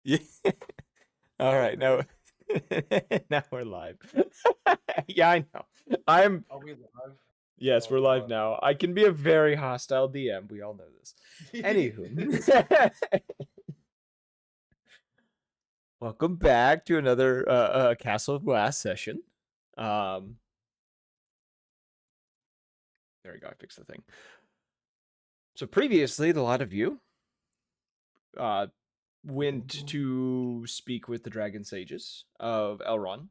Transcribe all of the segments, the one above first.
Yeah. All right, now now we're live. Yeah, I know. Are we live? Yes, Oh, we're live God. now. I can be a very hostile DM. We all know this. Anywho, welcome back to another Castle of Glass session. There we go. I fixed the thing. So previously, a lot of you went to speak with the Dragon Sages of Elrond,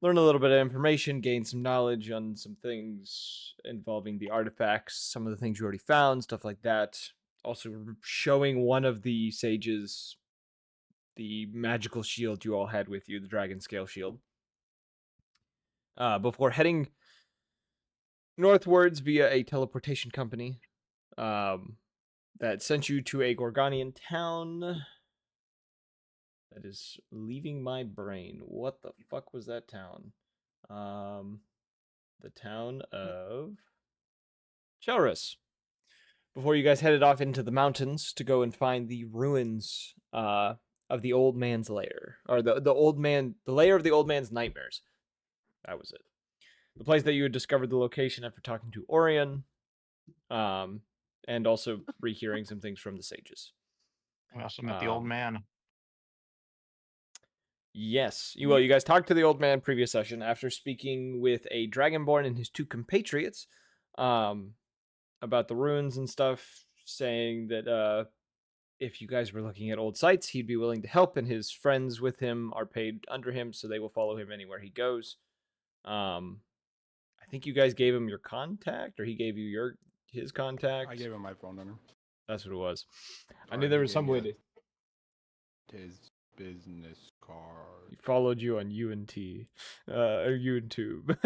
learn a little bit of information, gain some knowledge on some things involving the artifacts, some of the things you already found, stuff like that. Also, showing one of the sages the magical shield you all had with you, the dragon scale shield. Before heading northwards via a teleportation company that sent you to a Gorgonian town. That is leaving my brain. What the fuck was that town? The town of Chelris. Before you guys headed off into the mountains to go and find the ruins of the old man's lair, or the lair of the old man's nightmares. That was it. The place that you had discovered the location after talking to Orion, and also rehearing some things from the sages. We also met the old man. Yes. You guys talked to the old man previous session after speaking with a Dragonborn and his two compatriots about the ruins and stuff, saying that if you guys were looking at old sites, he'd be willing to help, and his friends with him are paid under him, so they will follow him anywhere he goes. I think you guys gave him your contact, or he gave you his contact. I gave him my phone number. That's what it was. I knew there was some way to. His business card. He followed you on UNT, or YouTube.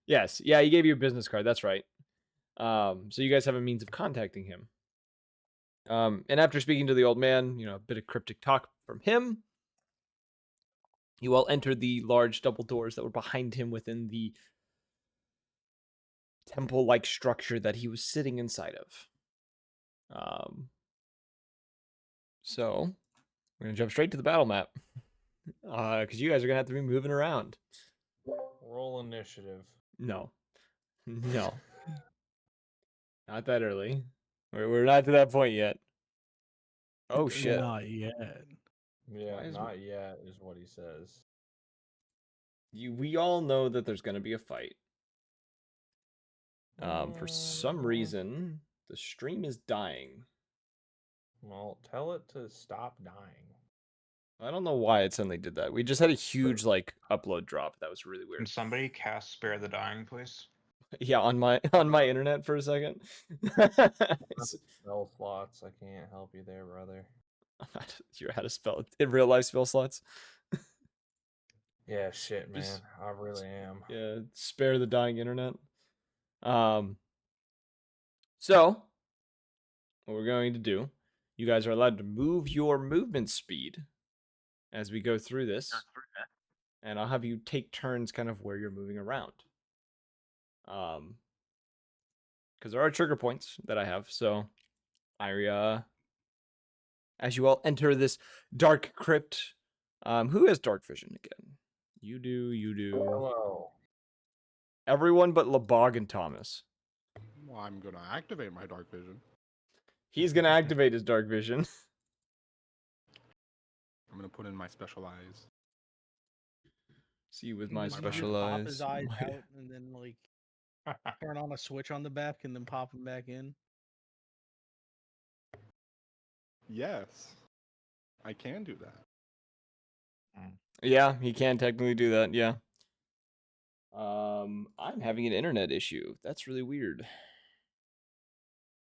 Yes, yeah, he gave you a business card. That's right. So you guys have a means of contacting him. And after speaking to the old man, a bit of cryptic talk from him, you all entered the large double doors that were behind him within the temple-like structure that he was sitting inside of. So we're gonna jump straight to the battle map, because you guys are gonna have to be moving around. Roll initiative. No, not that early. We're not to that point yet. Oh shit! Not yet. Yeah, not yet is what he says. We all know that there's gonna be a fight. For some reason, the stream is dying. Well, tell it to stop dying. I don't know why it suddenly did that. We just had a huge upload drop. That was really Can weird. somebody cast Spare the Dying, please? Yeah, on my internet for a second. Spell slots. I can't help you there, brother. You're out of spell in real life spell slots. Yeah, shit, man. I really am. Yeah, spare the dying internet. So what we're going to do, you guys are allowed to move your movement speed as we go through this, and I'll have you take turns kind of where you're moving around. Because there are trigger points that I have, so as you all enter this dark crypt, who has dark vision again? You do. Hello. Everyone but Labog and Thomas. Well, I'm gonna activate my dark vision. He's gonna activate his dark vision. I'm gonna put in my special eyes. See, with my Does he special just pop eyes. his eyes out and then turn on a switch on the back and then pop him back in. Yes, I can do that. Yeah, he can technically do that. Yeah. I'm having an internet issue. That's really weird.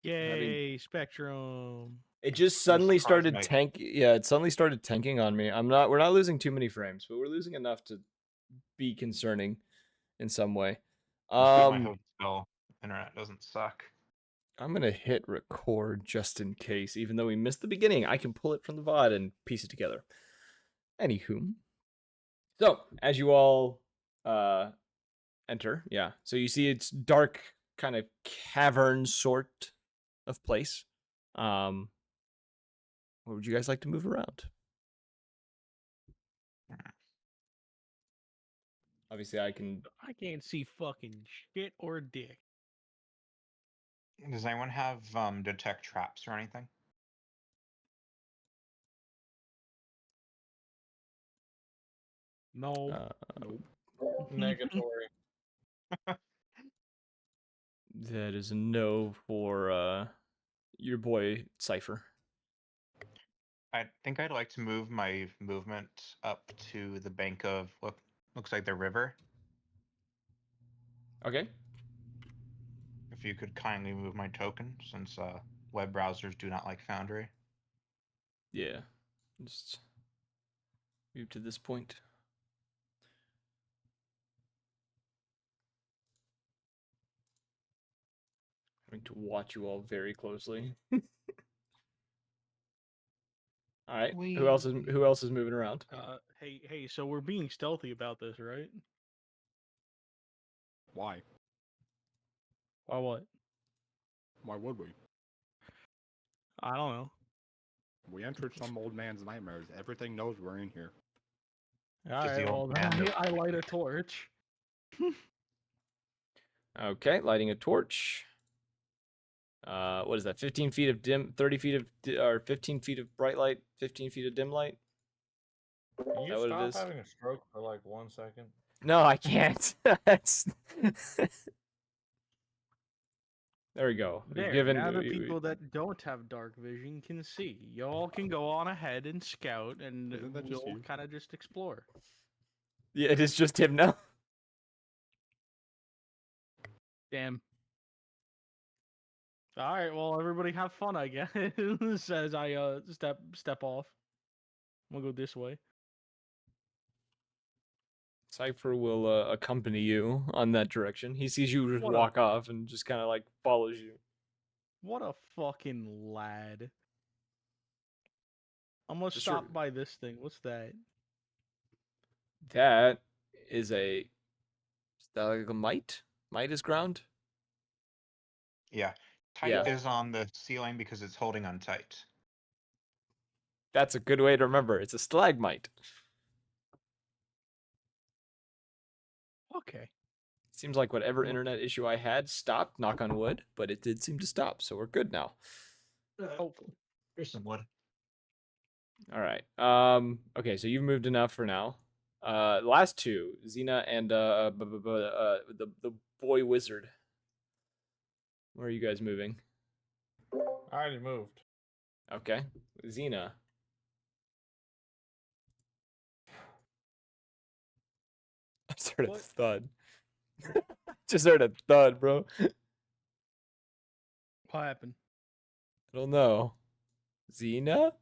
Yay, Spectrum. It just suddenly started it suddenly started tanking on me. We're not losing too many frames, but we're losing enough to be concerning in some way. I hope still internet doesn't suck. I'm gonna hit record just in case, even though we missed the beginning. I can pull it from the VOD and piece it together. Anywho. So, as you all enter, yeah. So you see it's dark, kind of cavern sort of place. Where would you guys like to move around? Obviously, I can. I can't see fucking shit or dick. Does anyone have detect traps or anything? No. Nope. Negatory. That is a no for your boy Cypher. I think I'd like to move my movement up to the bank of what looks like the river. Okay. If you could kindly move my token, since web browsers do not like Foundry. Yeah. Just move to this point. Having to watch you all very closely. All right. Who else is moving around? Hey, so we're being stealthy about this, right? Why? Why what? Why would we? I don't know. We entered some old man's nightmares. Everything knows we're in here. All the right, well, old then man I light a torch. Okay, lighting a torch. What is that? 15 feet of dim, 30 feet of, or 15 feet of bright light, 15 feet of dim light. Can you that what it stop is? having a stroke for like 1 second? No, I can't. That's. There we go. We've There, given. now the people that don't have dark vision can see. Y'all can go on ahead and scout, and Isn't that just we'll you? kind of just explore. Yeah, it is just him now. Damn. All right, well, everybody have fun, I guess. Says I step off. I'm gonna go this way. Cypher will accompany you on that direction. He sees you just What a- walk off and just kind of like follows you. What a fucking lad. I'm gonna Just stop by this thing. What's that? That is a. Is that like a mite? Mite is ground? Yeah. Tight Yeah. is on the ceiling because it's holding on tight. That's a good way to remember. It's a stalagmite. Okay. Seems like whatever Look. internet issue I had stopped, knock on wood, but it did seem to stop, so we're good now. Hopefully. Here's some wood. All right. Okay, so you've moved enough for now. Last two, Xena and the boy wizard. Where are you guys moving? I already moved. Okay. Xena. I just heard a What? thud. Just heard a thud, bro. What happened? I don't know. Xena?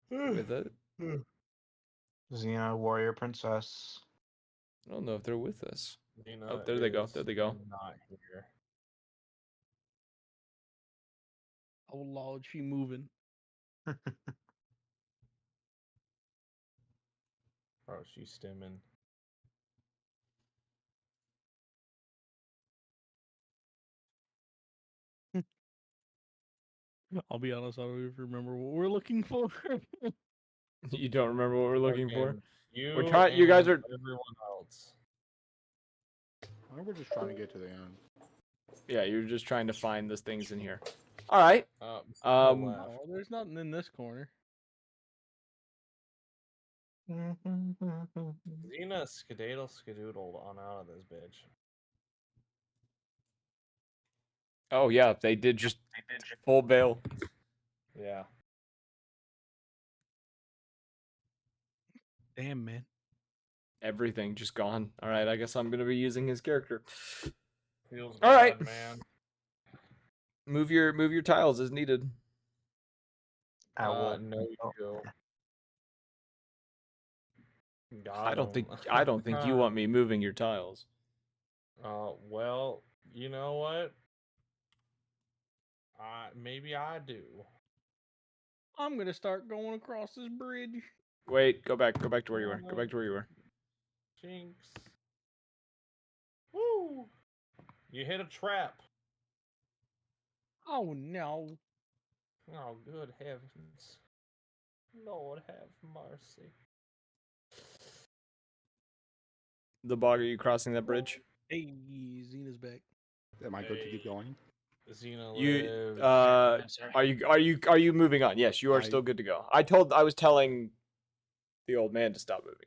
With it? Xena, warrior princess. I don't know if they're with us. Nina Oh, there they go. is There they go. Not here. Oh lord, she moving. Oh, she's stimming. I'll be honest, I don't even remember what we're looking for. You don't remember what we're looking for? Fucking You We're trying. You guys and are. everyone else. I think we're just trying to get to the end. Yeah, you're just trying to find those things in here. All right. To the Um, left. Oh, there's nothing in this corner. Xena skedaddled on out of this bitch. Oh yeah, they did just full bail. Yeah. Damn, man. Everything just gone. All right, I guess I'm gonna be using his character. Feels All bad, right. man. Move your tiles as needed. I will. No, you. I Got don't think him. I don't think you want me moving your tiles. Well, you know what? Maybe I do. I'm gonna start going across this bridge. Wait, go back to where you were. Go back to where you were. Jinx. Woo! You hit a trap. Oh no. Oh, good heavens. Lord have mercy. The bog, are you crossing that bridge? Hey, Xena's back. Am I good to keep going? Xena You lives. I'm sorry. are you moving on? Yes, you are still good to go. I was telling the old man to stop moving.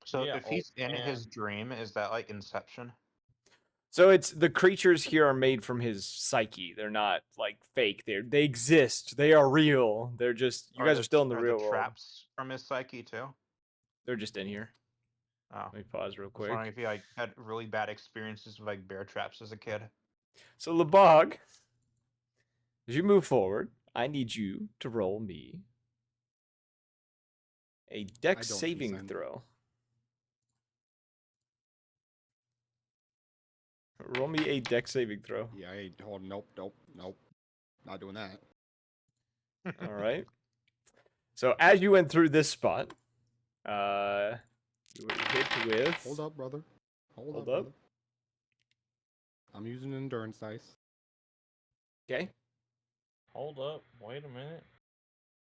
So Yeah, if he's old in his man. dream, is that like Inception? So it's the creatures here are made from his psyche. They're not like fake. They exist. They are real. They're just you guys are still in the real the world. traps from his psyche too? They're just in here. Oh, Let me pause real I was wondering quick. if he like had really bad experiences with like bear traps as a kid. So Lebog, as you move forward, I need you to roll me a dex don't saving consent. throw. Roll me a dex saving throw. Yeah, I ain't holding. Nope. Not doing that. All right. So as you went through this spot, you were hit with. Hold up, brother. Hold Hold up, up. brother. I'm using endurance dice. Okay. Hold up. Wait a minute.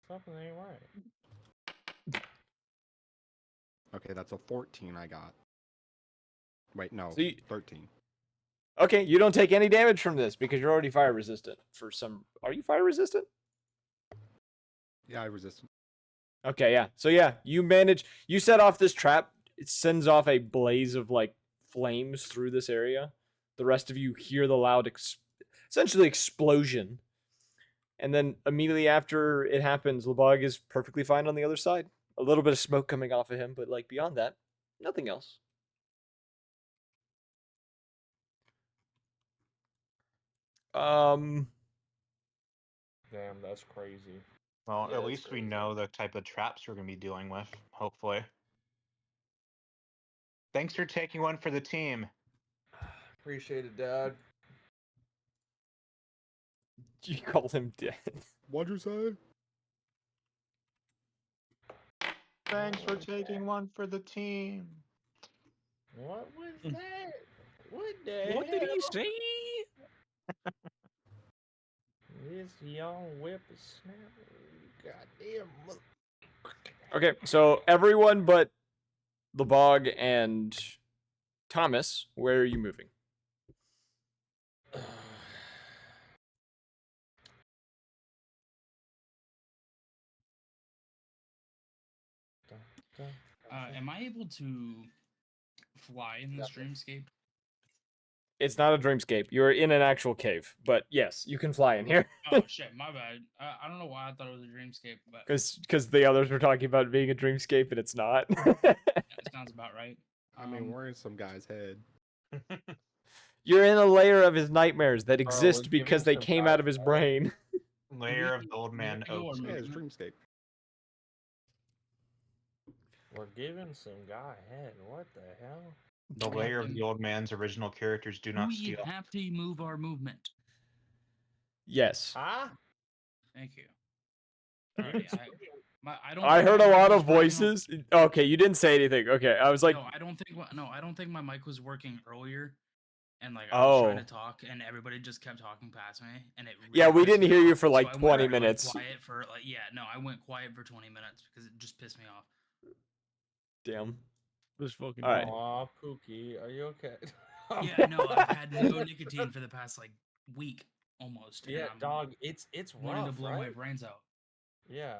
Something ain't right. Okay, that's a 14 I got. Wait, no, So you, 13. okay, you don't take any damage from this because you're already fire resistant. For some, are you fire resistant? Yeah, I resist. Okay, yeah. So yeah, you manage. You set off this trap. It sends off a blaze of like flames through this area. The rest of you hear the loud, essentially explosion, and then immediately after it happens, Lebog is perfectly fine on the other side. A little bit of smoke coming off of him, but like beyond that, nothing else. Um, Damn, that's crazy. Well, Yeah, at that's least we crazy. know the type of traps we're gonna be dealing with, hopefully. Thanks for taking one for the team. Appreciate it, Dad. you call him dead. What'd you say? Thanks for taking one for the team. What was that? What the What did he hell? say? This young whippersnapper. Goddamn. Okay, so everyone but Lebog and Thomas, where are you moving? Am I able to fly in this dreamscape? It's not a dreamscape. You're in an actual cave, but yes, you can fly in here. Oh shit, my bad. I don't know why I thought it was a dreamscape, but Because the others were talking about being a dreamscape and it's not. that sounds about right. I mean, we're in some guy's head. You're in a layer of his nightmares that we're exist because giving they some came guy out of his head. brain. Layer of the old man Maybe oats. or Yeah, it's maybe- dreamscape. We're giving some guy head. What the hell? The layer of the old man's original characters do not we steal. have to move our movement. Yes. Huh? Thank you. Alrighty, I don't. I think heard my a mic lot was of working voices. Okay, you didn't say anything. Okay, I was like, no, I don't think my mic was working earlier, and like I was trying to talk, and everybody just kept talking past me, and it. Yeah, really we pissed didn't me hear you off. for like I went 20 really minutes. Quiet for like I went quiet for 20 minutes because it just pissed me off. Damn. This fucking. All right. Aw, Pookie, are you okay? Yeah, no, I've had no nicotine for the past like week almost. Yeah, and I'm dog, it's wanting rough, to blow right? my brains out. Yeah.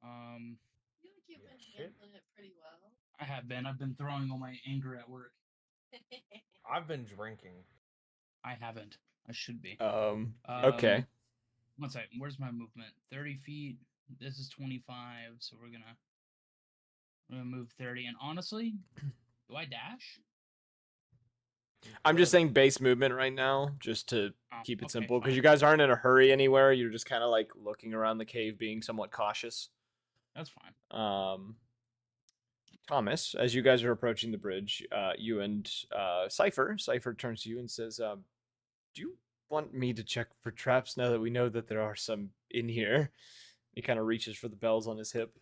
I feel like you've been Shit. handling it pretty well. I have been. I've been throwing all my anger at work. I've been drinking. I haven't. I should be. Okay. One second. Where's my movement? 30 feet. This is 25, so we're gonna move 30. And honestly, do I dash? I'm just saying base movement right now, just to Oh, keep it okay, simple, because fine. you guys aren't in a hurry anywhere. You're just kind of like looking around the cave, being somewhat cautious. That's fine. Thomas, as you guys are approaching the bridge, you and Cypher turns to you and says, "Do you want me to check for traps now that we know that there are some in here?" He kind of reaches for the bells on his hip.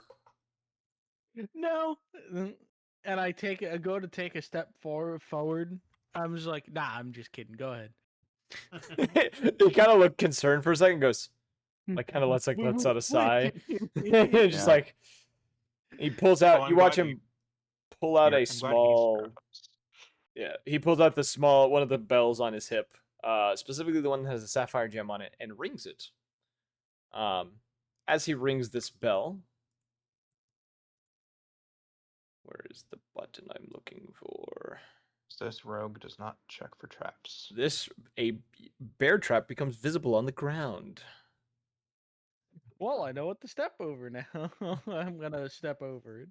No. And I go to take a step forward. I'm just like, nah, I'm just kidding. Go ahead. He kind of looked concerned for a second, goes, like, kind of lets out a sigh. Just Yeah. like, he pulls out, I'm you watch glad him pull out I'm a glad he's small, nervous. yeah, he pulls out one of the bells on his hip, specifically the one that has a sapphire gem on it, and rings it. As he rings this bell, where is the button I'm looking for? This rogue does not check for traps. A bear trap becomes visible on the ground. Well, I know what to step over now. I'm gonna step over it.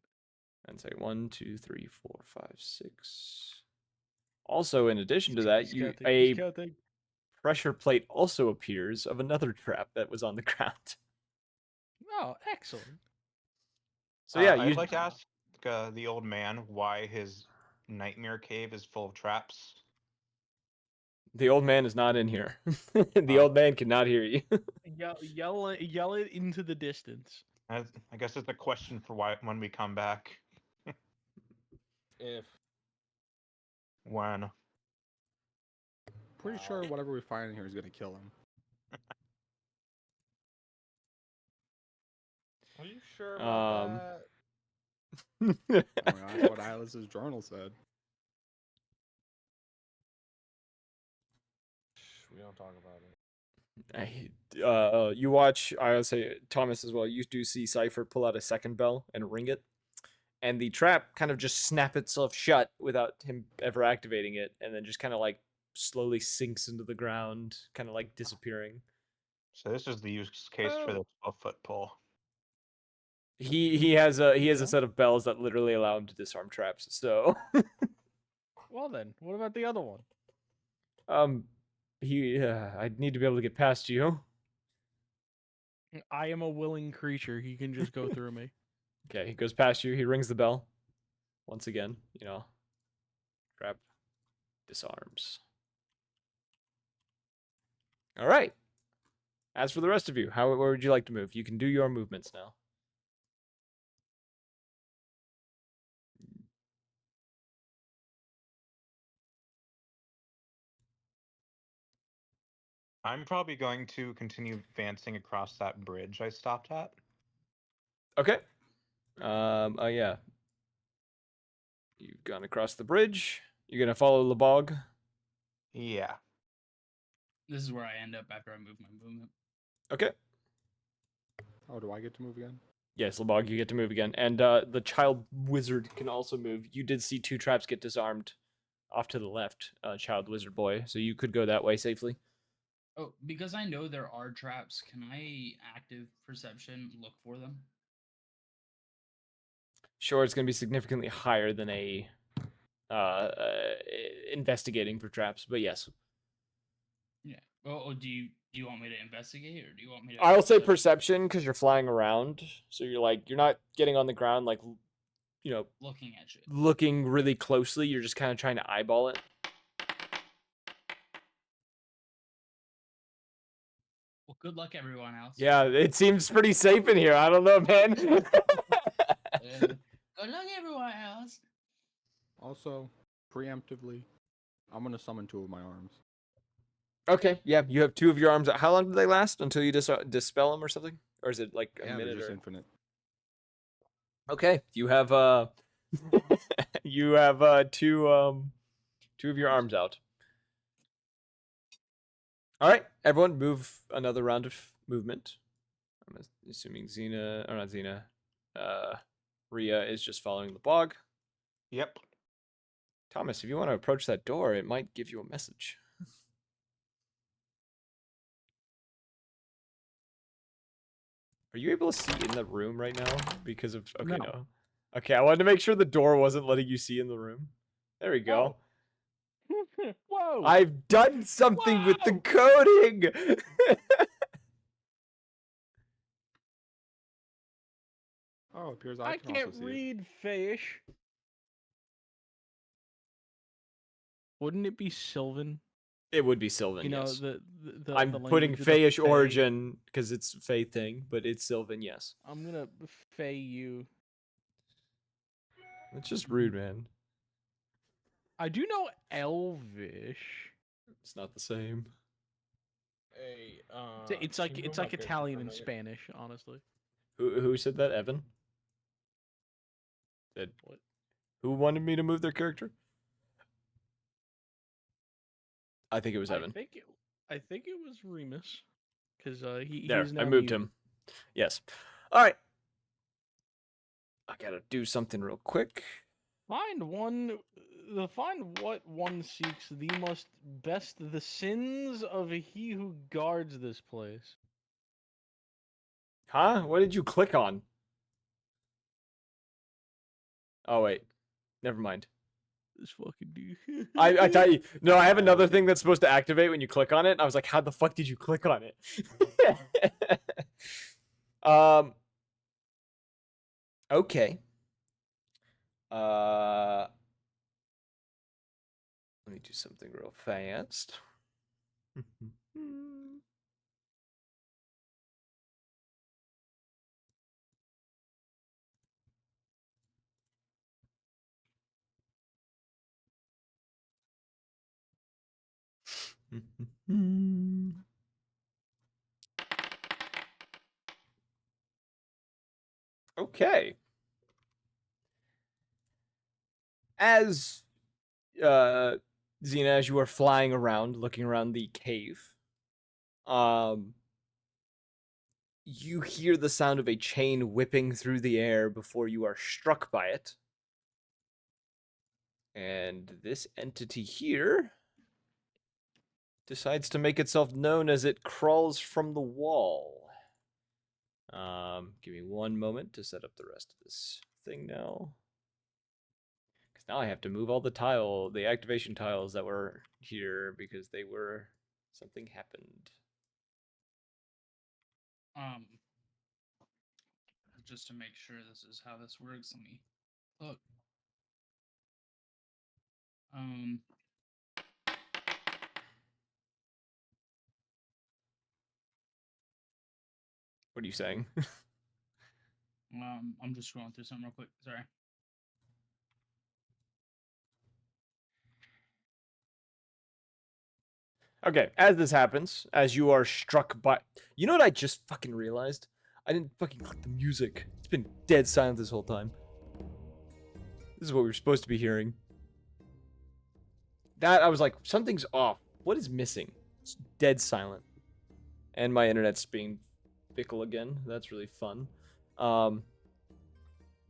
And say 1, 2, 3, 4, 5, 6. Also, in addition to that, a pressure plate also appears of another trap that was on the ground. Oh, excellent. So yeah, I'd like to ask the old man why his nightmare cave is full of traps. the old man is not in here. The old man cannot hear you. Yell it into the distance. I guess it's a question for when we come back. If When? Pretty sure whatever we find in here is gonna kill him. are you sure about that? I mean, that's what Alice's journal said. We don't talk about it. You watch, I would say Thomas as well. You do see Cypher pull out a second bell and ring it, and the trap kind of just snap itself shut without him ever activating it, and then just kind of like slowly sinks into the ground, kind of like disappearing. So this is the use case for the 12-foot pole. He has a set of bells that literally allow him to disarm traps. So Well then, what about the other one? I'd need to be able to get past you. I am a willing creature. He can just go through me. Okay, he goes past you. He rings the bell. Once again, trap disarms. All right. As for the rest of you, where would you like to move? You can do your movements now. I'm probably going to continue advancing across that bridge I stopped at. Okay. Oh yeah. You've gone across the bridge. You're gonna follow the bog. Yeah. This is where I end up after I move my movement. Okay. Oh, do I get to move again? Yes, Lebog, you get to move again. And the child wizard can also move. You did see 2 traps get disarmed off to the left, child wizard boy. So you could go that way safely. Oh, because I know there are traps, can I active perception look for them? Sure, it's going to be significantly higher than investigating for traps, but yes. Yeah. Oh, do you want me to investigate, or do you want me to? I'll say perception because you're flying around, so you're not getting on the ground looking at shit. looking really closely. You're just kind of trying to eyeball it. Well, good luck, everyone else. Yeah, it seems pretty safe in here. I don't know, man. Good luck, everyone else. Also, preemptively, I'm gonna summon 2 of my arms. Okay, yeah, you have 2 of your arms out. How long do they last until you dispel them or something? Or is it like a Yeah, they're minute just or... infinite. Okay, you have you have 2 of your arms out. All right, everyone, move another round of movement. I'm assuming Rhea is just following the bog. Yep. Thomas, if you want to approach that door, it might give you a message. Are you able to see in the room right now? Because of okay, no. Okay, I wanted to make sure the door wasn't letting you see in the room. There we go. Whoa! I've done something with the coding. Oh, it appears I can can't also see it. read fish. Wouldn't it be Sylvan? It would be Sylvan, You know, yes. the I'm putting language of the Fayish Fae. origin because it's a Fae thing, but it's Sylvan, yes. I'm gonna Fey you. It's just rude, man. I do know Elvish. It's not the same. Hey, It's can like you it's move my like character Italian for a and minute? Spanish, honestly. Who said that? Evan? Said, What? who wanted me to move their character? I think it was Evan. I think it was Remus, because he There, is I now moved muted. him. Yes. All right. I gotta do something real quick. Find what one seeks the most best the sins of he who guards this place. Huh? What did you click on? Oh wait, never mind. This fucking dude. I tell you, no, I have another thing that's supposed to activate when you click on it. And I was like, how the fuck did you click on it? Okay. Let me do something real fast. Okay. As Xena, as you are flying around, looking around the cave, you hear the sound of a chain whipping through the air before you are struck by it. And this entity here decides to make itself known as it crawls from the wall. Give me one moment to set up the rest of this thing now. Because now I have to move all the activation tiles that were here because something happened. Just to make sure this is how this works, let me look. What are you saying? I'm just scrolling through something real quick. Sorry. Okay, as this happens, as you are struck by... You know what I just fucking realized? I didn't fucking click the music. It's been dead silent this whole time. This is what we were supposed to be hearing. That, I was like, something's off. What is missing? It's dead silent. And my internet's being fickle again. That's really fun.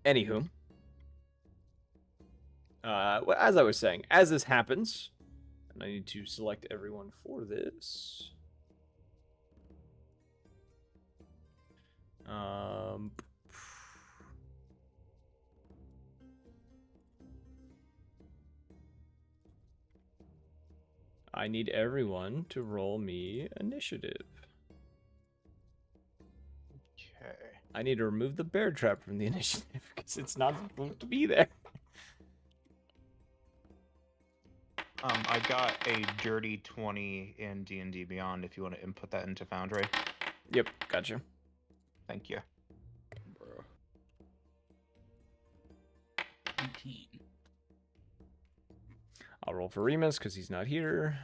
Anywho. As I was saying, as this happens... And I need to select everyone for this. I need everyone to roll me initiative. Okay. I need to remove the bear trap from the initiative because it's not supposed to be there. I got a dirty 20 in D&D Beyond if you want to input that into Foundry. Yep, gotcha. Thank you. Bro. 18. I'll roll for Remus because he's not here.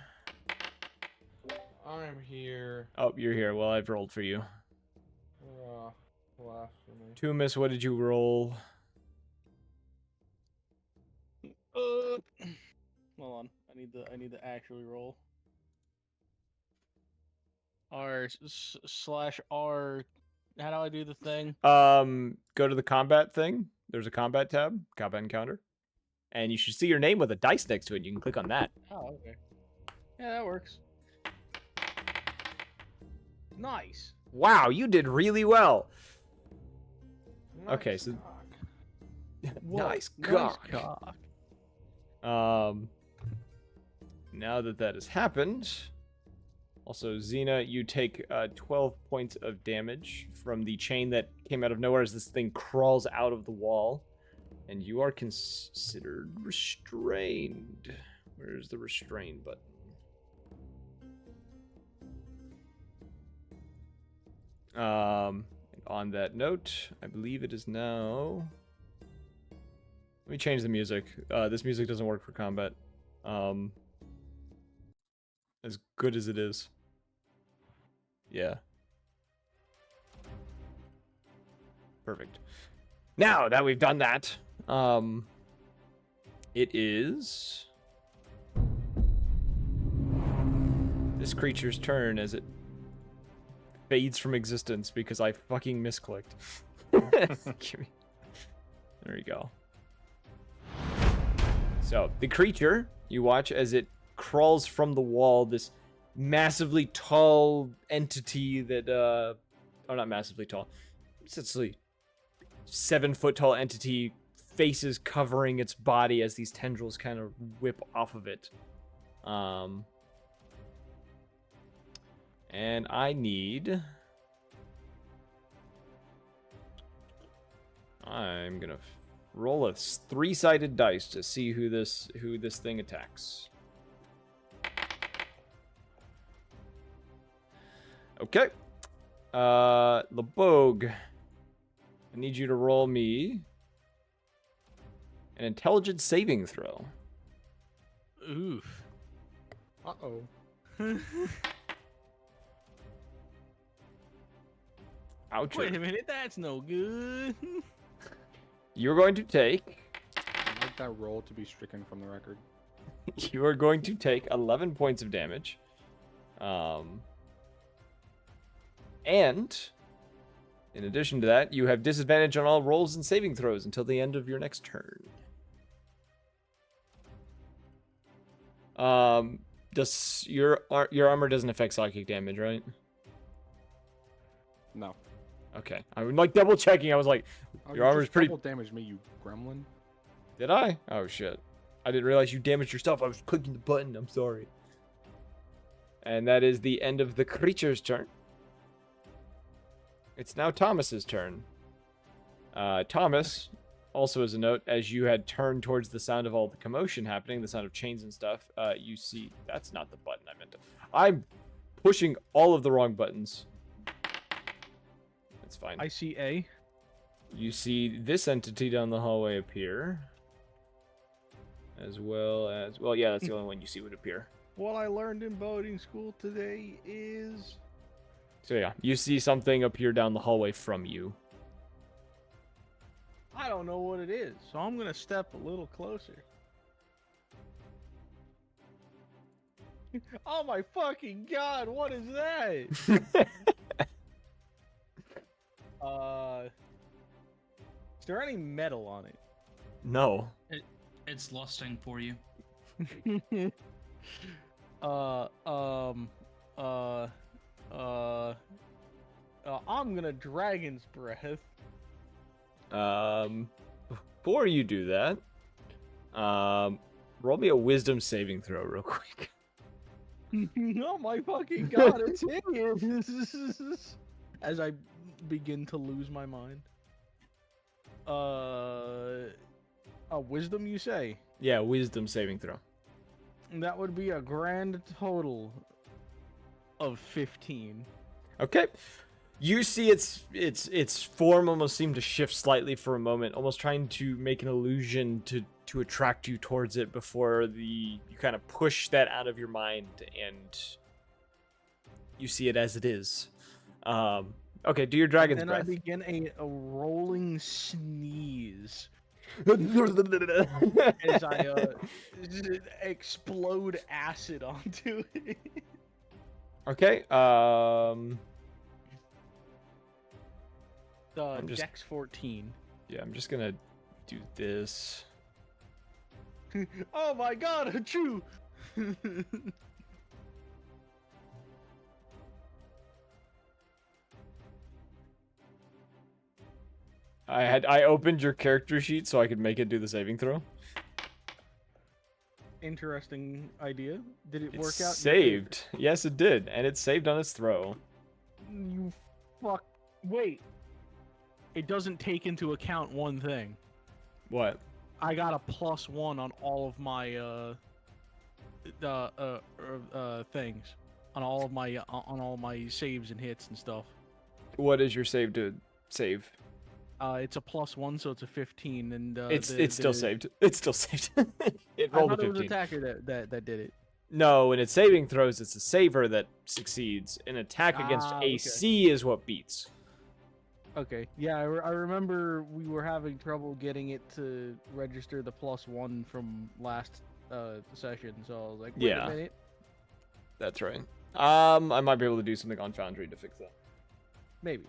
I'm here. Oh, you're here. Well, I've rolled for you. Blasphemy. Tumis, what did you roll? Hold on. I need to actually roll. R/R. How do I do the thing? Go to the combat thing. There's a combat tab, combat encounter. And you should see your name with a dice next to it. You can click on that. Oh, okay. Yeah, that works. Nice. Wow, you did really well. Nice Okay, so cock. nice Nice cock. cock. Now that that has happened, also Xena, you take 12 points of damage from the chain that came out of nowhere as this thing crawls out of the wall, and you are considered restrained. Where's the restrain button? And on that note, I believe it is now. Let me change the music. This music doesn't work for combat. As good as it is. Yeah. Perfect. Now that we've done that, it is this creature's turn as it fades from existence because I fucking misclicked. There you go. So the creature, you watch as it crawls from the wall, this massively tall entity that, oh, not massively tall, essentially 7-foot tall entity, faces covering its body as these tendrils kind of whip off of it. And I need... I'm gonna roll a 3-sided dice to see who this thing attacks. Okay. LeBogue, I need you to roll me an intelligence saving throw. Oof. Uh-oh. Ouch. Wait a minute, that's no good. You're going to take... I'd like that roll to be stricken from the record. You are going to take 11 points of damage. And, in addition to that, you have disadvantage on all rolls and saving throws until the end of your next turn. Does your armor doesn't affect psychic damage, right? No. Okay. I would like double checking. I was like, Oh, your you armor's just pretty... double damaged me, you gremlin. Did I? Oh, shit. I didn't realize you damaged yourself. I was clicking the button. I'm sorry. And that is the end of the creature's turn. It's now Thomas's turn. Thomas, also as a note, as you had turned towards the sound of all the commotion happening, the sound of chains and stuff, you see... That's not the button I meant to... I'm pushing all of the wrong buttons. That's fine. I see A. You see this entity down the hallway appear. As well as... Well, yeah, that's the only one you see would appear. What I learned in boating school today is... So yeah, you see something appear down the hallway from you. I don't know what it is, so I'm gonna step a little closer. Oh my fucking god, what is that? Is there any metal on it? No. It's lusting for you. I'm gonna dragon's breath. Before you do that, roll me a wisdom saving throw real quick. Oh my fucking god, it's hideous. As I begin to lose my mind. A wisdom, you say? Yeah, wisdom saving throw. That would be a grand total of 15. Okay. You see its form almost seem to shift slightly for a moment, almost trying to make an illusion to attract you towards it before you kind of push that out of your mind and you see it as it is. Okay, do your dragon's and breath. I begin a rolling sneeze as I explode acid onto it. Okay, I'm just- Dex 14. yeah, I'm just gonna do this. Oh my god, achoo! I opened your character sheet so I could make it do the saving throw. Interesting idea. Did it It work out? saved. Yes, it did, and it saved on its throw. You fuck. Wait. It doesn't take into account one thing. What? I got a +1 on all of my things, on all of my saves and hits and stuff. What is your save to save? It's a +1, so it's a 15, and It's still saved. It's still saved. It I rolled a thought it was 15. attacker that did it. No, in its saving throws, it's a saver that succeeds. An attack against Okay. AC is what beats. Okay. Yeah, I remember we were having trouble getting it to register the +1 from last session, so I was like, wait Yeah. a minute. That's right. I might be able to do something on Foundry to fix that. Maybe.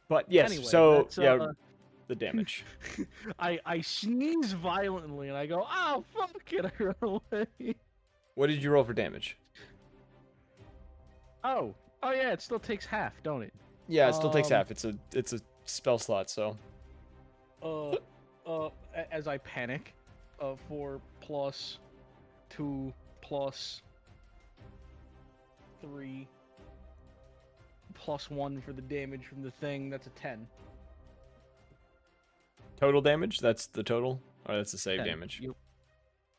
But yes, Anyway, so that's, yeah, the damage. I sneeze violently and I go, oh fuck it, I run away. What did you roll for damage? Oh yeah, it still takes half, don't it? Yeah, it still takes Um, half. It's a spell slot, so As I panic, for +2 +3 +1 for the damage from the thing. That's a 10. total damage. That's the total, or that's the save 10. damage. Yep.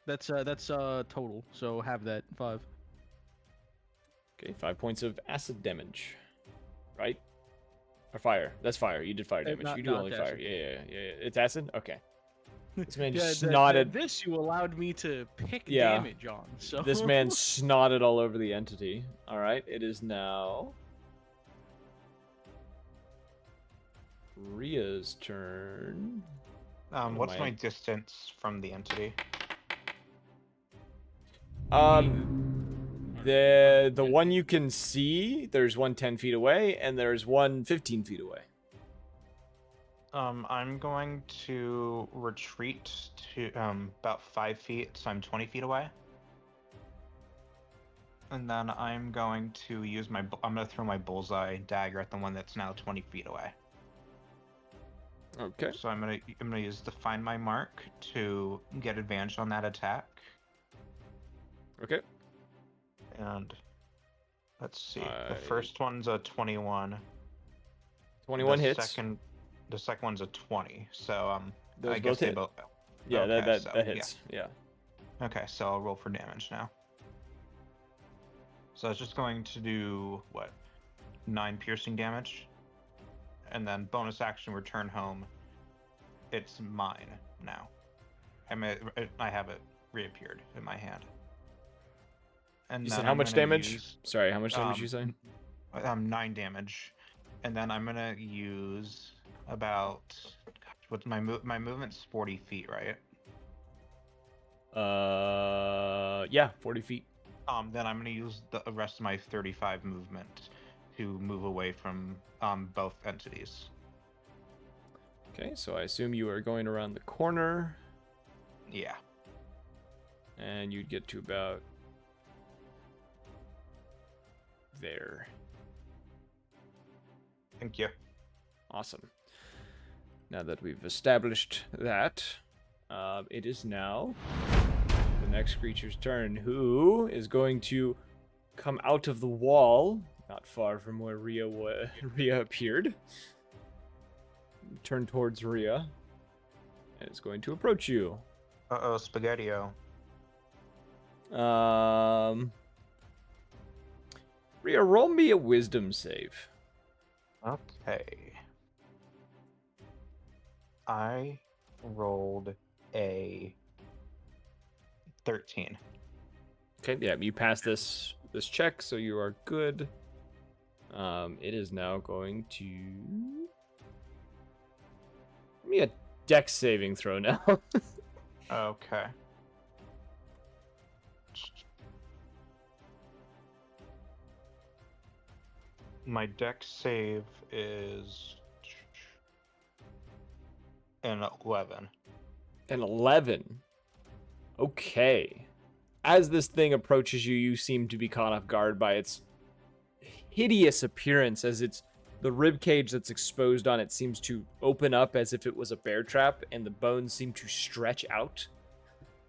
That's total. So have that 5. Okay, 5 points of acid damage, right? Or fire. That's fire. You did fire damage. not- You do not only fire. acid. Yeah. It's acid. Okay. This man Yeah, snotted. this you allowed me to pick Yeah. damage on. So This man snotted all over the entity. All right, it is now Ria's turn. What's my- my distance from the entity? The one you can see, there's one 10 feet away, and there's one 15 feet away. I'm going to retreat to about 5 feet, so I'm 20 feet away. And then I'm going to use I'm going to throw my bullseye dagger at the one that's now 20 feet away. Okay. So I'm gonna use the find my mark to get advantage on that attack. Okay. And let's see. I- The first one's a 21. 21 the hits. The second one's a 20. So Those I guess both they hit. both. Yeah, Okay, that so, hits. Yeah. Okay, so I'll roll for damage now. So it's just going to do what? 9 piercing damage. And then bonus action return home. It's mine now. I have it reappeared in my hand. And You then said how I'm much gonna damage? use, Sorry, how much damage you say? 9 damage. And then I'm gonna use about what's my movement's 40 feet, right? Yeah, 40 feet. Then I'm gonna use the rest of my 35 movement to move away from both entities. Okay, so I assume you are going around the corner, Yeah. and you'd get to about there. Thank you. Awesome. Now that we've established that, it is now the next creature's turn, who is going to come out of the wall, not far from where Rhea appeared. Turn towards Rhea, and is going to approach you. Uh-oh, Spaghetti-O. Rhea, roll me a wisdom save. Okay. I rolled a 13. Okay, yeah, you pass this check, so you are good. It is now going to give me a dex saving throw now. Okay. My dex save is an 11. An 11. Okay. As this thing approaches you, you seem to be caught off guard by its hideous appearance, as the rib cage that's exposed on it seems to open up as if it was a bear trap, and the bones seem to stretch out,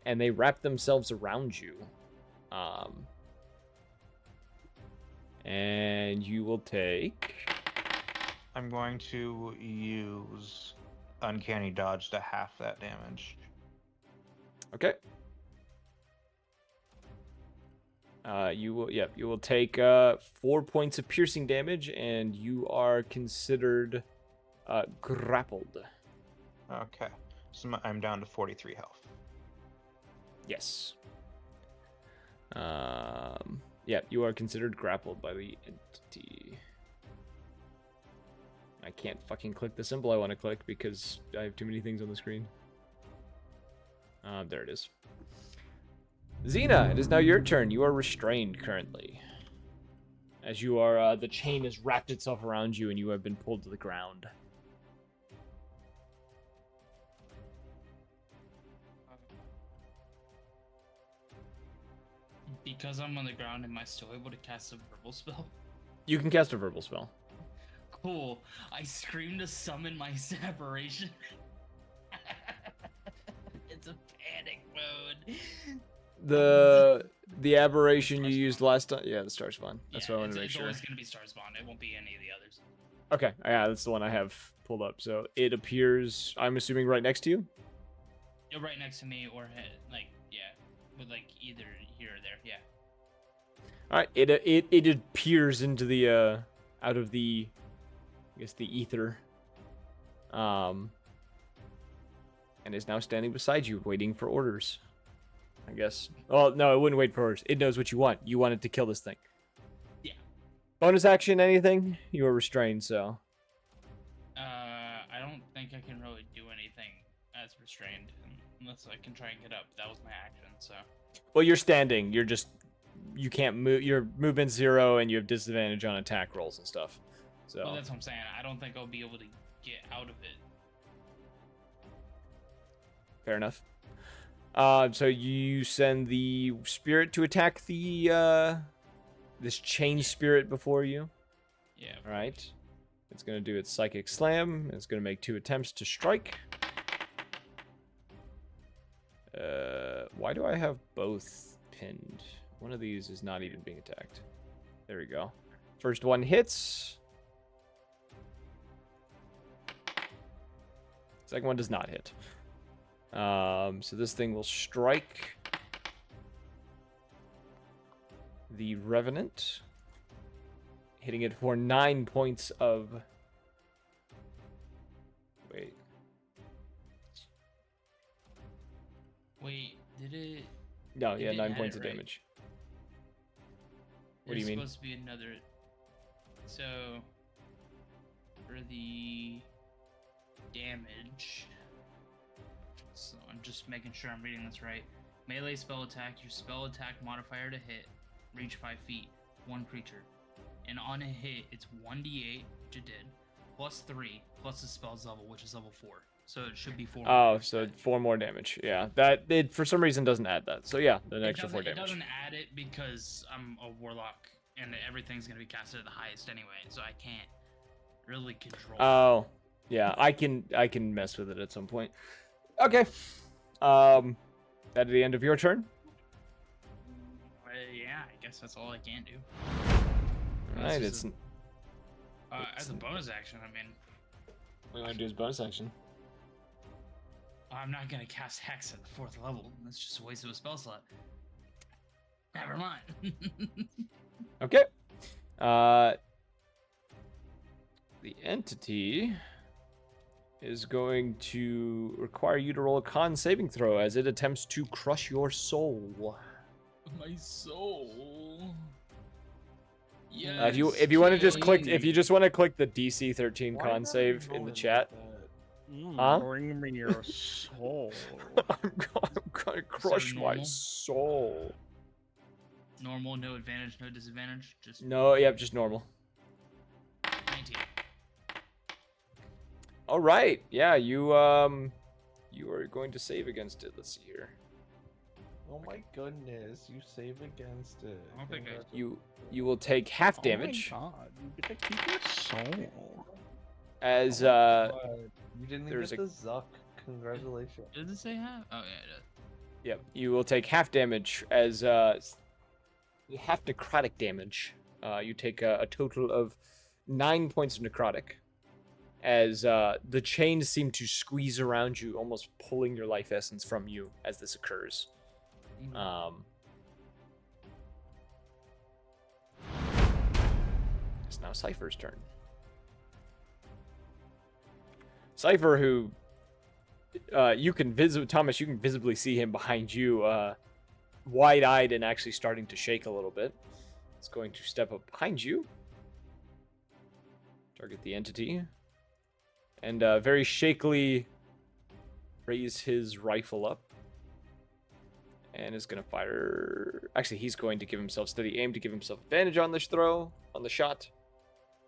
and they wrap themselves around you. And you will take... I'm going to use Uncanny Dodge to half that damage. Okay. You will take 4 points of piercing damage, and you are considered grappled. Okay. So I'm down to 43 health. Yes. Yeah, you are considered grappled by the entity. I can't fucking click the symbol I want to click because I have too many things on the screen. There it is. Xena, it is now your turn. You are restrained currently. As you are, the chain has wrapped itself around you and you have been pulled to the ground. Because I'm on the ground, am I still able to cast a verbal spell? You can cast a verbal spell. Cool. I scream to summon my separation. It's a panic mode. The aberration you used last time. Yeah, the star spawn. That's what I wanted to make it's sure. always gonna be Star Spawn. It won't be any of the others. Okay, yeah, that's the one I have pulled up. So it appears, I'm assuming, right next to you. You're right next to me, or like with like either here or there. Yeah. All right, it appears into the out of the, I guess, the ether, and is now standing beside you, waiting for orders. I guess. Well, no, it wouldn't wait for orders. It knows what you want. You wanted to kill this thing. Yeah. Bonus action, anything? You are restrained, so. I don't think I can really do anything as restrained unless I can try and get up. That was my action, so. Well, you're standing. You're just, you can't move. Your movement's 0, and you have disadvantage on attack rolls and stuff. So. Well, that's what I'm saying. I don't think I'll be able to get out of it. Fair enough. So you send the spirit to attack the this chain spirit before you. Yeah. All right. It's gonna do its psychic slam. It's gonna make 2 attempts to strike. Why do I have both pinned? One of these is not even being attacked. There we go. First one hits. Second one does not hit. So this thing will strike the Revenant, hitting it for 9 points of... Wait, did it? No, It yeah, didn't 9 add points it, of right? damage. What do There's you mean? supposed to be another. So for the damage, so I'm just making sure I'm reading this right. Melee spell attack. Your spell attack modifier to hit, reach 5 feet. 1 creature, and on a hit, it's 1d8, which it did, plus 3, plus the spell's level, which is level 4. So it should be 4. Oh, so 4 more damage. Yeah, that it for some reason doesn't add that. So yeah, an extra 4 It damage. doesn't add it because I'm a warlock and everything's gonna be casted at the highest anyway, so I can't really control. Oh, yeah, I can mess with it at some point. Okay. At the end of your turn. Yeah, I guess that's all I can do. All right, This is it's. as a bonus action, I mean, What you want to do is bonus action. I'm not gonna cast Hex at the 4th level. That's just a waste of a spell slot. Never mind. Okay. The entity is going to require you to roll a con saving throw as it attempts to crush your soul. My soul. Yeah. If you want to just click, if you just want to click the DC 13 Why con not save roll in the it chat. like that? Huh? Bring me your soul. I'm gonna crush my normal? soul. Normal, no advantage, no disadvantage. Just No, yep, just normal. 19. All right, yeah, you are going to save against it. Let's see here. Oh my goodness, you save against it. I don't think I- You will take half damage Oh my god, you get to keep your soul. as You didn't even there's get the Zuck. Congratulations. Does it say half? Oh yeah, it does. yep, you will take half damage as half necrotic damage. You take a total of 9 points of necrotic as the chains seem to squeeze around you, almost pulling your life essence from you as this occurs. It's now Cypher's turn. Cypher, who you can Thomas, you can visibly see him behind you, wide-eyed and actually starting to shake a little bit. It's going to step up behind you, target the entity, and very shakily raise his rifle up, and is going to fire. Actually, he's going to give himself steady aim to give himself advantage on this throw, on the shot,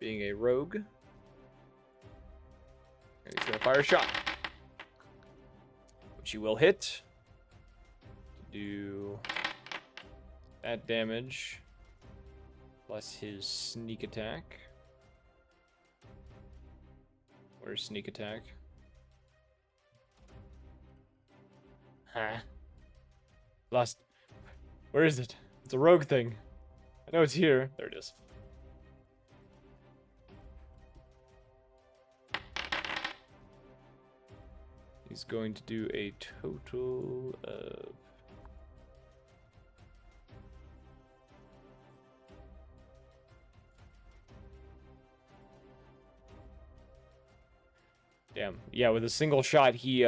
being a rogue. And he's going to fire a shot, which he will hit. Do that damage plus his sneak attack. Where's sneak attack? Huh? Lost. Where is it? It's a rogue thing. I know it's here. There it is. He's going to do a total of... Damn. Yeah, with a single shot, he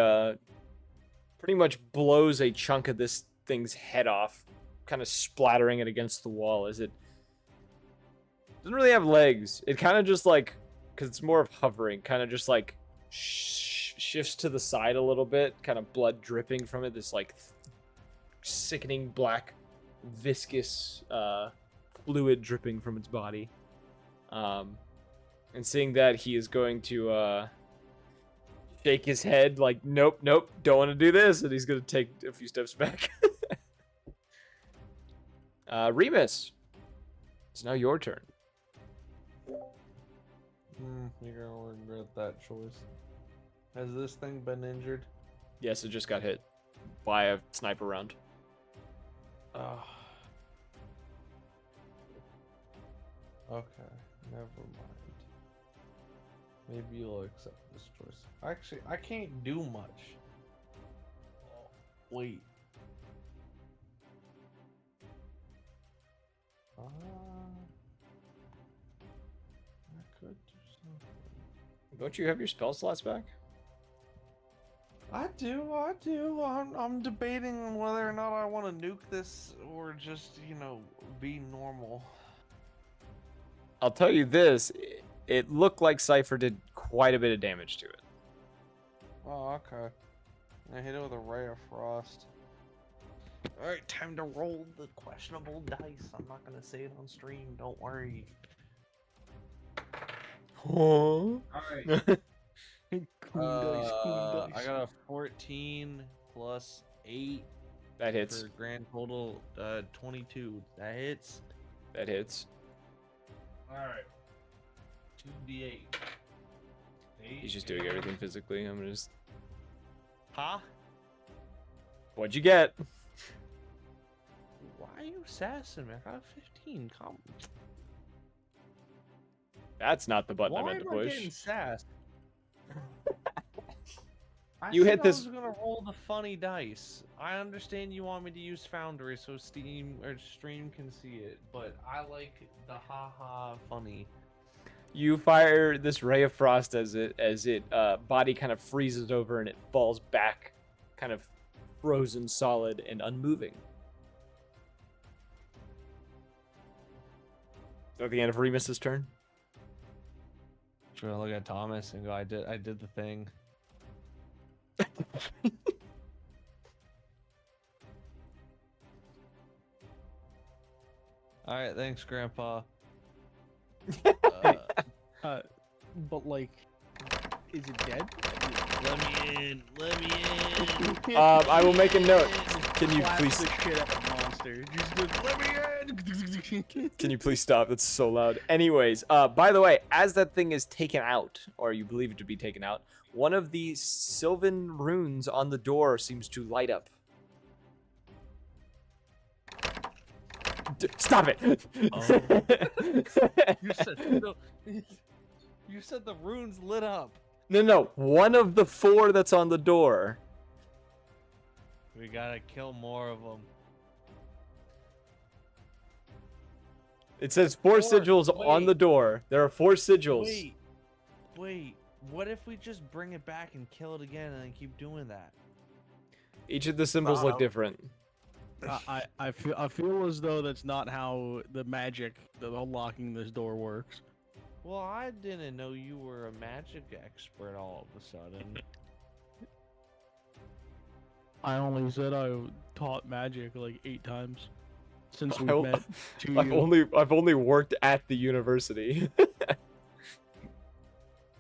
pretty much blows a chunk of this thing's head off, kind of splattering it against the wall as it doesn't really have legs. It kind of just like, because it's more of hovering, kind of just like shifts to the side a little bit, kind of blood dripping from it, this like sickening black viscous fluid dripping from its body. And seeing that, he is going to shake his head like, nope, don't want to do this, and he's going to take a few steps back. Remus, it's now your turn. You're gonna regret that choice. Has this thing been injured? Yes, it just got hit by a sniper round. Okay, never mind. Maybe you'll accept this choice. Actually, I can't do much. Oh, wait. I could do something. Don't you have your spell slots back? I do. I'm debating on whether or not I want to nuke this or just, be normal. I'll tell you this, it looked like Cypher did quite a bit of damage to it. Oh, okay. I hit it with a ray of frost. Alright, time to roll the questionable dice. I'm not gonna say it on stream, don't worry. Alright. I got a 14 plus 8. That hits. For grand total 22. That hits. That hits. Alright. 2d8. He's just doing everything physically. I'm gonna just... Huh? What'd you get? Why are you sassing me? I got a 15. Come. That's not the button Why I meant to am I push. getting sassed? You hit this. I was gonna roll the funny dice. I understand you want me to use Foundry so Steam or Stream can see it, but I like the haha funny. You fire this ray of frost as it body kind of freezes over and it falls back, kind of frozen solid and unmoving. Is that the end of Remus's turn? Should I look at Thomas and go, I did the thing. Alright, thanks, Grandpa. But like, is it dead? Let me in. Let me in. I will make a note. Can you Slaps please? the shit out of the monster. Just goes, let me in. Can you please stop? That's so loud. Anyways, by the way, as that thing is taken out, or you believe it to be taken out, one of the Sylvan runes on the door seems to light up. Stop it! You said the runes lit up. No. One of the 4 that's on the door. We gotta kill more of them. It says 4 sigils on the door. There are 4 sigils. Wait. What if we just bring it back and kill it again and then keep doing that? Each of the symbols look Wow. different. I feel as though that's not how the magic that unlocking this door works. Well, I didn't know you were a magic expert all of a sudden. I only said I taught magic like 8 times since we I- met. To I've you. only worked at the university.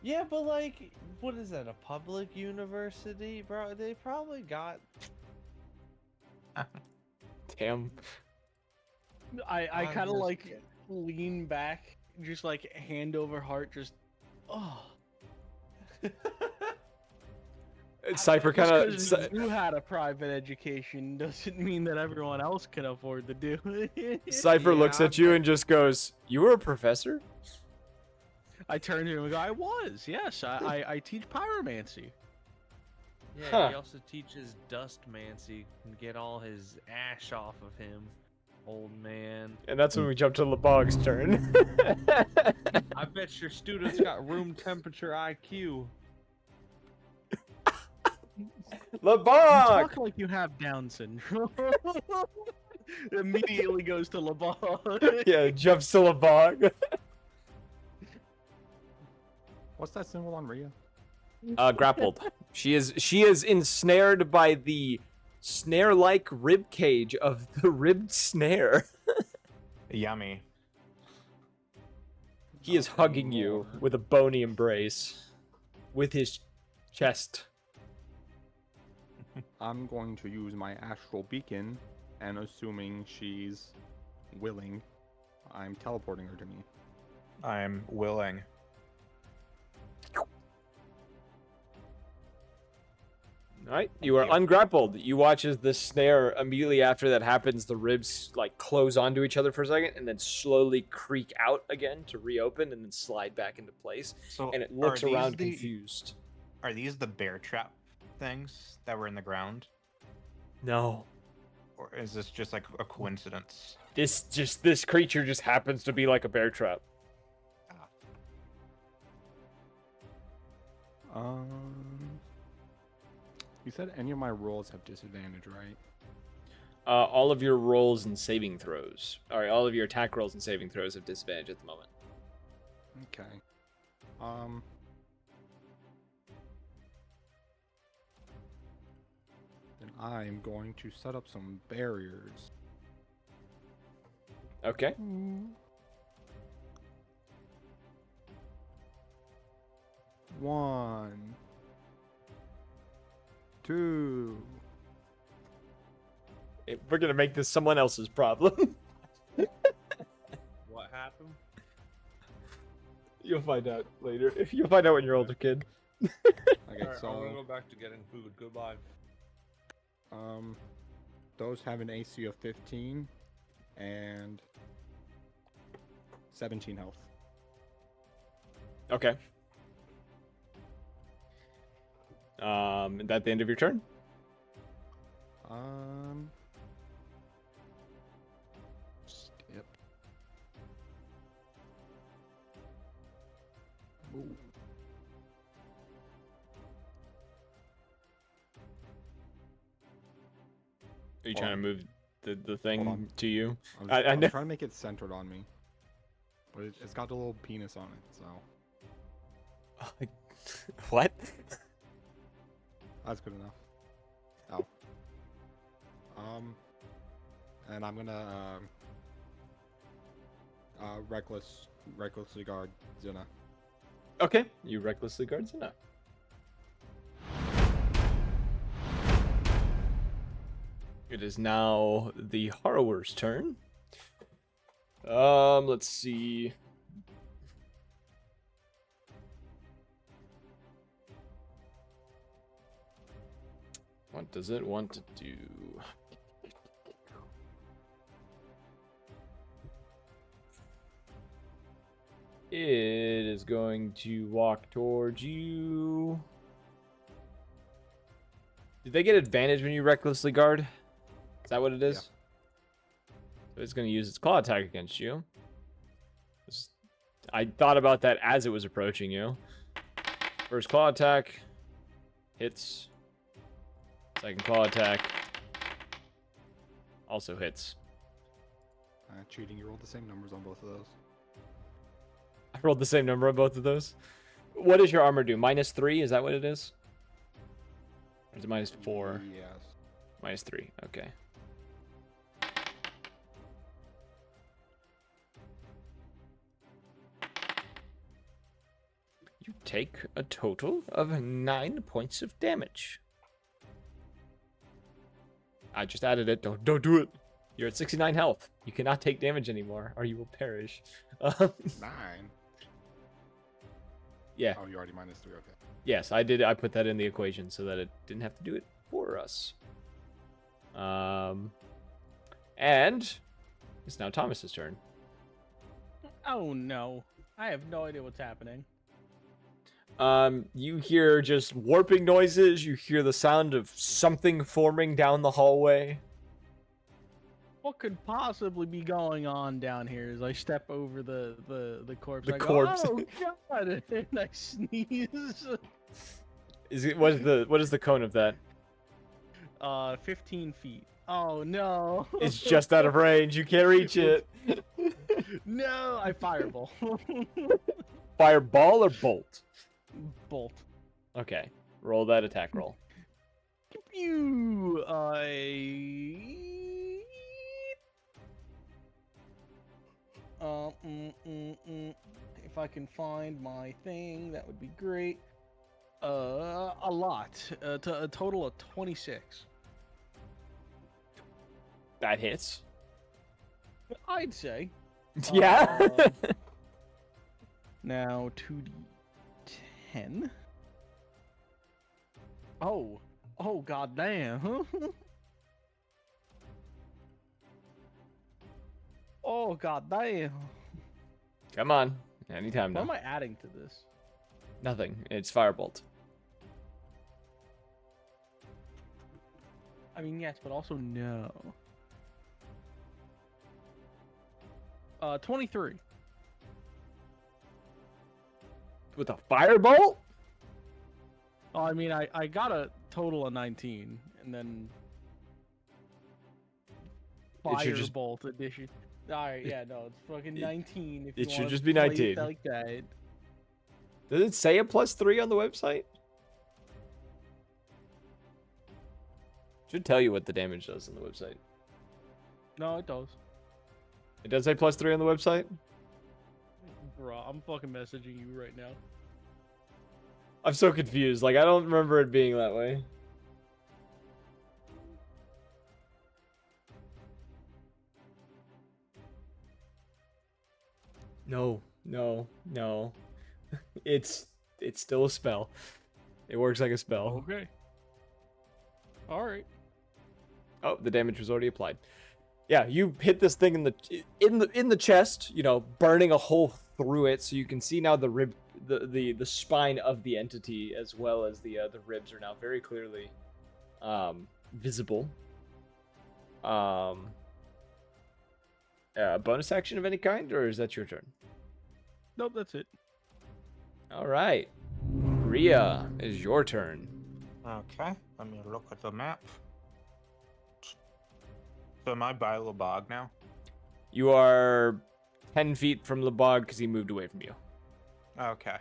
Yeah, but like, what is that? A public university, bro? They probably got. Damn. I I'm kind of just like kidding. lean back, just like hand over heart, just oh. Cypher Just kind 'cause of. you had a private education doesn't mean that everyone else can afford to do it. Cypher looks Yeah, at you and just goes, "You were a professor?" I turned to him and go, I was, yes. I teach pyromancy. Yeah, Huh. he also teaches dustmancy and get all his ash off of him, old man. And that's when we jump to LeBog's turn. I bet your students got room temperature IQ. You LeBog! talk like you have Down syndrome. Immediately goes to LeBon. Yeah, jumps to LeBog. What's that symbol on Rhea? Grappled. She is ensnared by the snare-like rib cage of the ribbed snare. Yummy. He is Okay, hugging you more. with a bony embrace, with his chest. I'm going to use my astral beacon, and assuming she's willing, I'm teleporting her to me. I'm willing. Alright, you are ungrappled. You watch as the snare, immediately after that happens, the ribs like close onto each other for a second and then slowly creak out again to reopen and then slide back into place. So And it looks are these around the- confused. Are these the bear trap things that were in the ground? No. Or is this just like a coincidence? This creature just happens to be like a bear trap. You said any of my rolls have disadvantage, right? All of your rolls and saving throws. Alright, all of your attack rolls and saving throws have disadvantage at the moment. Okay. Then I'm going to set up some barriers. Okay. One. Two. We're gonna make this someone else's problem. What happened? You'll find out later. You'll find out when you're older, kid. Okay, Alright, I'm gonna so go back to getting food. Goodbye. those have an AC of 15 and 17 health. Okay. Is that the end of your turn? Skip. Ooh. Are you Hold trying to on. move the thing on. to you? I was, I I was know. trying to make it centered on me, but it's got a little penis on it, so What? that's good enough. Oh. And I'm gonna recklessly guard Zina. Okay, you recklessly guard Zina. It is now the Harrower's turn. Let's see. What does it want to do? It is going to walk towards you. Did they get advantage when you recklessly guard? Is that what it is? So it's going to use its claw attack against you. I thought about that as it was approaching you. First claw attack hits. Second claw attack also hits. Cheating, you rolled the same numbers on both of those. I rolled the same number on both of those. What does your armor do? -3? Is that what it is? Or is it -4? Yes. -3. Okay. You take a total of 9 points of damage. I just added it. Don't do it. You're at 69 health. You cannot take damage anymore, or you will perish. 9. Yeah. Oh, you're already -3. Okay. Yes, I did. I put that in the equation so that it didn't have to do it for us. And it's now Thomas's turn. Oh no. I have no idea what's happening. You hear just warping noises. You hear the sound of something forming down the hallway. What could possibly be going on down here as I step over the corpse? The I corpse. Go, oh god! And I sneeze. Is it what is the cone of that? 15 feet. Oh no! It's just out of range. You can't reach it. No, I fireball. Fireball or bolt? Bolt. Okay, roll that attack roll. Pew! If I can find my thing, that would be great. A lot. A total of 26. That hits. I'd say. Yeah. Now 2d10. Oh. Oh god damn. Oh god damn. Come on. Anytime What now. am I adding to this? Nothing. It's firebolt. I mean, yes, but also no. 23. With a firebolt? Oh, I mean, I got a total of 19, and then It should just- Firebolt edition. Alright, yeah, no, it's fucking 19. If it you should wanna just be play it 19. Like that. Does it say a +3 on the website? Should tell you what the damage does on the website. No, it does. It does say +3 on the website? Bro, I'm fucking messaging you right now. I'm so confused. Like, I don't remember it being that way. No, no, no. It's still a spell. It works like a spell. Okay. Alright. Oh, the damage was already applied. Yeah, you hit this thing in the chest, you know, burning a hole through it, so you can see now the rib, the spine of the entity, as well as the ribs are now very clearly visible. Bonus action of any kind, or is that your turn? Nope, that's it. All right, Rhea, it is your turn. Okay, let me look at the map. So am I by Labog now? You are 10 feet from Labog because he moved away from you. Okay.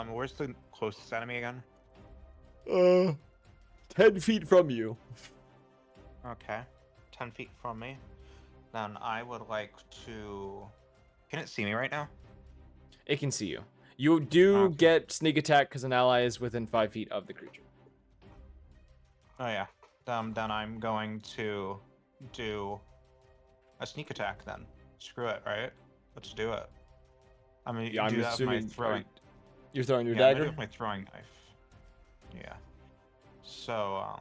Where's the closest enemy again? 10 feet from you. Okay. 10 feet from me. Then I would like to... Can it see me right now? It can see you. You do Okay. get sneak attack because an ally is within 5 feet of the creature. Oh yeah. Then I'm going to do a sneak attack then. Screw it, right? Let's do it. I mean, Yeah, I'm do that with my assuming throwing... you're throwing your Yeah, I'm gonna do dagger. it with my throwing knife. Yeah. So,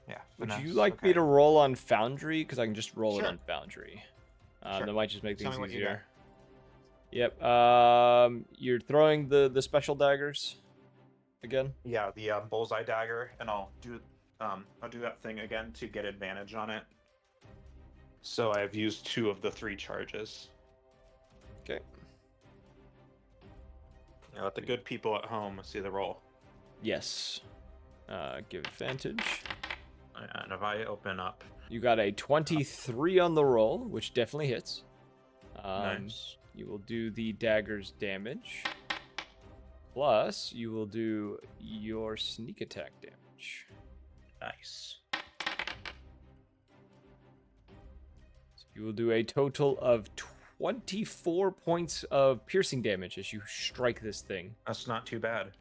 yeah. Would you finesse, like me okay. to roll on Foundry? Because I can just roll it Sure. on Foundry. Sure. That might just make Tell things me what you easier. Yep. You're throwing the special daggers again. Yeah, the bullseye dagger, and I'll do that thing again to get advantage on it. So I've used 2 of the 3 charges. Okay. Now let the good people at home see the roll. Yes. Give advantage. And if I open up, You got a 23 on the roll, which definitely hits. nice. You will do the dagger's damage. Plus, you will do your sneak attack damage. Nice. So you will do a total of 24 points of piercing damage as you strike this thing. That's not too bad.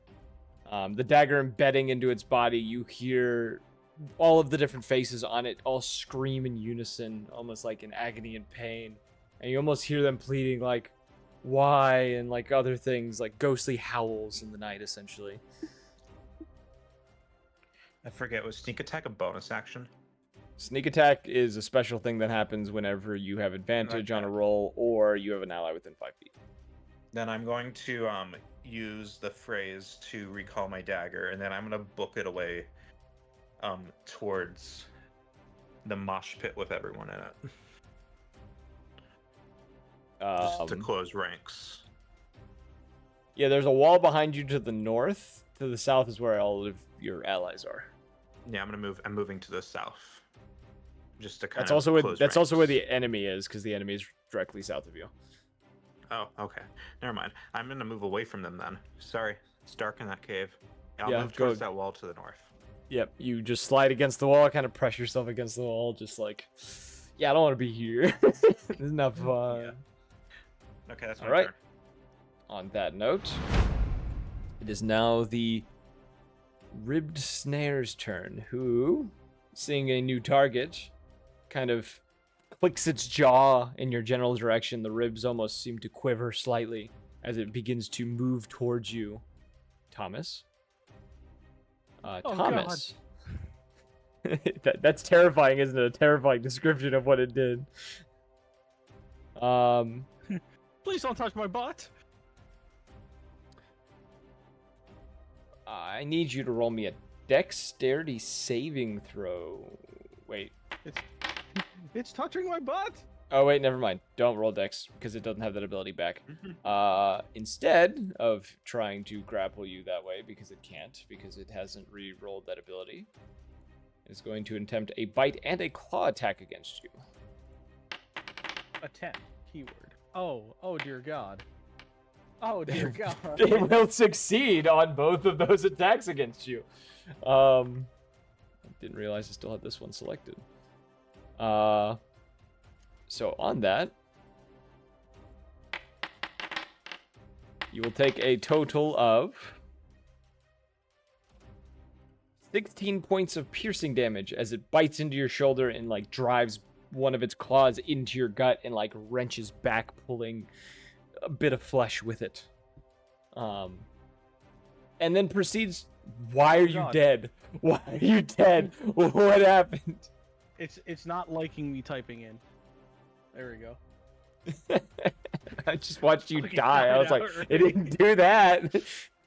The dagger embedding into its body, you hear all of the different faces on it all scream in unison, almost like in agony and pain. And you almost hear them pleading like, why? And like other things, like ghostly howls in the night, essentially. I forget, was sneak attack a bonus action? Sneak attack is a special thing that happens whenever you have advantage on a Okay. roll or you have an ally within 5 feet. Then I'm going to use the phrase to recall my dagger, and then I'm gonna book it away towards the mosh pit with everyone in it. Just to close ranks. Yeah, there's a wall behind you to the north. To the south is where all of your allies are. Yeah, I'm moving to the south. Just to kind That's of also where close that's also where ranks. the enemy is, because the enemy is directly south of you. Oh, okay. Never mind. I'm gonna move away from them then. Sorry, it's dark in that cave. I'll Yeah, move go- towards that wall to the north. Yep, you just slide against the wall, kind of press yourself against the wall, just like, yeah, I don't want to be here. This is not fun. Yeah. Okay, that's my All right. turn. On that note, it is now the Ribbed Snare's turn, who, seeing a new target, kind of clicks its jaw in your general direction. The ribs almost seem to quiver slightly as it begins to move towards you. Thomas? Oh, Thomas. That's terrifying, isn't it? A terrifying description of what it did. Please don't touch my butt. I need you to roll me a dexterity saving throw. Wait. It's touching my butt. Oh, wait, never mind. Don't roll dex, because it doesn't have that ability back. Instead of trying to grapple you that way, because it can't, because it hasn't re-rolled that ability, it's going to attempt a bite and a claw attack against you. Attack. Keyword. Oh dear God. Oh dear God. It will succeed on both of those attacks against you. I didn't realize I still had this one selected. So on that, you will take a total of 16 points of piercing damage as it bites into your shoulder and like drives one of its claws into your gut and like wrenches back, pulling a bit of flesh with it. And then proceeds. Why are you God. dead? Why are you dead? What happened? It's not liking me typing in. There we go. I just watched you Fucking die. I died was like, outright. it didn't do that.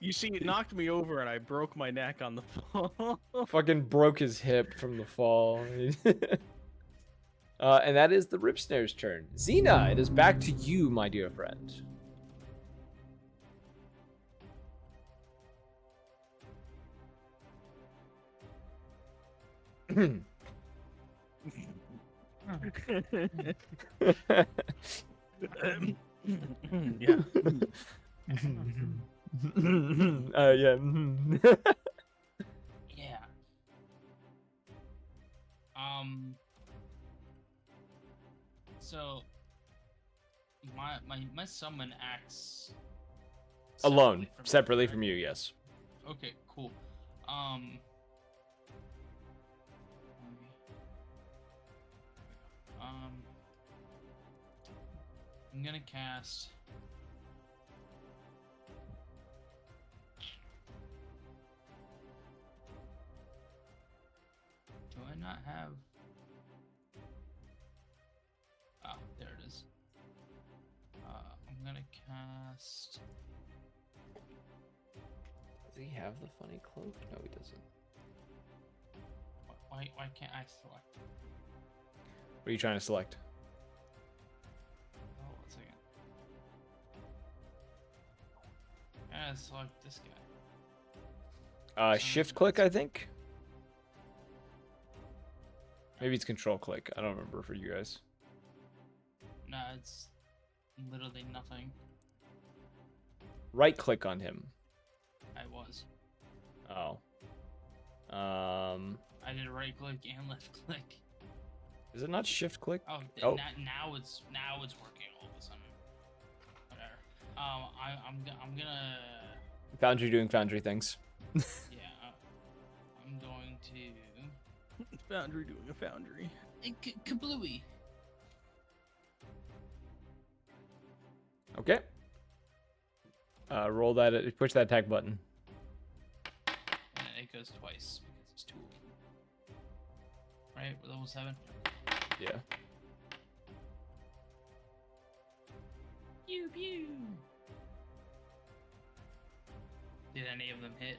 You see, it knocked me over and I broke my neck on the fall. Fucking broke his hip from the fall. And that is the Rip Snare's turn. Xena, it is back to you, my dear friend. Yeah. Yeah. Yeah. So my summon acts Alone, from me, separately right? from you, yes. Okay, cool. I'm gonna cast. Do I not have? Oh, there it is. I'm gonna cast. Does he have the funny cloak? No, he doesn't. Why can't I select? What are you trying to select? Oh, 1 second. trying to select this guy. Shift click, I think. Maybe it's control click. I don't remember for you guys. No, it's literally nothing. Right click on him. I was. Oh. I did right click and left click. Is it not shift click? Oh, Oh. Now it's working all of a sudden. Whatever. I'm gonna. Foundry doing Foundry things. Yeah. I'm going to. Foundry doing a foundry. Kablooey. Okay. Roll that. Push that attack button. And it goes twice because it's 2 of them. Right? We're level 7. Yeah. Pew pew. Did any of them hit?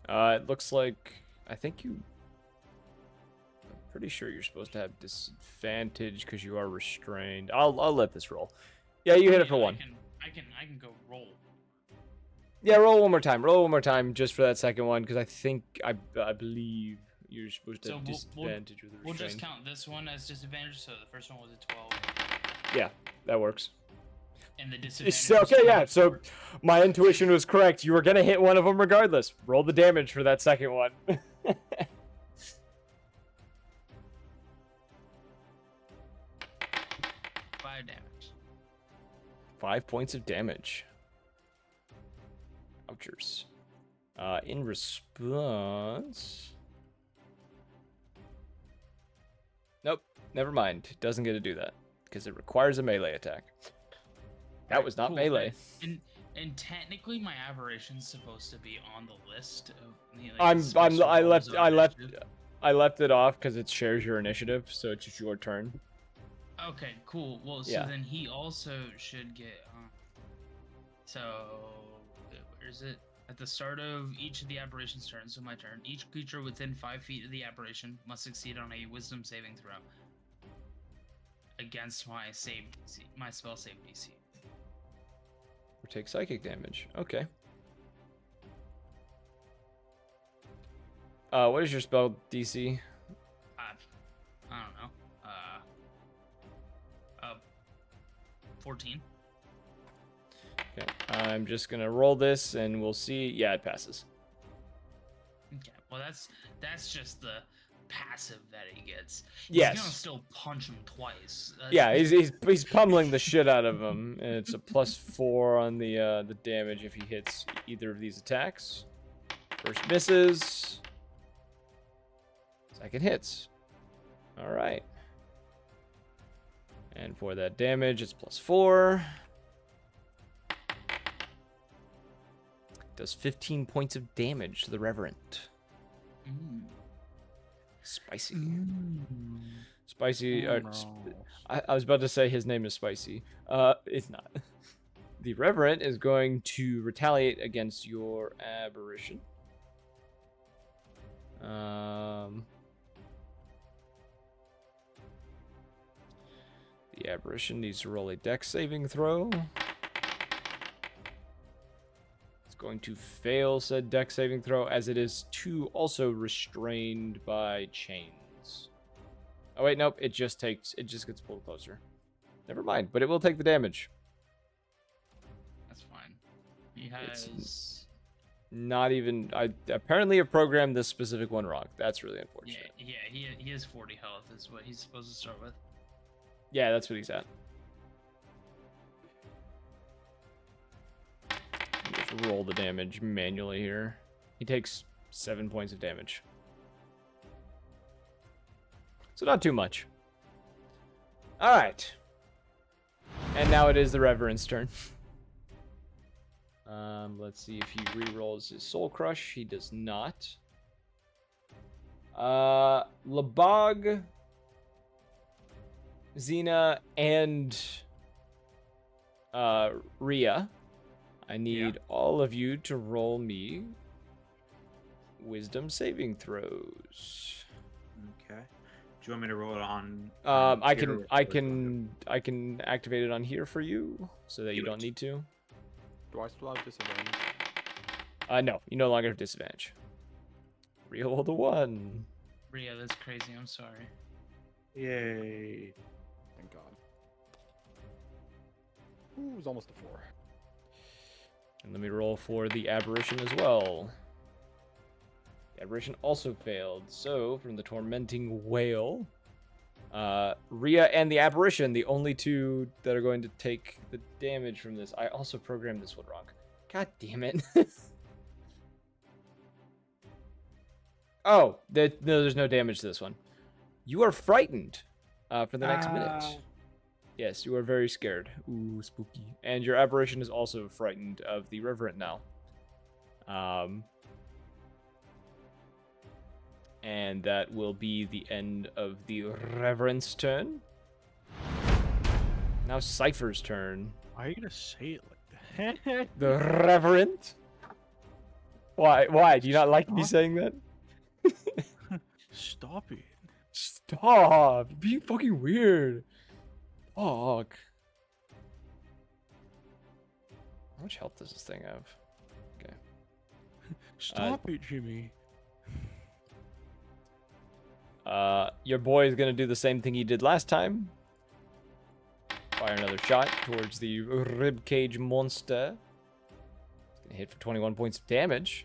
It looks like I think you. I'm pretty sure you're supposed to have disadvantage because you are restrained. I'll let this roll. Yeah, you hit it for one. I can go roll. Yeah, roll one more time. Roll one more time just for that second one because I believe you're supposed to So have disadvantage with the We'll restrained. just count this one as disadvantage. So the first one was a 12, Yeah, that works. and the disadvantage. So, was okay, yeah. 12. So my intuition was correct. You were gonna hit one of them regardless. Roll the damage for that second one. 5 damage. 5 points of damage. Ouchers. In response. Nope. Never mind. Doesn't get to do that because it requires a melee attack. That was not Cool. melee. And technically, my aberration's supposed to be on the list of. Like, I left it off because it shares your initiative, so it's just your turn. Okay, cool. Well, so Yeah. then he also should get. So where is it? At the start of each of the aberration's turns, so my turn, each creature within 5 feet of the aberration must succeed on a Wisdom saving throw against my spell save DC. Or take psychic damage. Okay. What is your spell DC? I don't know. 14. Okay. I'm just gonna roll this, and we'll see. Yeah, it passes. Okay. Well, that's just the passive that he gets. He's Yes. gonna still punch him twice. Yeah, he's pummeling the shit out of him, and it's a +4 on the damage if he hits either of these attacks. First misses. Second hits. All right. And for that damage, it's +4. Does 15 points of damage to the Reverend. Spicy. Spicy. I was about to say his name is Spicy. It's not. The Reverend is going to retaliate against your aberration. The aberration needs to roll a dex saving throw. It's going to fail said dex saving throw, as it is also restrained by chains. Oh wait, nope. It just gets pulled closer. Never mind, but it will take the damage. That's fine. He has. Not even. I apparently have programmed this specific one wrong. That's really unfortunate. Yeah, he has 40 health is what he's supposed to start with. Yeah, that's what he's at. Just roll the damage manually here. He takes 7 points of damage. So not too much. Alright. And now it is the Reverend's turn. Let's see if he re-rolls his Soul Crush. He does not. Labog, Xena, and Rhea. I need all of you to roll me Wisdom saving throws. Okay. Do you want me to roll it on? I here can activate it on here for you, so that you don't need to. Do I still have disadvantage? No, you no longer have disadvantage. Reroll the 1. Ria, that's crazy. I'm sorry. Yay. Thank God. Ooh, it was almost a 4. And let me roll for the aberration as well. The aberration also failed. So, from the tormenting whale, Rhea and the aberration, the only two that are going to take the damage from this. I also programmed this one wrong. God damn it. Oh, no, there's no damage to this one. You are frightened for the next minute. Yes, you are very scared. Ooh, spooky. And your aberration is also frightened of the Reverend now. And that will be the end of the Reverend's turn. Now Cypher's turn. Why are you gonna say it like that? The Reverend? Why? Why? Do you not like me saying that? Stop it. Stop! You're being fucking weird. Fuck. How much health does this thing have? Okay. Stop it, Jimmy. Your boy is gonna do the same thing he did last time. Fire another shot towards the ribcage monster. It's gonna hit for 21 points of damage.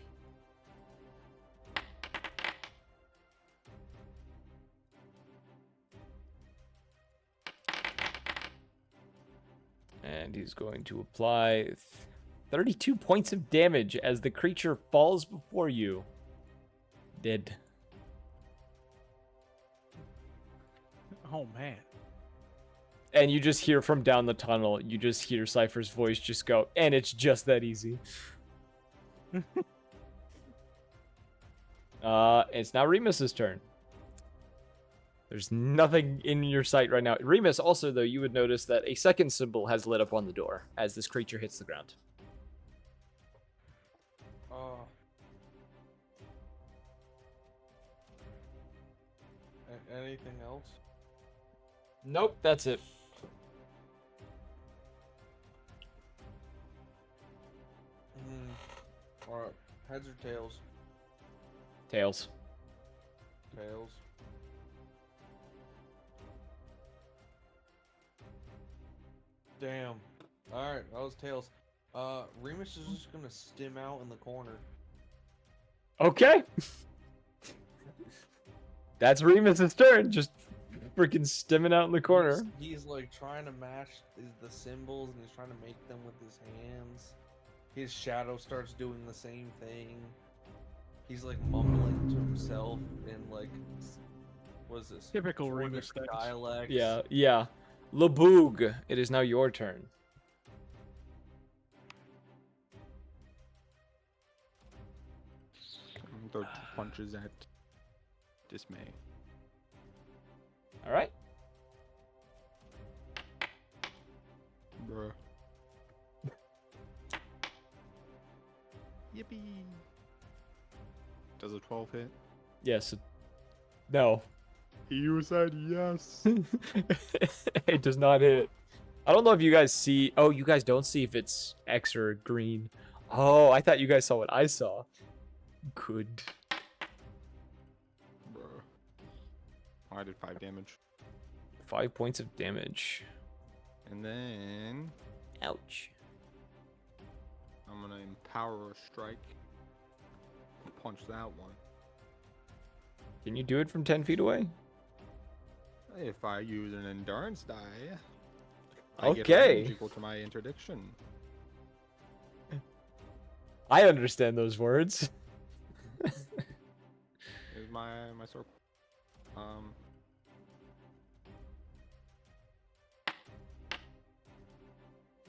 And he's going to apply 32 points of damage as the creature falls before you. Dead. Oh man. And you just hear from down the tunnel, you just hear Cypher's voice just go, and it's just that easy. It's now Remus's turn. There's nothing in your sight right now. Remus, also, though, you would notice that a second symbol has lit up on the door as this creature hits the ground. Anything else? Nope, that's it. Alright, heads or tails? Tails. Tails. Damn. Alright, that was tails. Remus is just gonna stim out in the corner. Okay. That's Remus's turn. Just freaking stimming out in the corner. He's like trying to match the symbols and he's trying to make them with his hands. His shadow starts doing the same thing. He's like mumbling to himself in like, what is this? Typical 4 Remus different things. dialects. Yeah. Laboog, it is now your turn. Throw 2 punches at Dismay. All right. Bruh. Yippee! Does a 12 hit? Yes. No. You said yes! It does not hit. I don't know if you guys see. Oh, you guys don't see if it's X or green. Oh, I thought you guys saw what I saw. Good. Bruh. Oh, I did 5 damage. 5 points of damage. And then Ouch. I'm gonna empower a strike. Punch that one. Can you do it from 10 feet away? If I use an endurance die, I get Okay. range equal to my interdiction. I understand those words. Is my circle.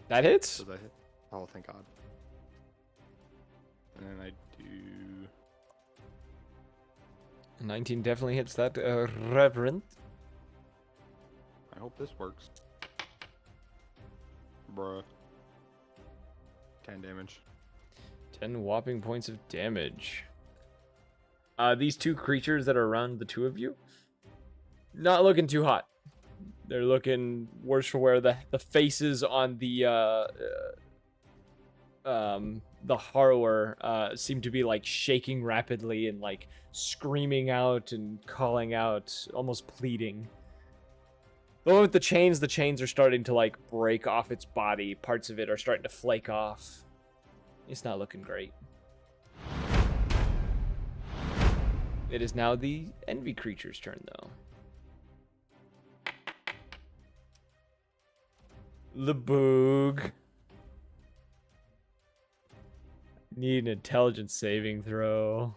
That hits. Does that hit? Oh, thank God. And then I do 19 definitely hits that Reverend. I hope this works. Bruh. 10 damage. 10 whopping points of damage. These two creatures that are around the two of you, not looking too hot. They're looking worse for wear. The faces on the the Harrower seem to be like shaking rapidly and like screaming out and calling out, almost pleading. But with the chains are starting to like break off its body. Parts of it are starting to flake off. It's not looking great. It is now the envy creature's turn, though. Laboog. Need an intelligence saving throw.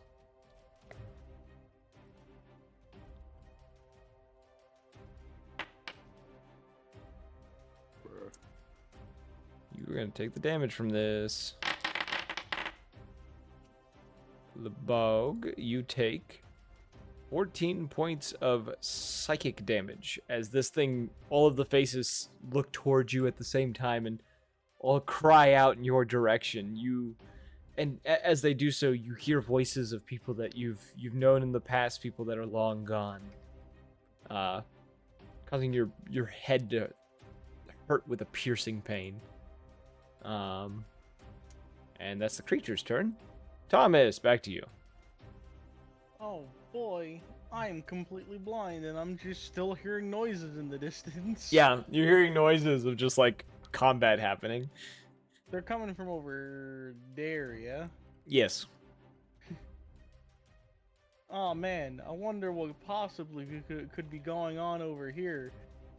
You're gonna take the damage from this. Laboog, you take 14 points of psychic damage as this thing, all of the faces look towards you at the same time and all cry out in your direction. And as they do so, you hear voices of people that you've known in the past, people that are long gone, causing your head to hurt with a piercing pain. And that's the creature's turn. Thomas, back to you. Oh boy, I am completely blind and I'm just still hearing noises in the distance. Yeah, you're hearing noises of just like combat happening. They're coming from over there, yeah? Yes. Oh man, I wonder what possibly could be going on over here.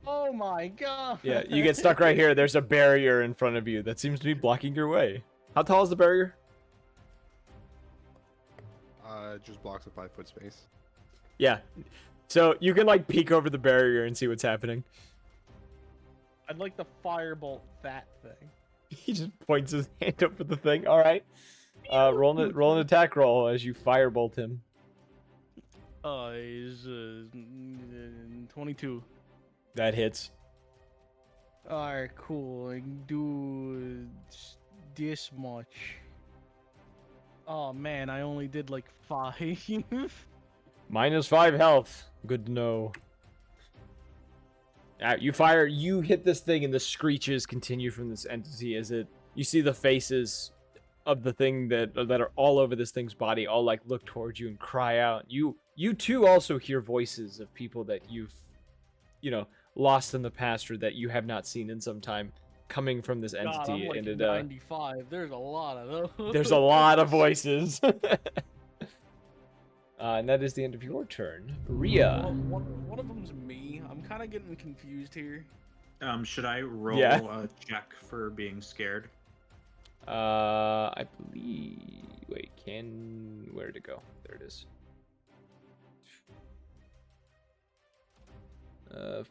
Oh my god! Yeah, you get stuck right here. There's a barrier in front of you that seems to be blocking your way. How tall is the barrier? It just blocks a 5-foot space. Yeah. So you can like peek over the barrier and see what's happening. I'd like to firebolt that thing. He just points his hand over the thing. All right. Roll an attack roll as you firebolt him. Is 22. That hits. Alright, cool. I can do this much. Oh man, I only did like 5. Minus 5 health. Good to know. You fire, you hit this thing, and the screeches continue from this entity as you see the faces of the thing that are all over this thing's body, all like look towards you and cry out. You too also hear voices of people that you've, lost in the past or that you have not seen in some time, coming from this entity. God, I'm like and 95. There's a lot of those. there's a lot of voices. And that is the end of your turn, Rhea. One of them's me. I'm kind of getting confused here. Should I roll Yeah. a check for being scared? I believe. Wait, where to go? There it is.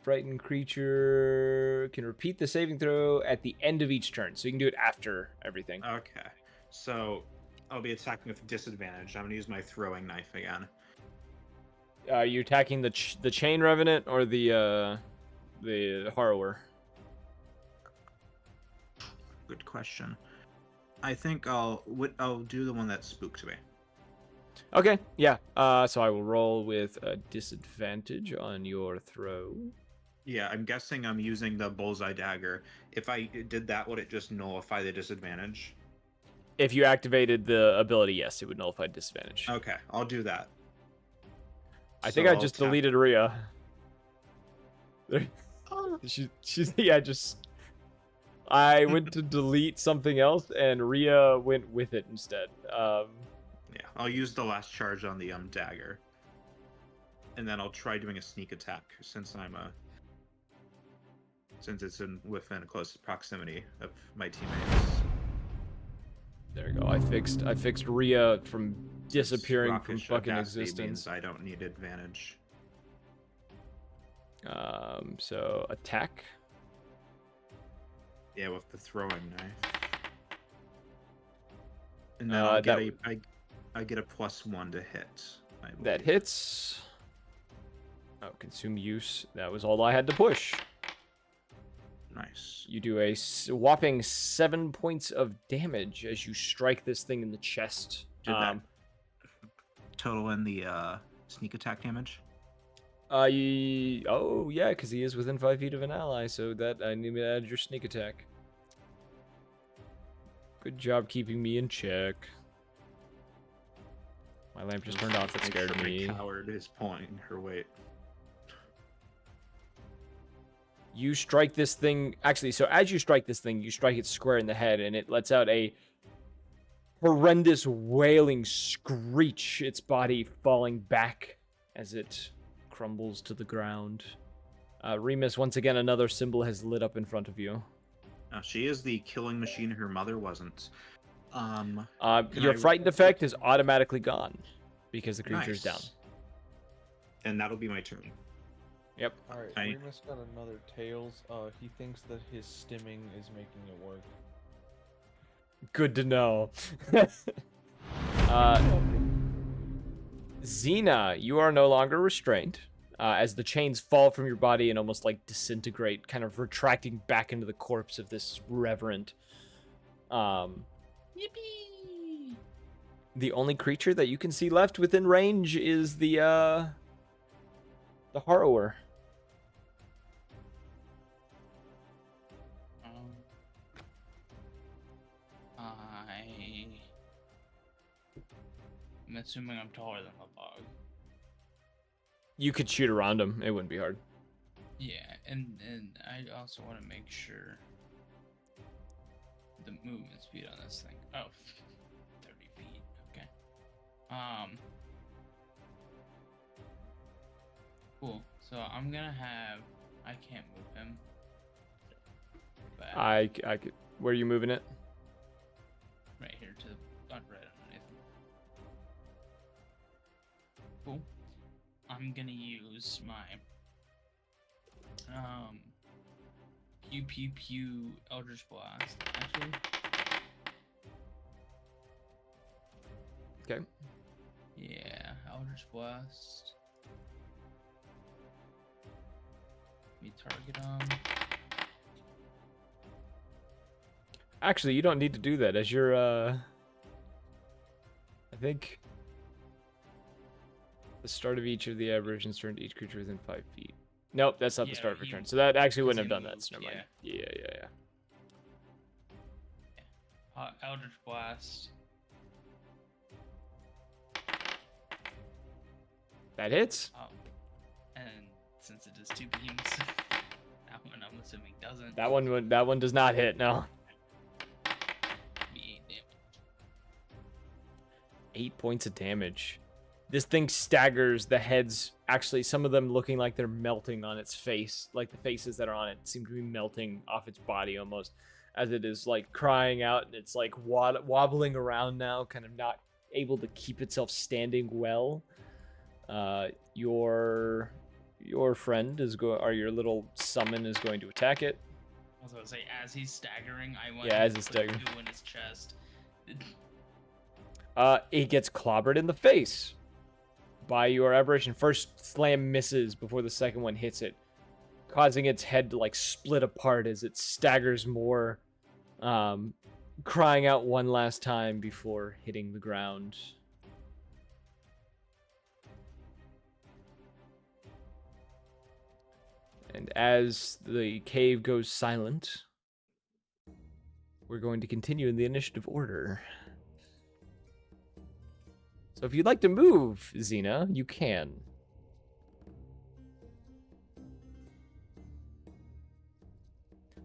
Frightened creature can repeat the saving throw at the end of each turn, so you can do it after everything. Okay, so I'll be attacking with disadvantage. I'm gonna use my throwing knife again. Are you attacking the chain revenant or the harrower? Good question. I think I'll do the one that spooked me. Okay, yeah. So I will roll with a disadvantage on your throw. Yeah, I'm guessing I'm using the bullseye dagger. If I did that, would it just nullify the disadvantage? If you activated the ability, yes, it would nullify disadvantage. Okay, I'll do that. I think I just deleted Rhea. She's yeah, just I went to delete something else and Rhea went with it instead. Yeah, I'll use the last charge on the dagger, and then I'll try doing a sneak attack since it's within close proximity of my teammates. There you go. I fixed Rhea from disappearing from Rockish fucking audacity existence. means I don't need advantage. So attack. Yeah, with the throwing knife. And then I get a +1 to hit. I That believe. hits. Oh, consume use. That was all I had to push. Nice. You do a whopping 7 points of damage as you strike this thing in the chest. Did that total in the sneak attack damage? Oh yeah, because he is within 5 feet of an ally, so that I need to add your sneak attack. Good job keeping me in check. My lamp just turned off. That Make scared sure me. My coward is pointing her way. You strike this thing. Actually, so as you strike this thing, you strike it square in the head, and it lets out a horrendous wailing screech, its body falling back as it crumbles to the ground. Remus, once again, another symbol has lit up in front of you. Now, she is the killing machine her mother wasn't. Can Your I frightened roll effect for- is automatically gone because the creature's down. Nice. And that'll be my turn. Yep. Alright, I- Remus got another tails. He thinks that his stimming is making it work. Good to know. Xena, you are no longer restrained. As the chains fall from your body and almost like disintegrate, kind of retracting back into the corpse of this reverend. Yippee! The only creature that you can see left within range is the Harrower. I'm assuming I'm taller than the bog. You could shoot around him. It wouldn't be hard. Yeah, and I also want to make sure the movement speed on this thing. Oh, 30 feet. Okay. Cool. So I'm gonna have. I can't move him. But I could. Where are you moving it? right here to right underneath. Cool. I'm gonna use my pew pew pew Eldritch Blast actually. Okay. Yeah, Eldritch Blast. Me target him. Actually, you don't need to do that as you're I think the start of each of the aberrations turn to each creature within 5 feet. Nope, that's not the Yeah, start of your he- turn. So that actually wouldn't have he done that. So moved, never mind. Yeah. Eldritch Blast. That hits. Oh, and since it is 2 beams, that one I'm assuming doesn't. That one does not hit. No. Be 8 damage. 8 points of damage. This thing staggers, the heads, actually some of them looking like they're melting on its face, like the faces that are on it seem to be melting off its body almost, as it is like crying out, and it's like wobbling around now, kind of not able to keep itself standing well. Your friend is or your little summon is going to attack it. I was gonna say, as he's staggering, I want Yeah, to as he's put staggering. 2 in his chest. It gets clobbered in the face by your aberration. First slam misses before the second one hits it, causing its head to like split apart as it staggers more, crying out one last time before hitting the ground. And as the cave goes silent, we're going to continue in the initiative order. So if you'd like to move, Xena, you can.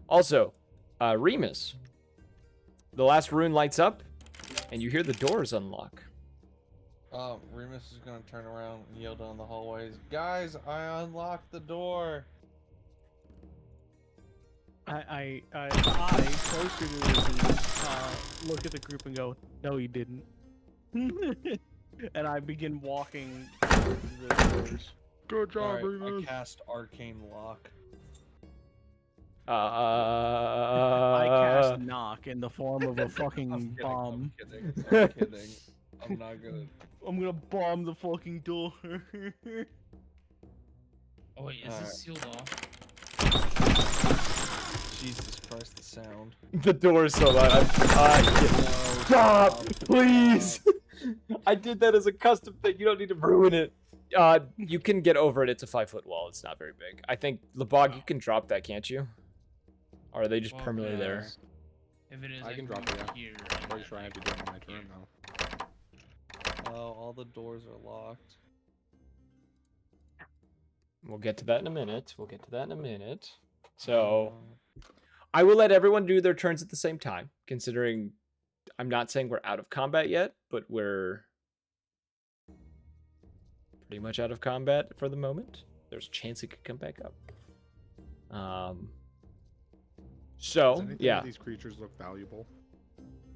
Also, Remus, the last rune lights up, and you hear the doors unlock. Remus is gonna turn around and yell down the hallways, "Guys, I unlocked the door!" I closer to the look at the group and go, "No, you didn't." And I begin walking towards the doors. Good job, Alright, I Remus. cast Arcane Lock. I cast knock in the form of a fucking I'm bomb. kidding. I'm kidding. I'm not gonna. I'm gonna bomb the fucking door. Oh wait, is Alright. this sealed off? Jesus Christ, the sound. The door is so loud. Stop, please. I did that as a custom thing. You don't need to ruin it. You can get over it. It's a 5-foot wall. It's not very big. I think Lebog, you can drop that, can't you? Or are they just Well, permanently there? If it is, I can drop move it, yeah. here. I'm and pretty then sure I I have to can do it on my move here. turn though. Oh, all the doors are locked. We'll get to that in a minute. We'll get to that in a minute. So Uh, I will let everyone do their turns at the same time, considering I'm not saying we're out of combat yet, but we're pretty much out of combat for the moment. There's a chance it could come back up. Does So anything yeah, of these creatures look valuable?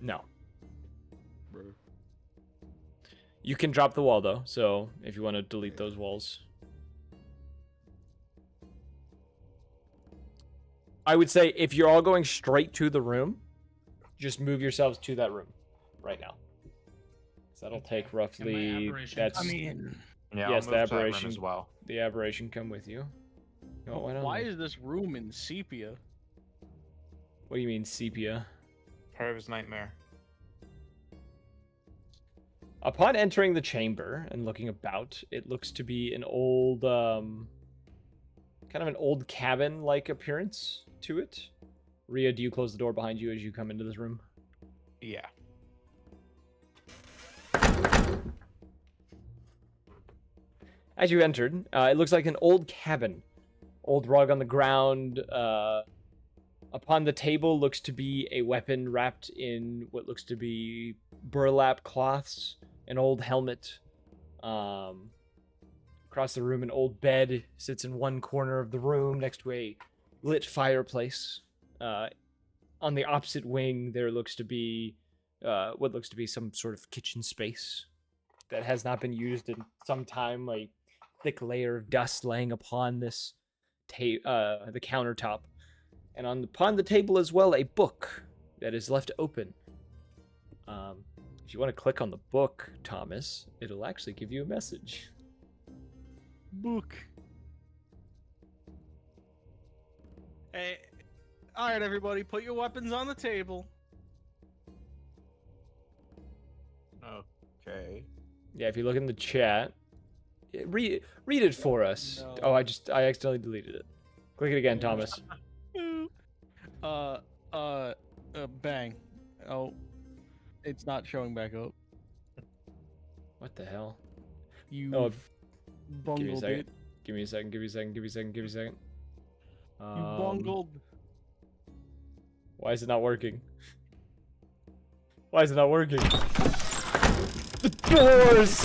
no. Bro. You can drop the wall though, so if you want to delete those walls. I would say if you're all going straight to the room, just move yourselves to that room right now. So that'll take And my roughly. aberration That's comes in. Yeah, yes, I'll the move to that room aberration as well. The aberration come with you. Oh, Why is this room in sepia? What do you mean sepia? Harv's nightmare. Upon entering the chamber and looking about, it looks to be an old, kind of an old cabin-like appearance to it. Rhea, do you close the door behind you as you come into this room? Yeah. As you entered, it looks like an old cabin. Old rug on the ground. Upon the table looks to be a weapon wrapped in what looks to be burlap cloths. An old helmet. Across the room, an old bed sits in one corner of the room next to a lit fireplace. On the opposite wing, there looks to be what looks to be some sort of kitchen space that has not been used in some time. A thick layer of dust laying upon this the countertop, and upon the table as well, a book that is left open. If you want to click on the book, Thomas, it'll actually give you a message. Book. Hey, all right, everybody, put your weapons on the table. Okay. Yeah, if you look in the chat, read it for us. No. Oh, I accidentally deleted it. Click it again, Thomas. Bang. Oh, it's not showing back up. What the hell? You Oh, give me a bungled second. it. Give me a second. Give me a second. Give me a second. Give me a second. You bungled. Why is it not working? Why is it not working? The doors!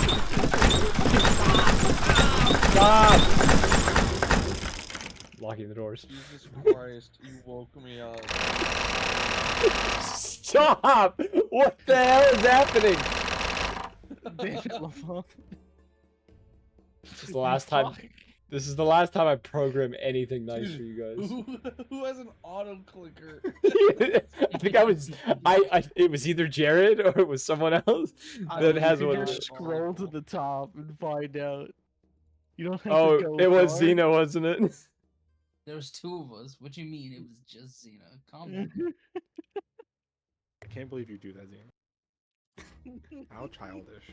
Stop! Locking the doors. Jesus Christ, you woke me up. Stop! What the hell is happening? David LaFont. This is the last time. This is the last time I program anything nice for you guys. Who has an auto clicker? I think I was. It was either Jared or it was someone else that has you one. can just scroll to the top and find out. You don't have Oh, to go it was far. Xena, wasn't it? There was two of us. What do you mean? It was just Xena. Calm down. I can't believe you do that, Zane. How childish.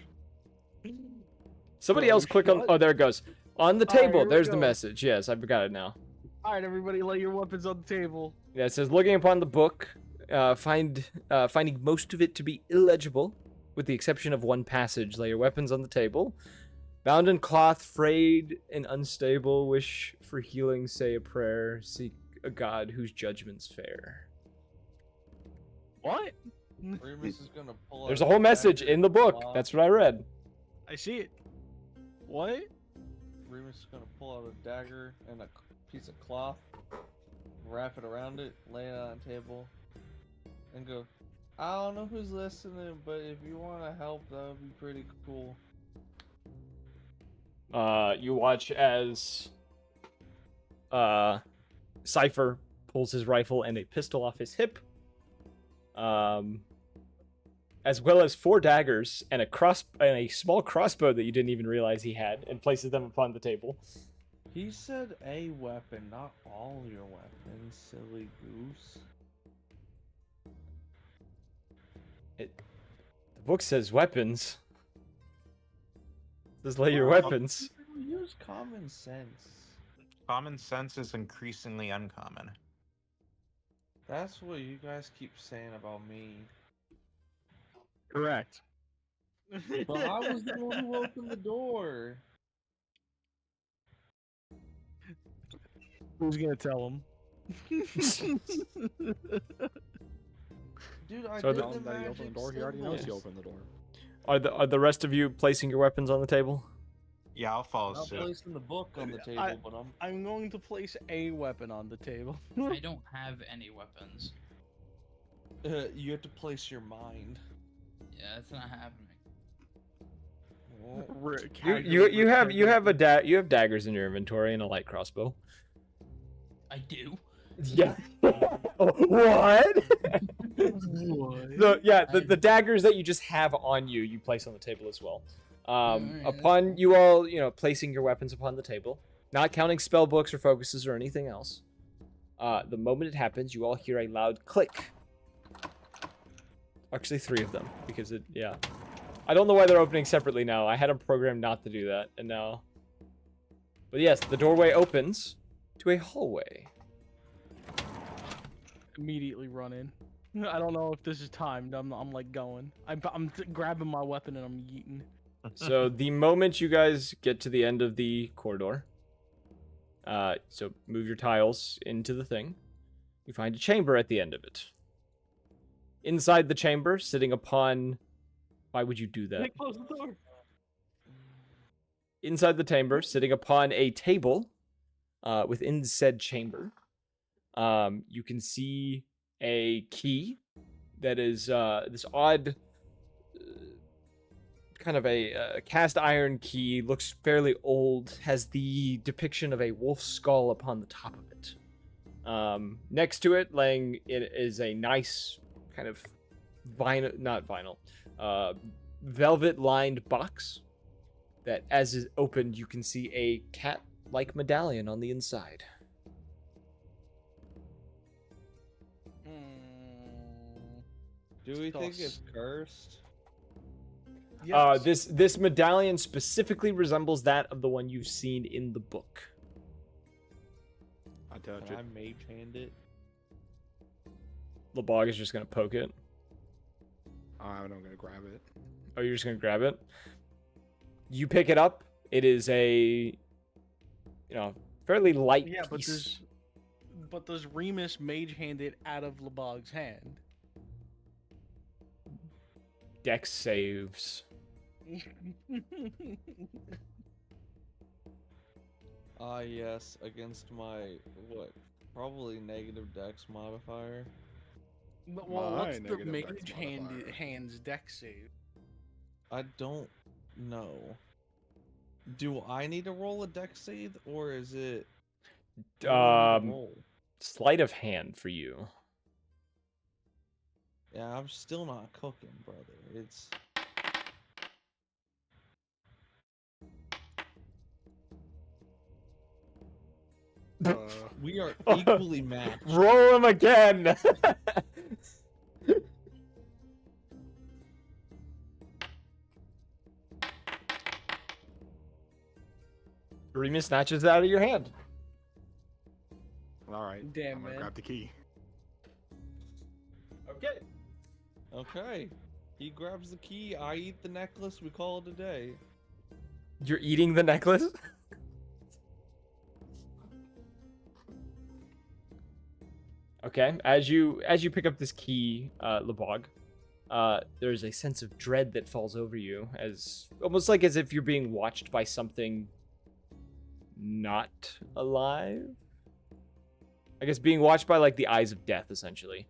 Somebody else click on. shut- Oh, there it goes. On the All right, table. here we There's the go. message. Yes, I forgot it now. All right, everybody, lay your weapons on the table. Yeah, it says looking upon the book, finding most of it to be illegible, with the exception of one passage. Lay your weapons on the table. Bound in cloth, frayed and unstable, wish for healing, say a prayer, seek a god whose judgment's fair. What? Remus is gonna pull out There's a whole message dagger in the book. cloth. That's what I read. I see it. What? Remus is gonna pull out a dagger and a piece of cloth, wrap it around it, lay it on a table, and go, I don't know who's listening, but if you want to help, that would be pretty cool. You watch as Cypher pulls his rifle and a pistol off his hip, as well as 4 daggers and a small crossbow that you didn't even realize he had, and places them upon the table. He said a weapon, not all your weapons, silly goose. The book says weapons. It says lay your weapons. Use common sense. Common sense is increasingly uncommon. That's what you guys keep saying about me. Correct. But I was the one who opened the door. Who's gonna tell him? Dude, I So did the- Tell the him that he magic opened the door. He already knows he symbols. opened the door. Are the rest of you placing your weapons on the table? Yeah, I'll follow I'm suit. placing the book on the table, I- but I'm I'm going to place a weapon on the table. I don't have any weapons. you have to place your mind. Yeah, that's not happening. Well, You have daggers in your inventory and a light crossbow. I do. Yeah. What? The daggers that you just have on you, you place on the table as well. Alright, that's Upon cool. you all, placing your weapons upon the table, not counting spell books or focuses or anything else, the moment it happens, you all hear a loud click. Actually, 3 of them, because yeah. I don't know why they're opening separately now. I had them programmed not to do that, and now. But yes, the doorway opens to a hallway. Immediately run in. I don't know if this is timed. I'm like going. I'm grabbing my weapon and I'm yeeting. So the moment you guys get to the end of the corridor, so move your tiles into the thing, you find a chamber at the end of it. Inside the chamber, sitting upon... Why would you do that? Close the door. Inside the chamber, sitting upon a table within said chamber, you can see a key that is this odd kind of a cast iron key, looks fairly old, has the depiction of a wolf skull upon the top of it. Next to it, laying it is a nice kind of velvet-lined box that, as is opened, you can see a cat-like medallion on the inside. do we think Toss. it's cursed? Yes. This medallion specifically resembles that of the one you've seen in the book. I touch Can it. I mage hand it? Lebog is just gonna poke it. I'm gonna grab it. Oh, you're just gonna grab it? You pick it up. It is a, fairly light Yeah, piece. but does Remus mage hand it out of Lebog's hand? Dex saves. Yes, against my, probably negative dex modifier. But, well, My what's the negative mage dex modifier. hand's dex save? I don't know. Do I need to roll a dex save, or is it... what do I need to roll? Sleight of hand for you. Yeah, I'm still not cooking, brother. It's... we are equally matched. Roll him again. Remus snatches it out of your hand. All right. Damn, I'm gonna man. grab the key. Okay. Okay. He grabs the key, I eat the necklace, we call it a day. You're eating the necklace? Okay. As you pick up this key, Lebog, there's a sense of dread that falls over you, as almost like as if you're being watched by something not alive. I guess being watched by like the eyes of death, essentially.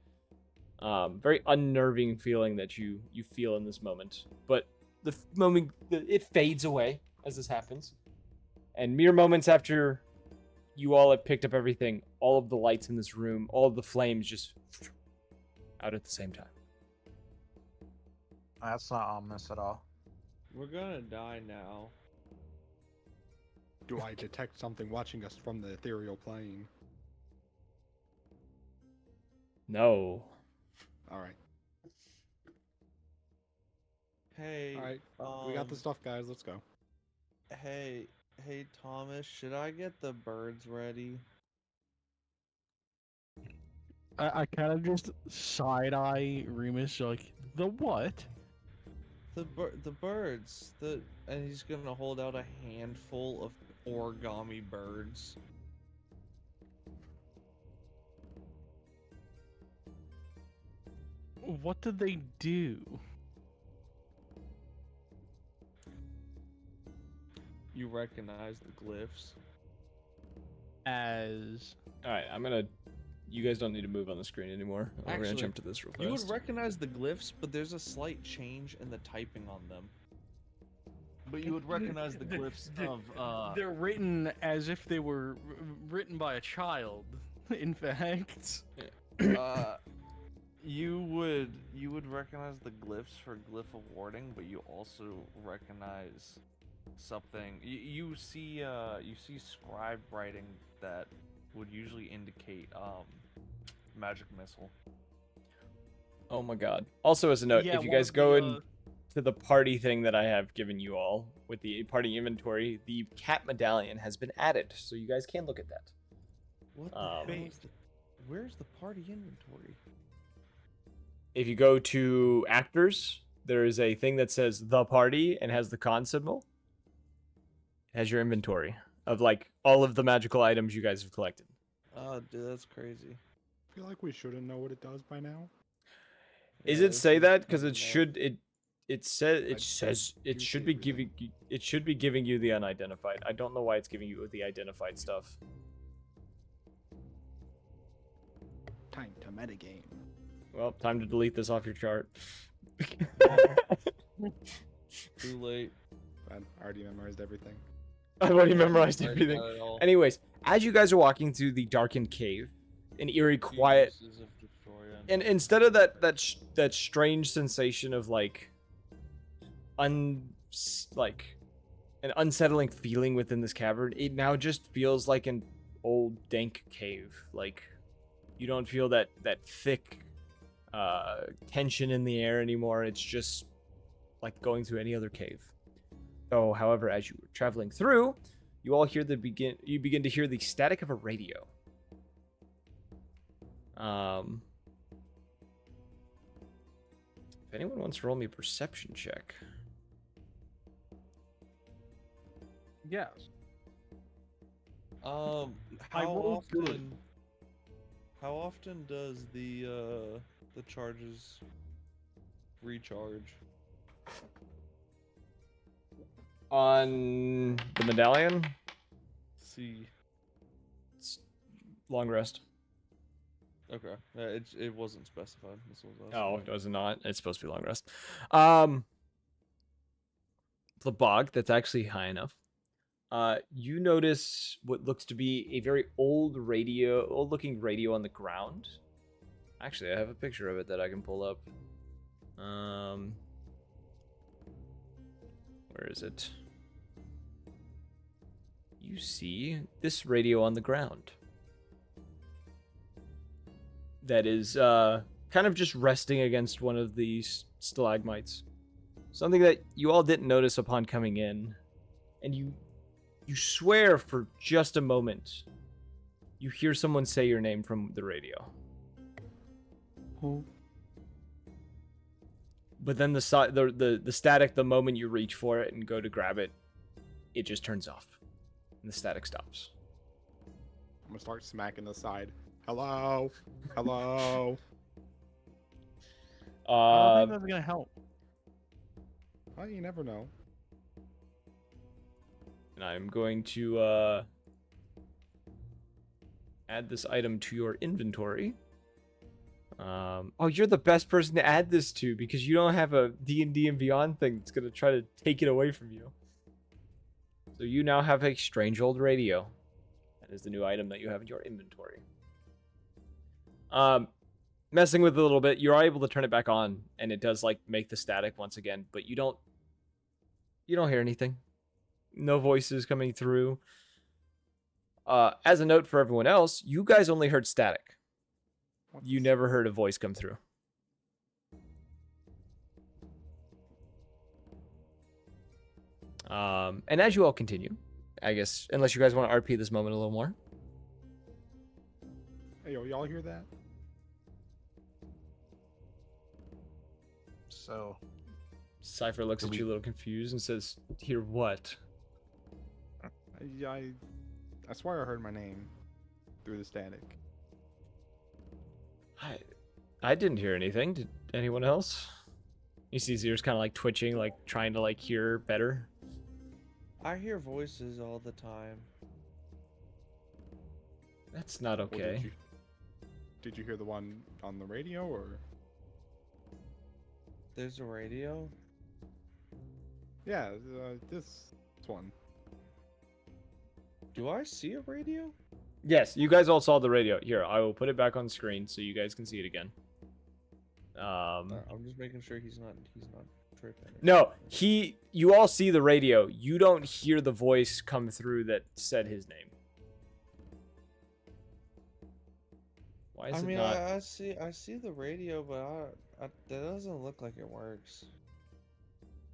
Very unnerving feeling that you feel in this moment. But the moment it fades away as this happens, and mere moments after you all have picked up everything, all of the lights in this room, all of the flames just out at the same time. That's not ominous at all. We're gonna die now. Do I detect something watching us from the ethereal plane? No. All right. Hey, All right. We got the stuff, guys. Let's go. Hey, Thomas, should I get the birds ready? I kind of just side eye Remus like the what? The birds. And he's gonna hold out a handful of origami birds. What did they do? You recognize the glyphs. As All right, I'm gonna. You guys don't need to move on the screen anymore. We're gonna Actually, jump to this real fast. You would recognize the glyphs, but there's a slight change in the typing on them. But you would recognize the glyphs of they're written as if they were written by a child. In fact, you would recognize the glyphs for glyph awarding, but you also recognize something. You see scribe writing that would usually indicate magic missile. Oh my god. Also, as a note, yeah, if you one guys of go the, into the party thing that I have given you all with the party inventory, the cat medallion has been added, so you guys can look at that. What the hell is where's the party inventory? If you go to actors, there is a thing that says the party and has the con symbol. It has your inventory of like all of the magical items you guys have collected. Oh, dude, that's crazy. I feel like we shouldn't know what it does by now. Is Yeah, it this say is that? Because coming it up. should it says I it says it do should see be everything. giving it should be giving you the unidentified. I don't know why it's giving you the identified stuff. Time to metagame. Well, time to delete this off your chart. Too late. I already memorized everything. I've already memorized Right, everything. not at all. Anyways, as you guys are walking through the darkened cave, an eerie quiet, Geniuses of Victoria. and instead of that strange sensation of like an unsettling feeling within this cavern, it now just feels like an old dank cave. Like you don't feel that thick tension in the air anymore. It's just like going through any other cave. So, however, as you were traveling through, you all hear you begin to hear the static of a radio. If anyone wants to roll me a perception check. yes. How I rolled good. often does the charges recharge? On the medallion, See. it's long rest. Okay. It wasn't specified. This was Oh, does it not? It's supposed to be long rest. The bog, that's actually high enough. You notice what looks to be a very old-looking radio on the ground. Actually, I have a picture of it that I can pull up. Where is it? You see this radio on the ground. That is kind of just resting against one of these stalagmites. Something that you all didn't notice upon coming in. And you swear for just a moment you hear someone say your name from the radio. Who? But then the static, the moment you reach for it and go to grab it, it just turns off. And the static stops. I'm gonna start smacking the side. Hello? Hello? I don't think that's gonna help. Well, you never know. And I'm going to add this item to your inventory. Oh, you're the best person to add this to because you don't have a D&D and Beyond thing that's going to try to take it away from you. So you now have a strange old radio. That is the new item that you have in your inventory. Messing with it a little bit, you're able to turn it back on, and it does like make the static once again, but you don't hear anything. No voices coming through. As a note for everyone else, you guys only heard static. What You the- never heard a voice come through. And as you all continue, I guess, unless you guys want to RP this moment a little more. Hey, yo, y'all hear that? So Cypher looks Do at we- you a little confused and says, "Hear what?" I swear I heard my name through the static. I didn't hear anything. Did anyone else? You see his ears kind of like twitching, like trying to like hear better. I hear voices all the time. That's not Well, okay. Did you hear the one on the radio or? There's a radio. Yeah, this one. Do I see a radio? Yes, you guys all saw the radio. Here, I will put it back on screen so you guys can see it again. I'm just making sure he's not tripping. or No, something. you all see the radio. You don't hear the voice come through that said his name. Why is I it mean, not? I see the radio, but that doesn't look like it works.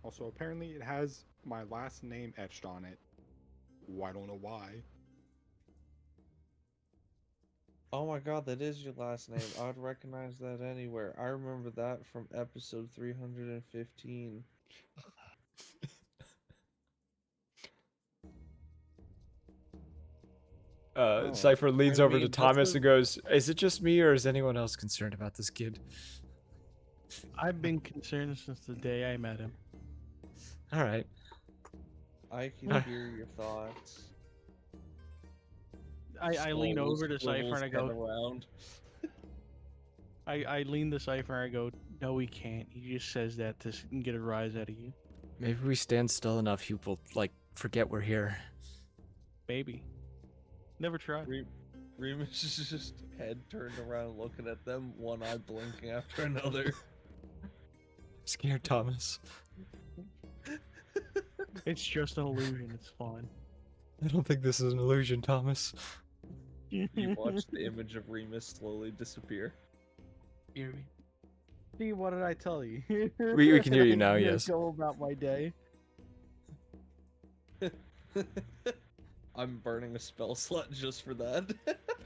Also, apparently it has my last name etched on it. I don't know why. Oh my god, that is your last name. I would recognize that anywhere. I remember that from episode 315. Oh, Cypher leans I over to mean, that's Thomas a- and goes, "Is it just me, or is anyone else concerned about this kid?" I've been concerned since the day I met him. All right. I can hear your thoughts. I lean over to Cypher and I go, around. I lean to Cypher and I go, no, he can't. He just says that to get a rise out of you. Maybe we stand still enough, he will like forget we're here. Baby. Never tried. Remus is just head turned around looking at them, one eye blinking after another. Scared Thomas. It's just an illusion. It's fine. I don't think this is an illusion, Thomas. You watch the image of Remus slowly disappear. Hear me. See, what did I tell you? We can hear you now, I'm gonna yes. Go about my day. I'm burning a spell slot just for that.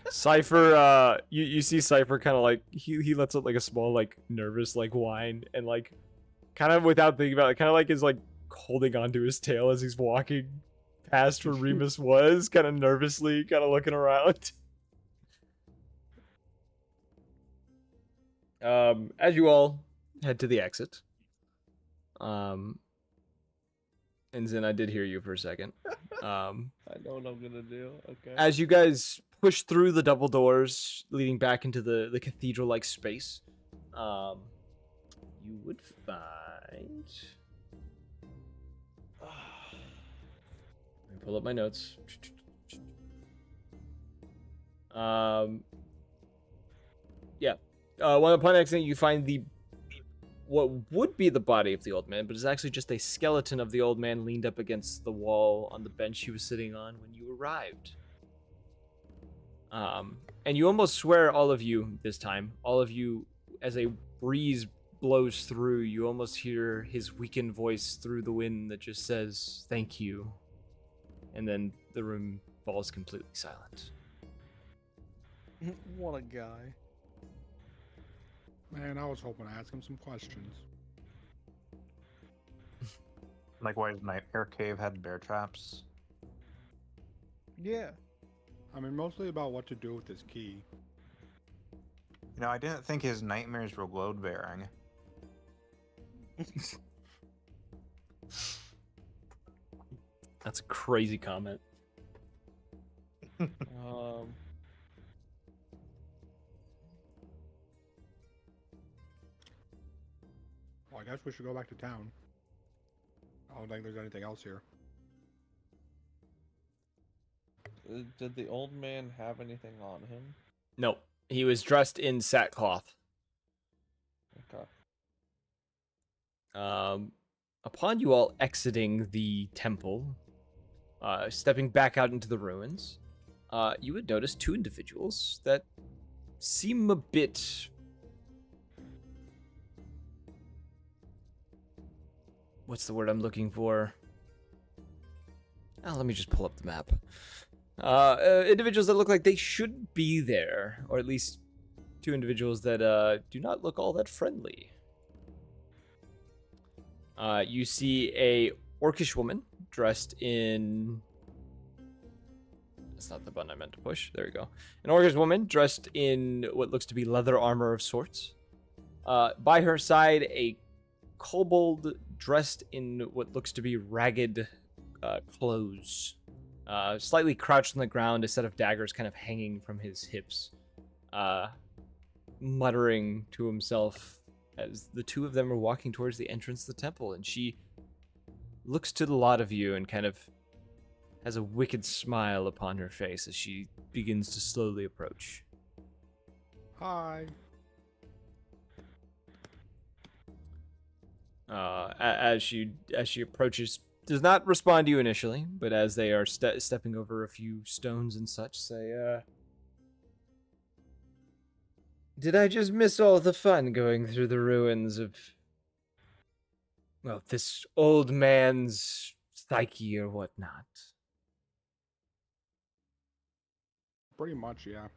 Cypher, you see Cypher kind of like he lets out like a small like nervous like whine and like kind of without thinking about it, kind of like is like holding onto his tail as he's walking past where Remus was, kind of nervously, kind of looking around. As you all head to the exit, and Zin, I did hear you for a second. I know what I'm gonna do. Okay. As you guys push through the double doors leading back into the cathedral-like space, you would find. Let me pull up my notes. Yeah. One upon accident, you find what would be the body of the old man, but is actually just a skeleton of the old man leaned up against the wall on the bench he was sitting on when you arrived. And you almost swear, all of you this time, all of you, as a breeze blows through, you almost hear his weakened voice through the wind that just says, "Thank you." And then the room falls completely silent. What a guy. Man, I was hoping to ask him some questions. Like, why does Nightmare Cave had bear traps? Yeah. I mean, mostly about what to do with this key. You know, I didn't think his nightmares were load bearing. That's a crazy comment. Well, I guess we should go back to town. I don't think there's anything else here. Did the old man have anything on him? No, he was dressed in sackcloth. Okay. Upon you all exiting the temple, stepping back out into the ruins, you would notice two individuals that seem a bit... What's the word I'm looking for? Oh, let me just pull up the map. Individuals that look like they should be there, or at least two individuals that do not look all that friendly. You see a orcish woman dressed in... That's not the button I meant to push. There we go. An orcish woman dressed in what looks to be leather armor of sorts. By her side, a kobold dressed in what looks to be ragged clothes. Slightly crouched on the ground, a set of daggers kind of hanging from his hips. Muttering to himself as the two of them are walking towards the entrance of the temple, and she looks to the lot of you and kind of has a wicked smile upon her face as she begins to slowly approach. Hi. As she approaches, does not respond to you initially, but as they are stepping over a few stones and such, say, did I just miss all the fun going through the ruins of, well, this old man's psyche or whatnot? Pretty much, yeah.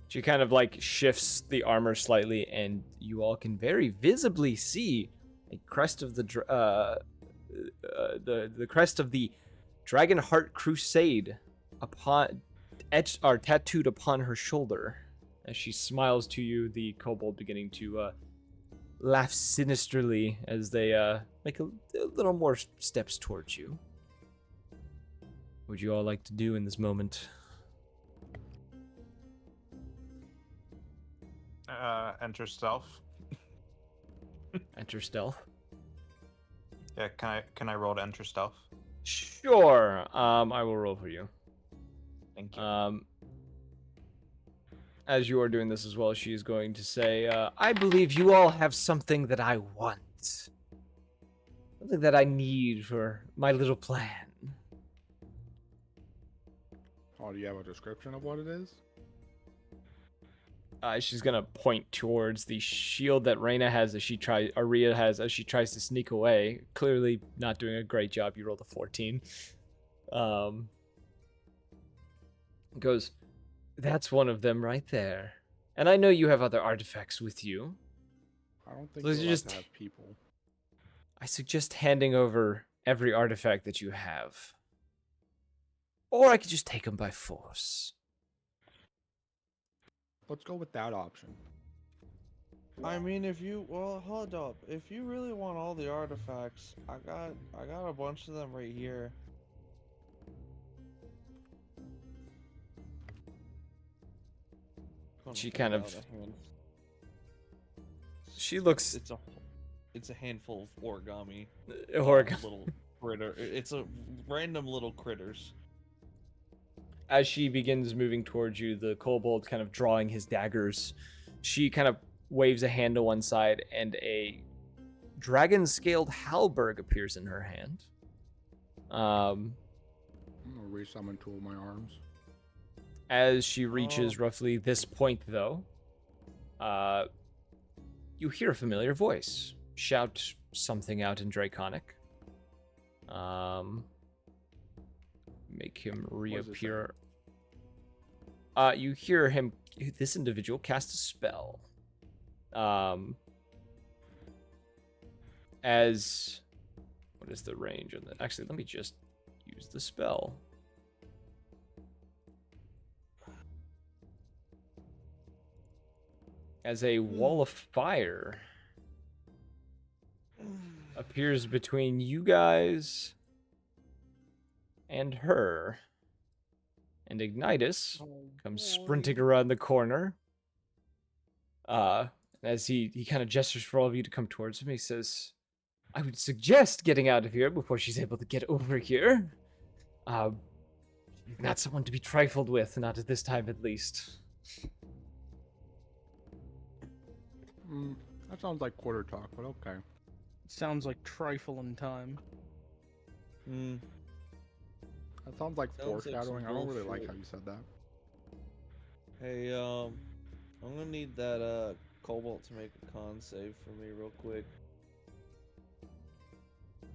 She kind of like shifts the armor slightly, and you all can very visibly see a crest of the crest of the Dragonheart Crusade etched or tattooed upon her shoulder. As she smiles to you, the kobold beginning to laugh sinisterly as they make a little more steps towards you. What would you all like to do in this moment? Enter stealth. Enter stealth. Yeah, can I roll to enter stealth? Sure. I will roll for you. Thank you. As you are doing this as well, she is going to say, I believe you all have something that I want. Something that I need for my little plan. Oh, do you have a description of what it is? She's gonna point towards the shield that Rhea has as she tries to sneak away. Clearly not doing a great job. You rolled a 14. Goes, that's one of them right there. And I know you have other artifacts with you. I don't think So you're just allowed to have people. I suggest handing over every artifact that you have. Or I could just take them by force. Let's go with that option. I mean, hold up. If you really want all the artifacts, I got a bunch of them right here. She kind of- Out a hand. She looks It's a handful of origami. horrible. Little critter. It's a random little critters. As she begins moving towards you, the kobold kind of drawing his daggers, she kind of waves a hand to one side, and a dragon-scaled halberd appears in her hand. I'm gonna resummon two of my arms. As she reaches roughly this point, though, you hear a familiar voice shout something out in Draconic. Make him reappear. You hear him. This individual cast a spell. As what is the range on that? Actually, let me just use the spell. As a wall of fire appears between you guys and her. And Ignitus comes sprinting around the corner. As he kind of gestures for all of you to come towards him, he says, I would suggest getting out of here before she's able to get over here. Not someone to be trifled with, not at this time at least. That sounds like quarter talk, but okay. Sounds like trifling time. That sounds like Sounds like some foreshadowing. I don't really like bullshit. how you said that. Hey, I'm gonna need that Cobalt to make a con save for me real quick.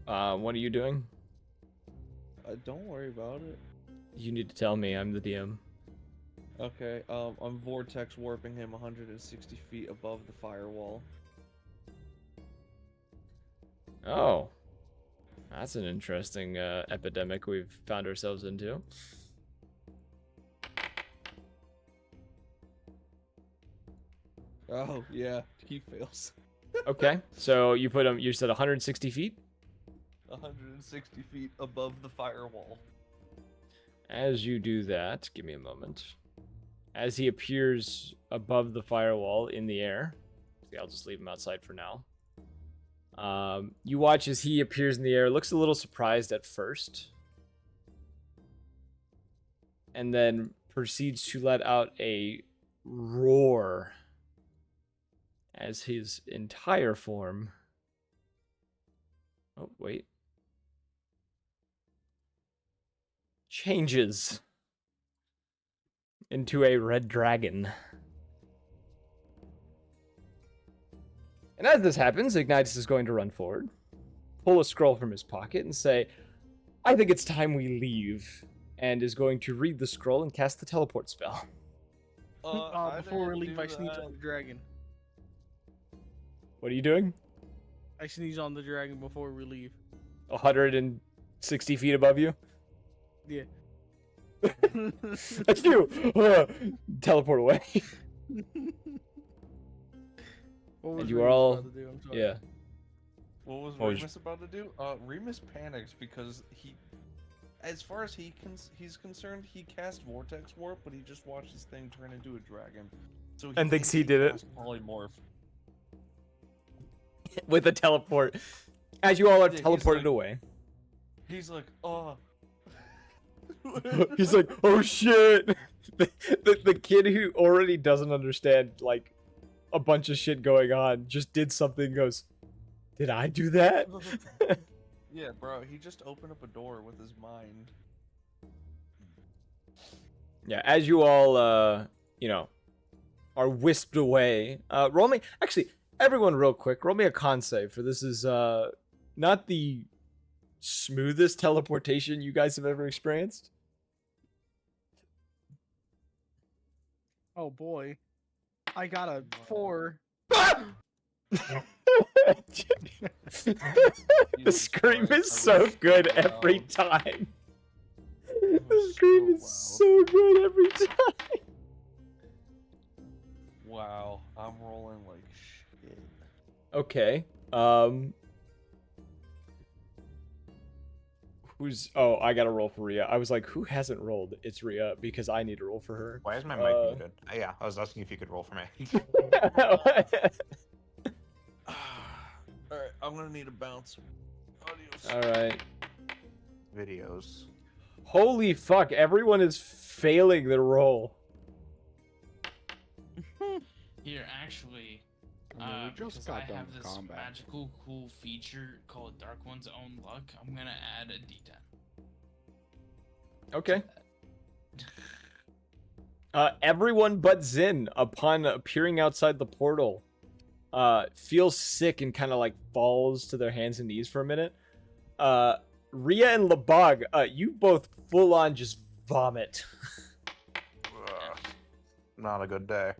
What are you doing? Don't worry about it. You need to tell me. I'm the DM. Okay, I'm vortex warping him 160 feet above the firewall. Oh, that's an interesting epidemic we've found ourselves into. Oh, yeah, he fails. Okay, so you put him. You said 160 feet. 160 feet above the firewall. As you do that, give me a moment. As he appears above the firewall in the air, see, I'll just leave him outside for now. You watch as he appears in the air, looks a little surprised at first, and then proceeds to let out a roar as his entire form. Oh, wait. Changes into a red dragon. And as this happens, Ignitus is going to run forward, pull a scroll from his pocket, and say, I think it's time we leave, and is going to read the scroll and cast the teleport spell. Before we leave, I sneeze on the dragon. What are you doing? I sneeze on the dragon before we leave. 160 feet above you? Yeah. That's you! Teleport away. What was And you Remus are all... about to do? I'm sorry. Yeah. What was What was- Remus about to do? Remus panics because he, as far as he's concerned, he cast Vortex Warp, but he just watched his thing turn into a dragon. So And thinks he did it. cast Polymorph. With a teleport. As you all are Yeah, he's teleported like- away. He's like, oh. He's like, oh shit! The kid who already doesn't understand, like, a bunch of shit going on, just did something, goes, did I do that? Yeah, bro, he just opened up a door with his mind. Yeah, as you all, you know, are whisked away, roll me, actually, everyone real quick, roll me a con save, for this is, not the smoothest teleportation you guys have ever experienced. Oh boy. I got a 4. The scream is so good every time. The scream is so good every time. Wow, I'm rolling like shit. Okay. Who's... Oh, I gotta roll for Rhea. I was like, who hasn't rolled? It's Rhea, because I need to roll for her. Why is my mic muted? Yeah, I was asking if you could roll for me. Alright, I'm gonna need a bounce. Adios. Alright. Videos. Holy fuck, everyone is failing their roll. Here, actually, I mean, we just because got I done have with this combat. magical, cool feature called Dark One's Own Luck, I'm gonna add a D10. Okay. Everyone but Zin, upon appearing outside the portal, feels sick and kind of like falls to their hands and knees for a minute. Rhea and Labog, you both full on just vomit. Ugh, not a good day.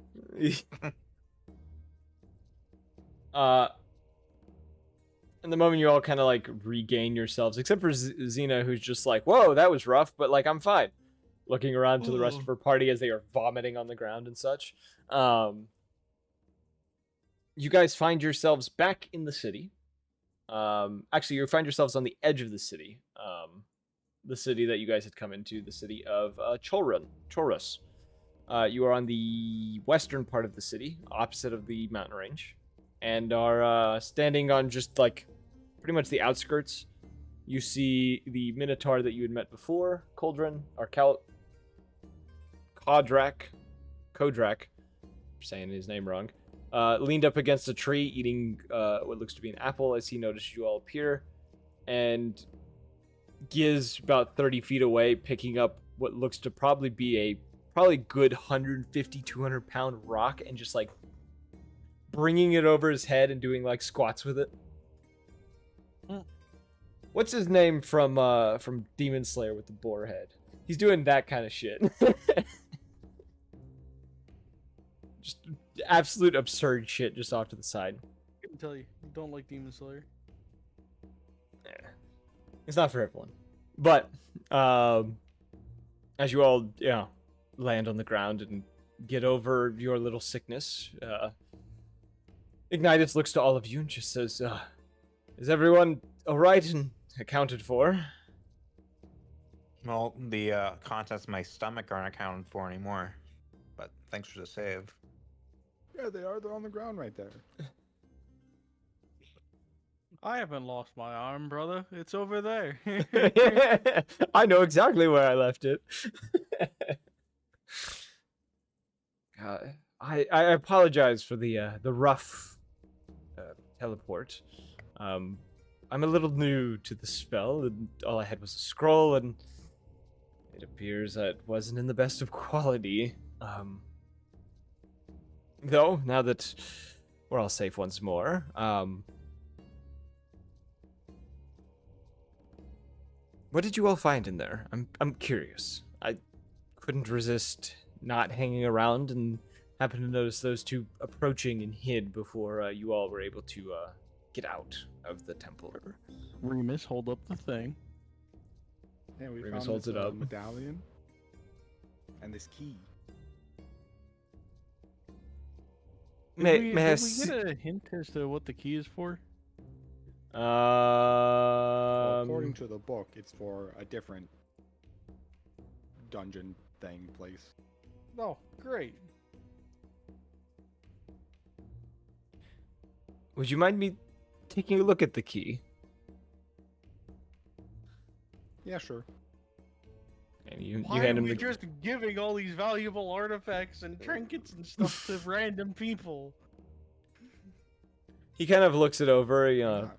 In the moment you all kind of like regain yourselves, except for Xena, who's just like, whoa, that was rough, but like, I'm fine. Looking around to the rest of her party as they are vomiting on the ground and such. You guys find yourselves back in the city. Actually, you find yourselves on the edge of the city. The city that you guys had come into, the city of Chorus. You are on the western part of the city, opposite of the mountain range, and are standing on just like pretty much the outskirts. You see the Minotaur that you had met before, Kodrak, I'm saying his name wrong, leaned up against a tree eating what looks to be an apple as he noticed you all appear, and Giz about 30 feet away picking up what looks to probably be a good 150, 200 pound rock and just like bringing it over his head and doing like squats with it. What's his name from Demon Slayer with the boar head? He's doing that kind of shit. Just absolute absurd shit just off to the side. I can tell you, don't like Demon Slayer. It's not for everyone. But as you all, land on the ground and get over your little sickness, Ignitus looks to all of you and just says, "Is everyone all right and accounted for?" Well, the contents of my stomach aren't accounted for anymore. But thanks for the save. Yeah, they are. They're on the ground right there. I haven't lost my arm, brother. It's over there. I know exactly where I left it. I apologize for the rough teleport. I'm a little new to the spell, and all I had was a scroll, and it appears that it wasn't in the best of quality. Though, now that we're all safe once more, what did you all find in there? I'm curious. I couldn't resist not hanging around and happened to notice those two approaching and hid before you all were able to get out of the temple. Remus, hold up the thing. Yeah, we Remus found holds this it up. medallion and this key. May I Did we get a hint as to what the key is for? Well, according to the book, it's for a different dungeon thing place. Oh, great. Would you mind me taking a look at the key? Yeah, sure. And you Why hand are him we the. just giving all these valuable artifacts and trinkets and stuff to random people? He kind of looks it over, Yeah.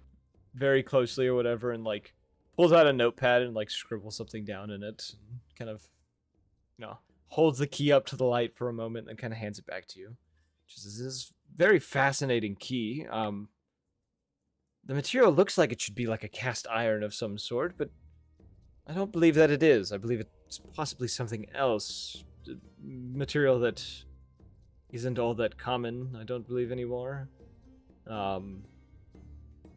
very closely or whatever, and like pulls out a notepad and like scribbles something down in it. And kind of, holds the key up to the light for a moment, and then kind of hands it back to you. Just this is very fascinating key. The material looks like it should be like a cast iron of some sort, but I don't believe that it is. I believe it's possibly something else. Material that isn't all that common, I don't believe anymore.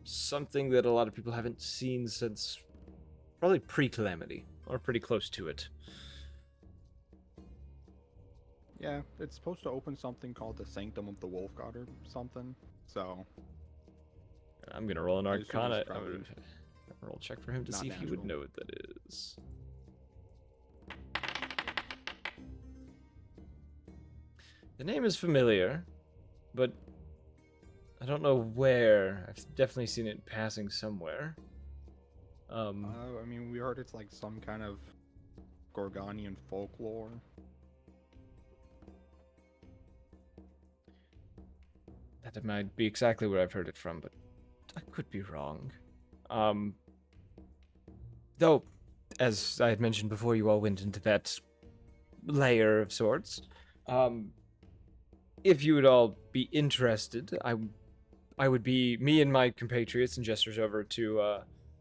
Something that a lot of people haven't seen since probably pre-Calamity, or pretty close to it. Yeah, it's supposed to open something called the Sanctum of the Wolf God or something. So I'm gonna roll an I assume it's Arcana. probably Roll a check for him to not see if he would natural. know what that is. The name is familiar, but I don't know where. I've definitely seen it passing somewhere. I mean, we heard it's like some kind of Gorgonian folklore. That might be exactly where I've heard it from, but I could be wrong. Though, as I had mentioned before, you all went into that layer of sorts. If you would all be interested, I would be, me and my compatriots, and gestures over to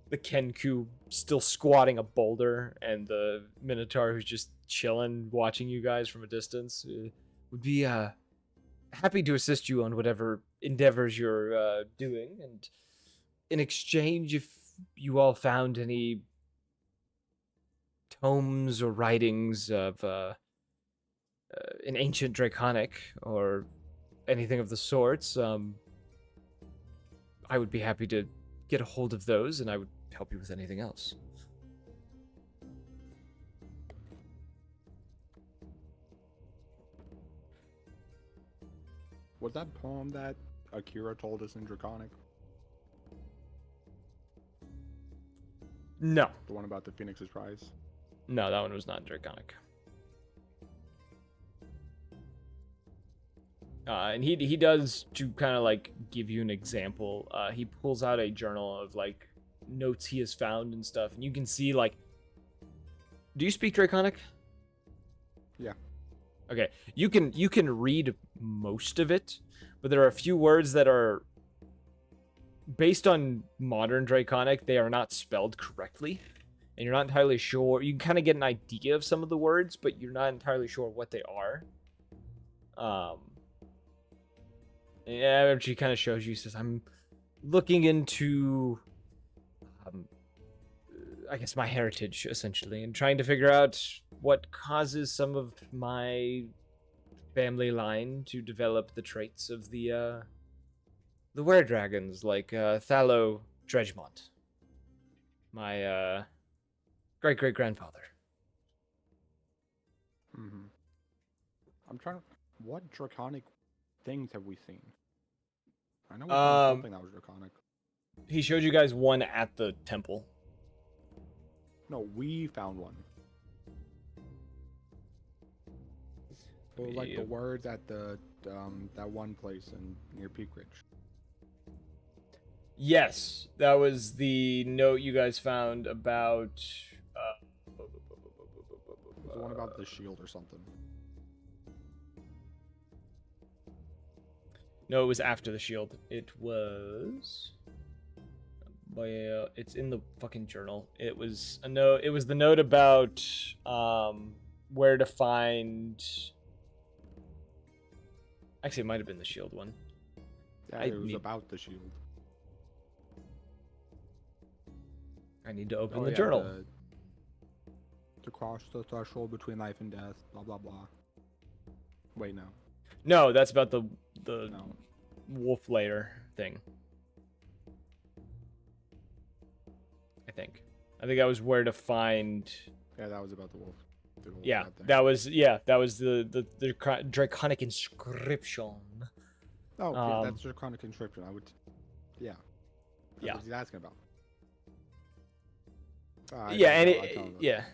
the Kenku still squatting a boulder, and the Minotaur who's just chilling, watching you guys from a distance, would be happy to assist you on whatever endeavors you're doing. And in exchange, if you all found any tomes or writings of an ancient Draconic or anything of the sorts, I would be happy to get a hold of those, and I would help you with anything else. Was that poem that Akira told us in Draconic? No. The one about the Phoenix's Prize? No, that one was not Draconic. And he does, to kind of like give you an example, he pulls out a journal of like notes he has found and stuff, and you can see like, do you speak Draconic? Yeah. Okay, you can read most of it, but there are a few words that are based on modern Draconic. They are not spelled correctly, and you're not entirely sure. You can kind of get an idea of some of the words, but you're not entirely sure what they are. Yeah, she kind of shows you. Says, "I'm looking into, I guess, my heritage essentially, and trying to figure out what causes some of my family line to develop the traits of the were-dragons, like Thallo Dredgemont, my great-great-grandfather." Mm-hmm. I'm trying to. What draconic things have we seen? I know we found something that was draconic. He showed you guys one at the temple. No, we found one. It was like the words at the that one place in near Peak Ridge. Yes, that was the note you guys found about. It was the one about the shield or something. No, it was after the shield. It was. Well, it's in the fucking journal. It was a note. It was the note about where to find. Actually, it might have been the shield one. Yeah, it was about the shield. I need to open the journal. To cross the threshold between life and death. Blah blah blah. Wait, no. No, that's about the No. wolf layer thing. I think that was where to find. Yeah, that was about the wolf. Yeah, thing. that was the draconic inscription. Oh, yeah, that's draconic inscription. I would. Yeah. That's what he's asking about. Yeah.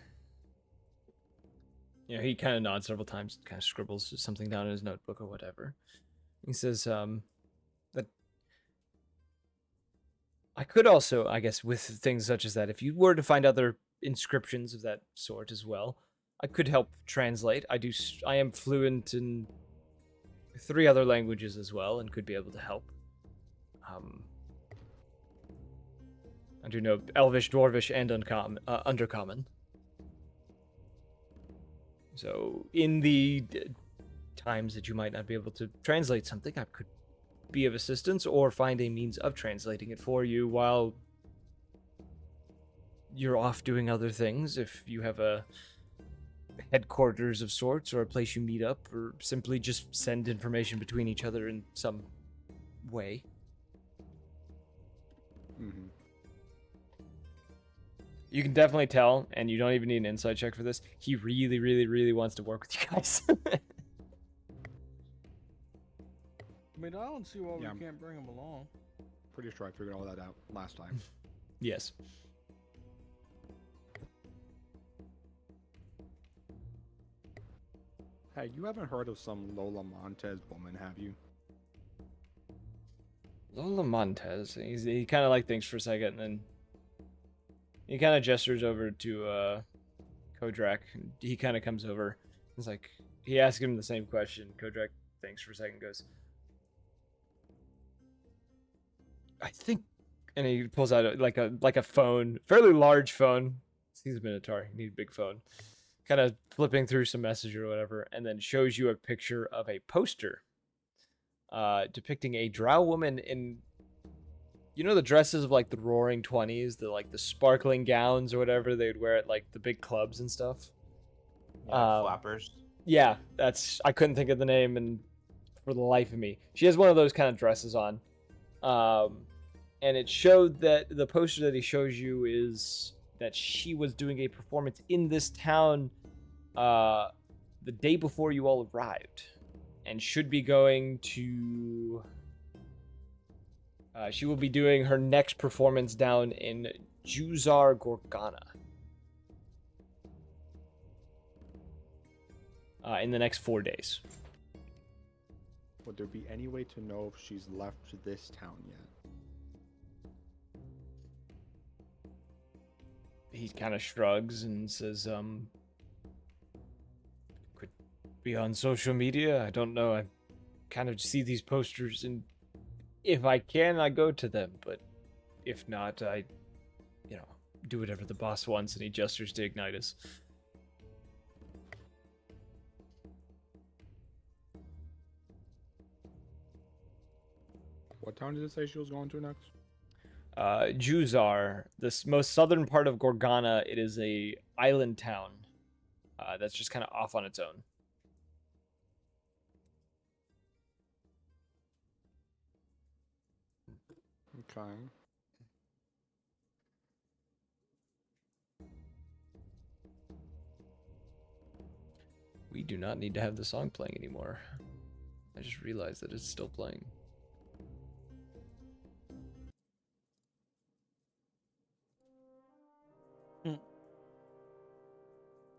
You know, he kind of nods several times, kind of scribbles something down in his notebook or whatever. He says, that I could also, I guess, with things such as that, if you were to find other inscriptions of that sort as well, I could help translate. I am fluent in 3 other languages as well, and could be able to help. I do know Elvish, Dwarvish, and Undercommon. So, in the times that you might not be able to translate something, I could be of assistance or find a means of translating it for you while you're off doing other things. If you have a headquarters of sorts or a place you meet up, or simply just send information between each other in some way. Mm-hmm. You can definitely tell, and you don't even need an insight check for this, he really, really, really wants to work with you guys. I mean, I don't see why we can't bring him along. Pretty sure I figured all that out last time. Yes. Hey, you haven't heard of some Lola Montez woman, have you? Lola Montez. He kind of like thinks for a second, and then he kind of gestures over to Kodrak. He kind of comes over. It's like he asks him the same question. Kodrak thinks for a second, goes, I think, and he pulls out like a phone, fairly large phone. He's a Minotaur. He needs a big phone. Kind of flipping through some message or whatever, and then shows you a picture of a poster depicting a drow woman in, you know, the dresses of like the Roaring 20s, the sparkling gowns or whatever they'd wear at like the big clubs and stuff. Yeah, flappers. Yeah, I couldn't think of the name, and for the life of me, she has one of those kind of dresses on. And it showed that the poster that he shows you is that she was doing a performance in this town the day before you all arrived, and should be going to she will be doing her next performance down in Juzar Gorgana in the next 4 days. Would there be any way to know if she's left this town yet? He kind of shrugs and says, could be on social media. I don't know. I kind of see these posters, and if I can, I go to them. But if not, I, do whatever the boss wants. And he gestures to Ignitus. What town did it say she was going to next? Juzar, this most southern part of Gorgana. It is a island town that's just kind of off on its own. Okay. We do not need to have the song playing anymore. I just realized that it's still playing. Hmm.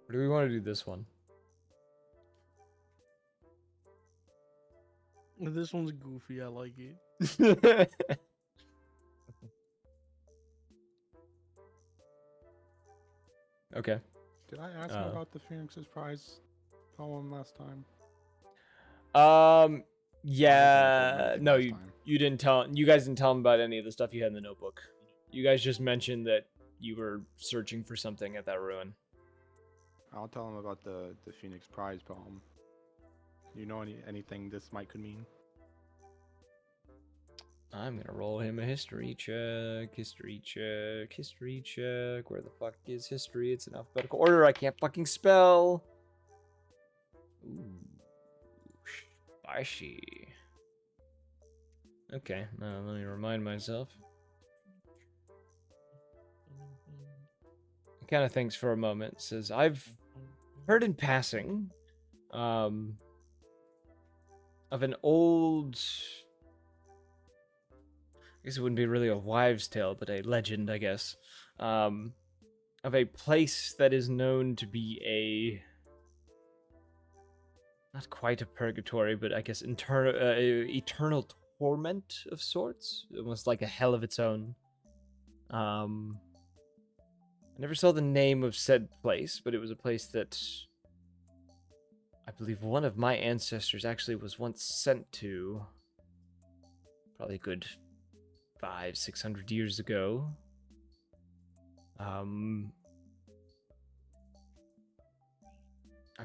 Or do we want to do this one? This one's goofy. I like it. Okay. Did I ask him about the Phoenix's Prize poem last time? Yeah. No, last you time. you didn't tell. You guys didn't tell him about any of the stuff you had in the notebook. You guys just mentioned that you were searching for something at that ruin. I'll tell him about the Phoenix Prize poem. You know anything this could mean? I'm gonna roll him a history check. History check. History check. Where the fuck is history? It's in alphabetical order. I can't fucking spell. Ooh, spicy. Okay, now let me remind myself. He kind of thinks for a moment. Says, "I've heard in passing, of an old." I guess it wouldn't be really a wives' tale, but a legend, I guess, of a place that is known to be a, not quite a purgatory, but I guess eternal torment of sorts, almost like a hell of its own. I never saw the name of said place, but it was a place that I believe one of my ancestors actually was once sent to, probably a good 500-600 years ago. I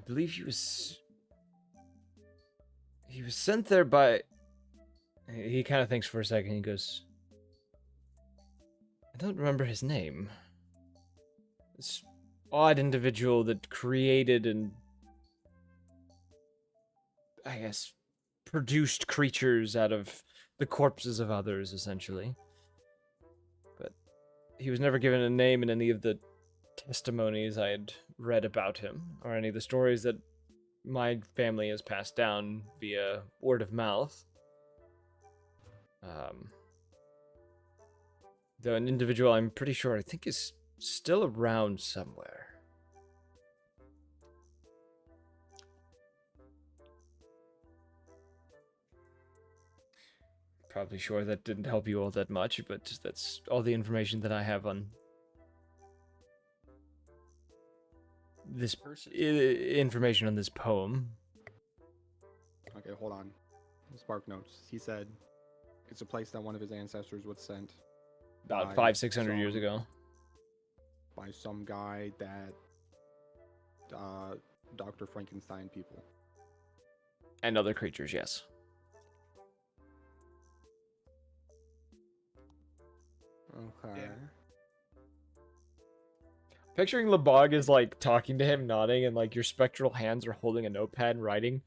believe he was sent there by. He kind of thinks for a second. He goes, I don't remember his name. This odd individual that created and, I guess, produced creatures out of the corpses of others, essentially. But he was never given a name in any of the testimonies I had read about him, or any of the stories that my family has passed down via word of mouth. Though an individual I'm pretty sure I think is still around somewhere. Probably sure that didn't help you all that much, but that's all the information that I have on this information on this poem. Okay, hold on. Spark notes. He said it's a place that one of his ancestors was sent About by 500-600 years ago. by some guy that Dr. Frankenstein people. And other creatures, yes. Okay. Yeah. Picturing Lebog is like talking to him, nodding, and like your spectral hands are holding a notepad and writing.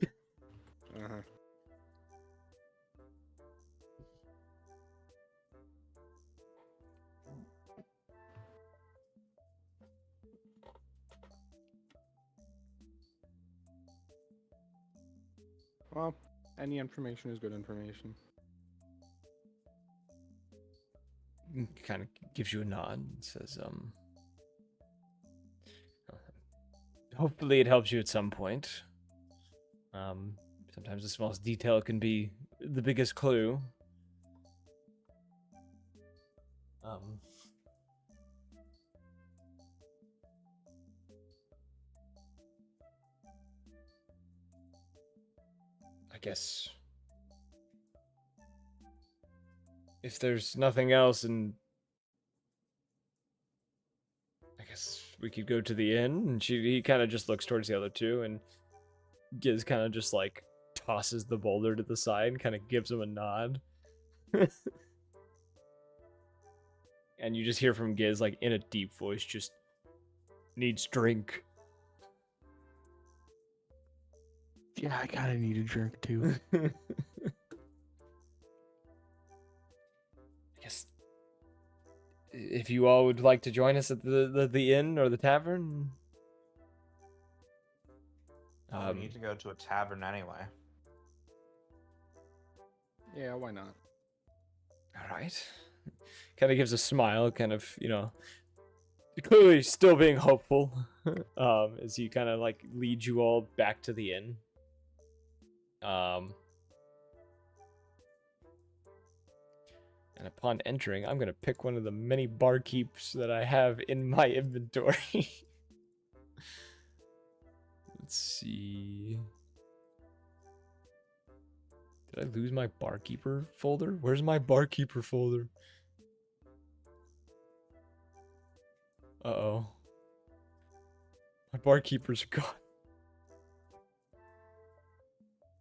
Uh-huh. Well, any information is good information. Kind of gives you a nod and says, hopefully it helps you at some point. Sometimes the smallest detail can be the biggest clue. I guess if there's nothing else, and I guess we could go to the inn. And he kind of just looks towards the other two, and Giz kind of just like tosses the boulder to the side and kind of gives him a nod. And you just hear from Giz, like, in a deep voice, just needs drink. Yeah, I kind of need a drink too. I guess if you all would like to join us at the inn or the tavern. We need to go to a tavern anyway. Yeah, why not? All right. Kind of gives a smile, kind of, clearly still being hopeful, as he kind of like leads you all back to the inn. And upon entering, I'm gonna pick one of the many barkeeps that I have in my inventory. Let's see. Did I lose my barkeeper folder? Where's my barkeeper folder? Uh-oh. My barkeepers are gone.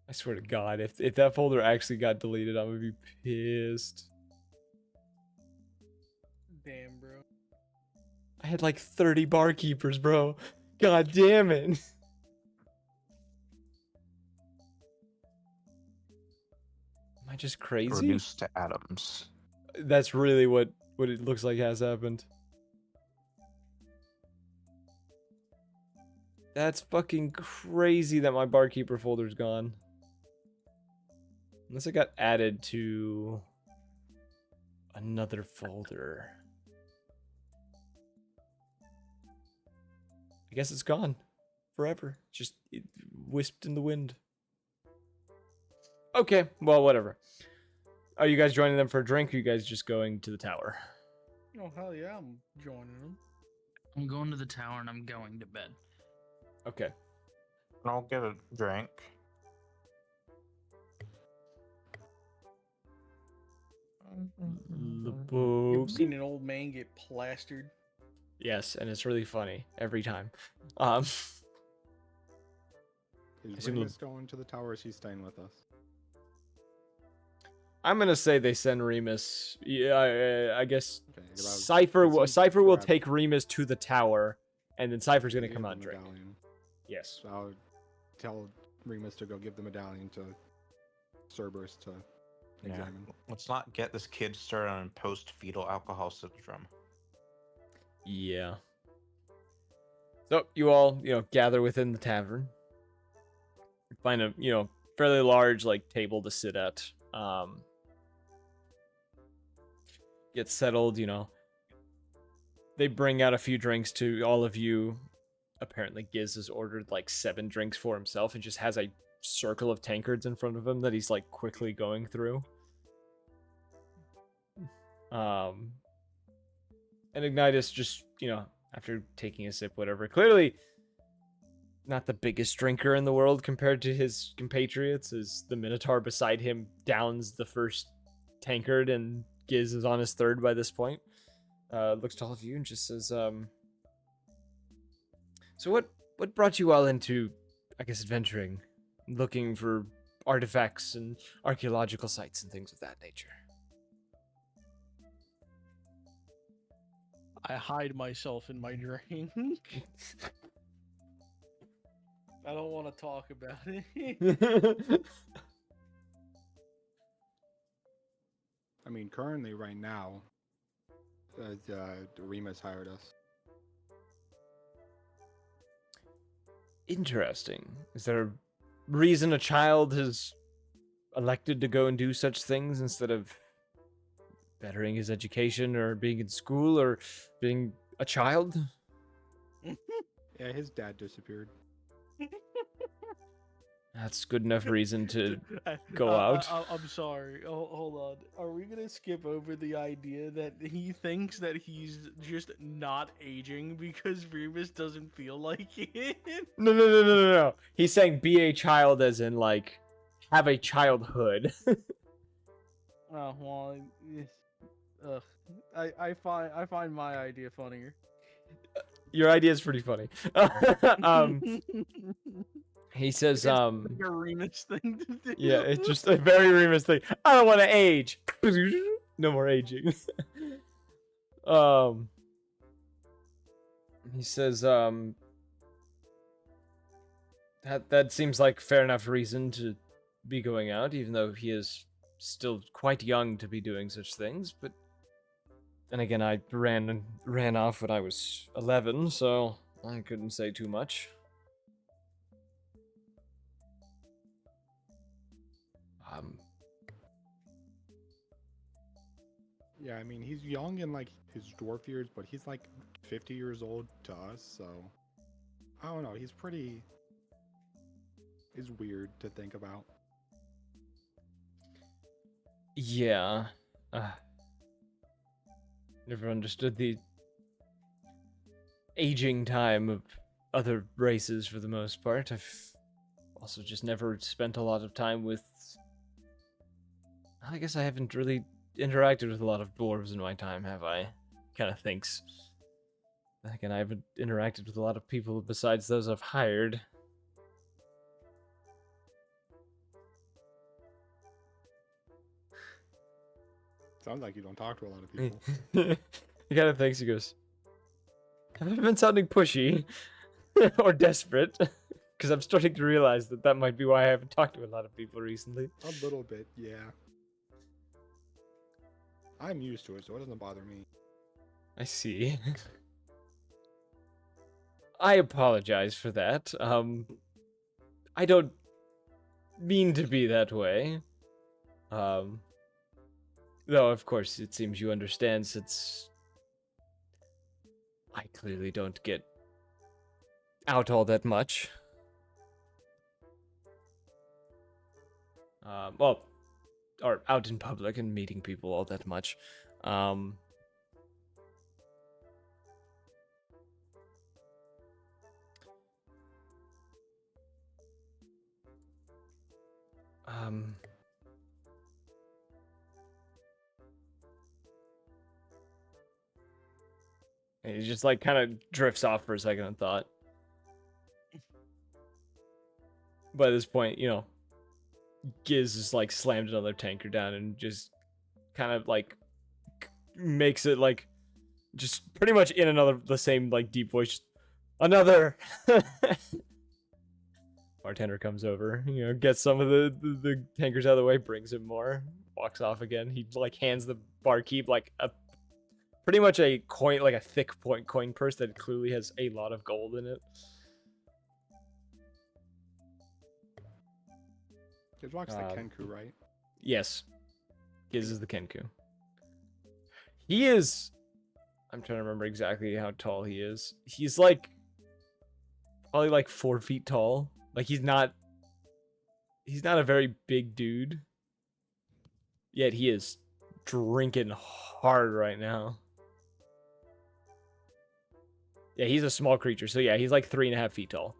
I swear to God, if that folder actually got deleted, I'm gonna be pissed. Damn, bro. I had like 30 barkeepers, bro. God damn it. Am I just crazy? Reduced to atoms. That's really what it looks like has happened. That's fucking crazy that my barkeeper folder's gone. Unless it got added to another folder. I guess it's gone forever. Just wisped in the wind. Okay, well, whatever. Are you guys joining them for a drink, or are you guys just going to the tower? Oh, hell yeah, I'm joining them. I'm going to the tower and I'm going to bed. Okay. I'll get a drink. You've seen an old man get plastered. Yes, and it's really funny every time. Is assume Remus going to the tower, or is he staying with us? I'm gonna say they send Remus. Yeah, I guess Okay, 'cause I was- Cypher. it seems Cypher will crap. take Remus to the tower, and then Cypher's gonna Give come the out and drink. medallion. Yes. So I'll tell Remus to go give the medallion to Cerberus to Yeah. examine. Let's not get this kid started on post-fetal alcohol syndrome. Yeah. So you all, gather within the tavern. Find a, fairly large like table to sit at. Get settled, They bring out a few drinks to all of you. Apparently Giz has ordered like 7 drinks for himself and just has a circle of tankards in front of him that he's like quickly going through. And Ignitus just, after taking a sip, whatever, clearly not the biggest drinker in the world compared to his compatriots, as the Minotaur beside him downs the first tankard and Giz is on his 3rd by this point. Looks to all of you and just says, so what brought you all into, I guess, adventuring, looking for artifacts and archaeological sites and things of that nature? I hide myself in my drink. I don't want to talk about it. I mean, currently, right now, Remus hired us. Interesting. Is there a reason a child has elected to go and do such things instead of bettering his education or being in school or being a child? Yeah, his dad disappeared. That's good enough reason to go out. I'm sorry. Hold on. Are we gonna skip over the idea that he thinks that he's just not aging because Remus doesn't feel like it? No. He's saying be a child as in, like, have a childhood. Oh, well, I find my idea funnier. Your idea is pretty funny. He says, It's like a Remus thing to do. yeah, it's just a very Remus thing. I don't want to age. No more aging. He says, that seems like fair enough reason to be going out, even though he is still quite young to be doing such things. But then again, I ran off when I was 11, so I couldn't say too much. Yeah, I mean, he's young in like his dwarf years, but he's like 50 years old to us, so I don't know. He's weird to think about. Yeah. Never understood the aging time of other races for the most part. I've also just never spent a lot of time with... I guess I haven't really interacted with a lot of dwarves in my time, have I? Kind of thinks. Then again, I haven't interacted with a lot of people besides those I've hired. Sounds like you don't talk to a lot of people. He kind of thinks, he goes, have I been sounding pushy? Or desperate? Because I'm starting to realize that might be why I haven't talked to a lot of people recently. A little bit, yeah. I'm used to it, so it doesn't bother me. I see. I apologize for that. I don't mean to be that way. Though, of course, it seems you understand, since I clearly don't get out all that much. Well, or out in public and meeting people all that much. And he just like kind of drifts off for a second in thought. By this point, you know, Giz has like slammed another tanker down and just kind of like makes it like just pretty much in the same like deep voice. Another. Bartender comes over, you know, gets some of the tankers out of the way, brings him more, walks off again. He like hands the barkeep like a pretty much a coin, like a thick coin purse that clearly has a lot of gold in it. Giz walks the Kenku, right? Yes. Giz is the Kenku. He is... I'm trying to remember exactly how tall he is. He's like... probably like 4 feet tall. Like he's not a very big dude. Yet he is drinking hard right now. Yeah, he's a small creature. So yeah, he's like 3.5 feet tall.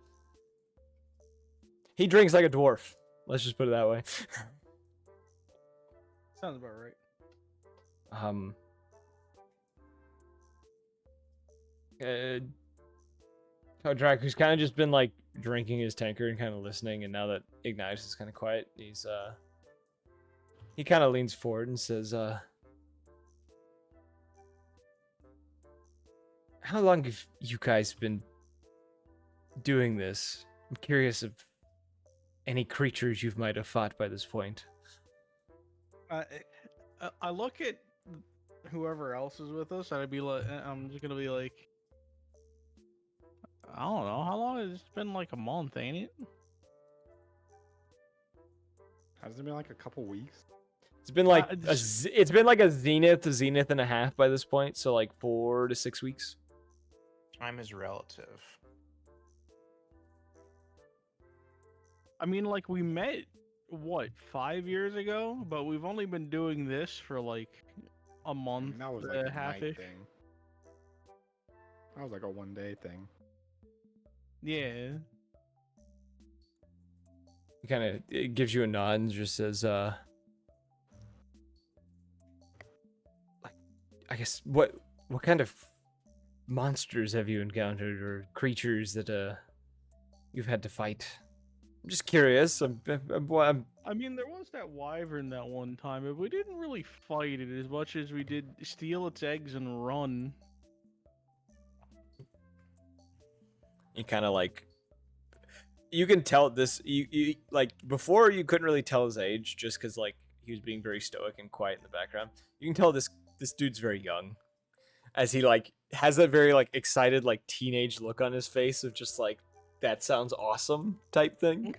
He drinks like a dwarf. Let's just put it that way. Sounds about right. Kodrak, who's kind of just been like drinking his tanker and kind of listening, and now that Ignatius is kind of quiet, he kind of leans forward and says, how long have you guys been doing this? I'm curious if any creatures you might have fought by this point. I look at whoever else is with us, and I'm just gonna be like, I don't know, how long has it been? Like a month, ain't it? Has it been like a couple weeks? It's been like it's been like a zenith and a half by this point, so like 4 to 6 weeks. Time is relative. I mean, like, we met, what, 5 years ago? But we've only been doing this for, like, a month, That was like a half-ish. night thing. That was like a one-day thing. Yeah. He kind of gives you a nod and just says, like, I guess, what kind of monsters have you encountered, or creatures that, you've had to fight? I'm just curious. I'm I mean, there was that wyvern that one time, but we didn't really fight it as much as we did steal its eggs and run. you kind of like you can tell this you like before you couldn't really tell his age just because like he was being very stoic and quiet in the background. You can tell this dude's very young as he like has that very like excited like teenage look on his face of just like that sounds awesome type thing.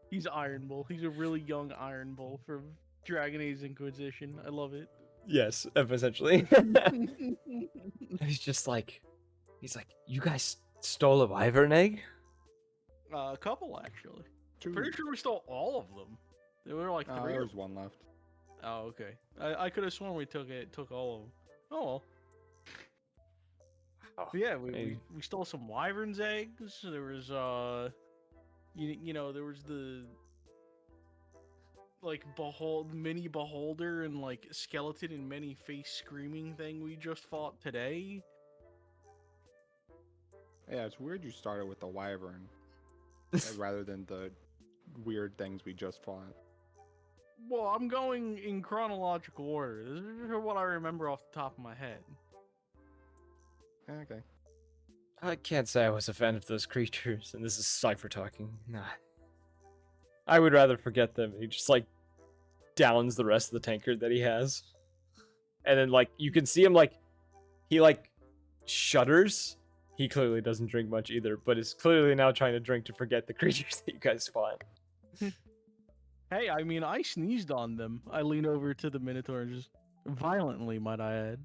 He's Iron Bull. He's a really young Iron Bull from Dragon Age Inquisition. I love it. Yes, essentially. He's like, you guys stole a wyvern egg? A couple, actually. Two. Pretty sure we stole all of them. There were like 3 or There's one left. Oh, okay. I could have sworn we took all of them. Oh well. Oh, Yeah, maybe. we stole some wyvern's eggs. There was you know, there was the like mini beholder and like skeleton and many face screaming thing we just fought today. Yeah, it's weird you started with the wyvern rather than the weird things we just fought. Well, I'm going in chronological order. This is what I remember off the top of my head. Okay. I can't say I was a fan of those creatures, and this is Cypher talking. Nah. I would rather forget them. He just like downs the rest of the tankard that he has. And then like you can see him like he like shudders. He clearly doesn't drink much either, but is clearly now trying to drink to forget the creatures that you guys fought. Hey, I mean, I sneezed on them. I lean over to the Minotaur and just violently, might I add.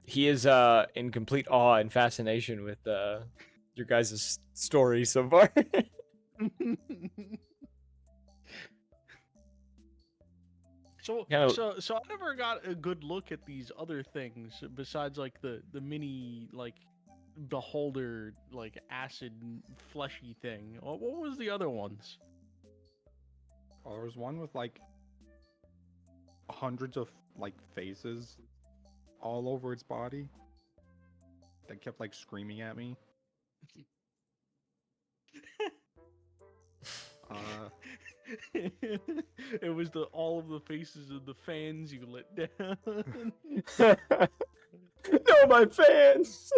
He is in complete awe and fascination with your guys' story so far. So I never got a good look at these other things besides like the mini like beholder like acid fleshy thing. What was the other ones? Oh, there was one with like hundreds of like faces all over its body that kept like screaming at me. It was all of the faces of the fans you let down. No, my fans.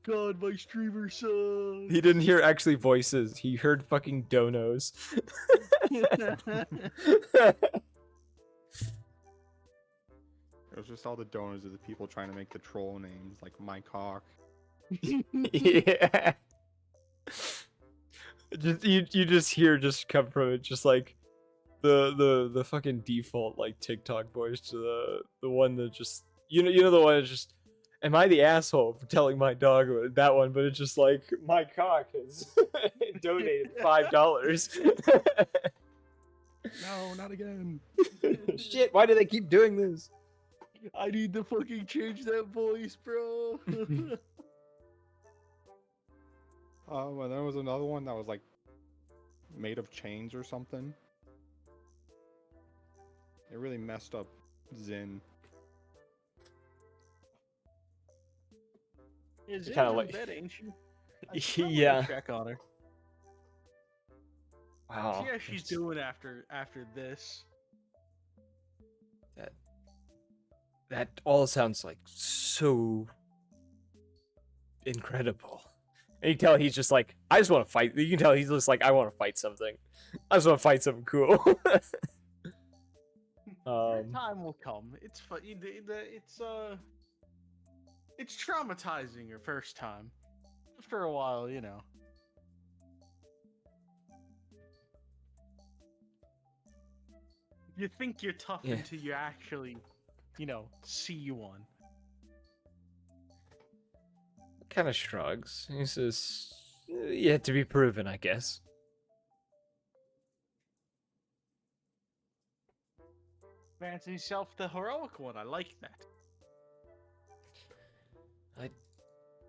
God, my streamer son. He didn't hear actually voices. He heard fucking donos. It was just all the donors of the people trying to make the troll names like my cock. Yeah. Just you just hear just come from it just like the fucking default like TikTok voice to the one that just you know the one that's just am I the asshole for telling my dog about that one, but it's just like my cock has donated $5. No, not again. Shit, why do they keep doing this? I need to fucking change that voice, bro. And there was another one that was like made of chains or something. It really messed up Zin. Is it Kinda in like- bed, ain't she? I should probably Yeah. check on her. Wow. See how she's doing after this. That all sounds like so incredible. And you can tell he's just like, I just want to fight. You can tell he's just like, I want to fight something. I just want to fight something cool. Your time will come. It's it's traumatizing your first time. After a while, you know. You think you're tough Yeah. until you actually, you know, see one. Kind of shrugs. He says, yet to be proven, I guess. Fancy yourself the heroic one. I like that. I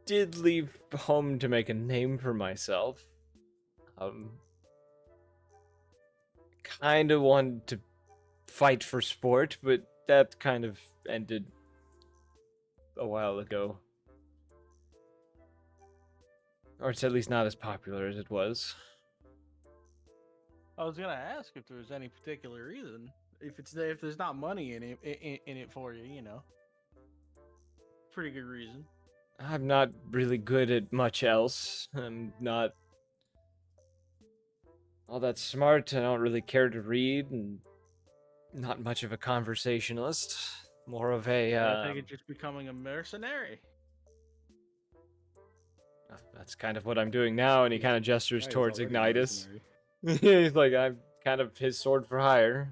did leave home to make a name for myself. Kind of wanted to fight for sport, but that kind of ended a while ago. Or it's at least not as popular as it was. I was gonna ask if there was any particular reason. If there's not money in it for you, you know. Pretty good reason. I'm not really good at much else. I'm not all that smart. I don't really care to read, and not much of a conversationalist. More of a. I think it's just becoming a mercenary. That's kind of what I'm doing now, and he kind of gestures Yeah, he's towards already a Ignitus. mercenary. He's like, I'm kind of his sword for hire.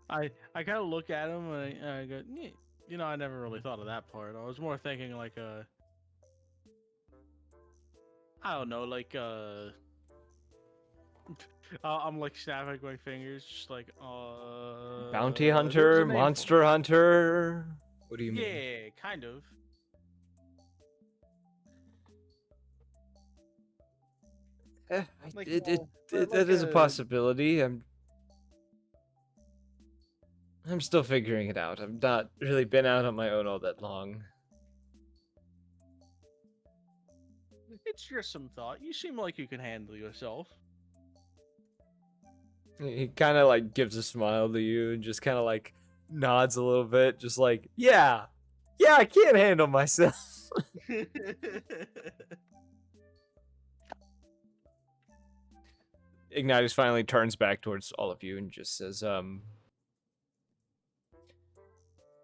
I kind of look at him and I go, "Yeah." You know, I never really thought of that part. I was more thinking like I don't know, like I'm like snapping my fingers, just like Bounty there's a hunter, name for monster it. hunter. What do you mean? Yeah, kind of. Like, well, That is a possibility. I'm still figuring it out. I've not really been out on my own all that long. It's just some thought. You seem like you can handle yourself. He kind of like gives a smile to you and just kind of like nods a little bit, just like, yeah, I can't handle myself. Ignitus finally turns back towards all of you and just says,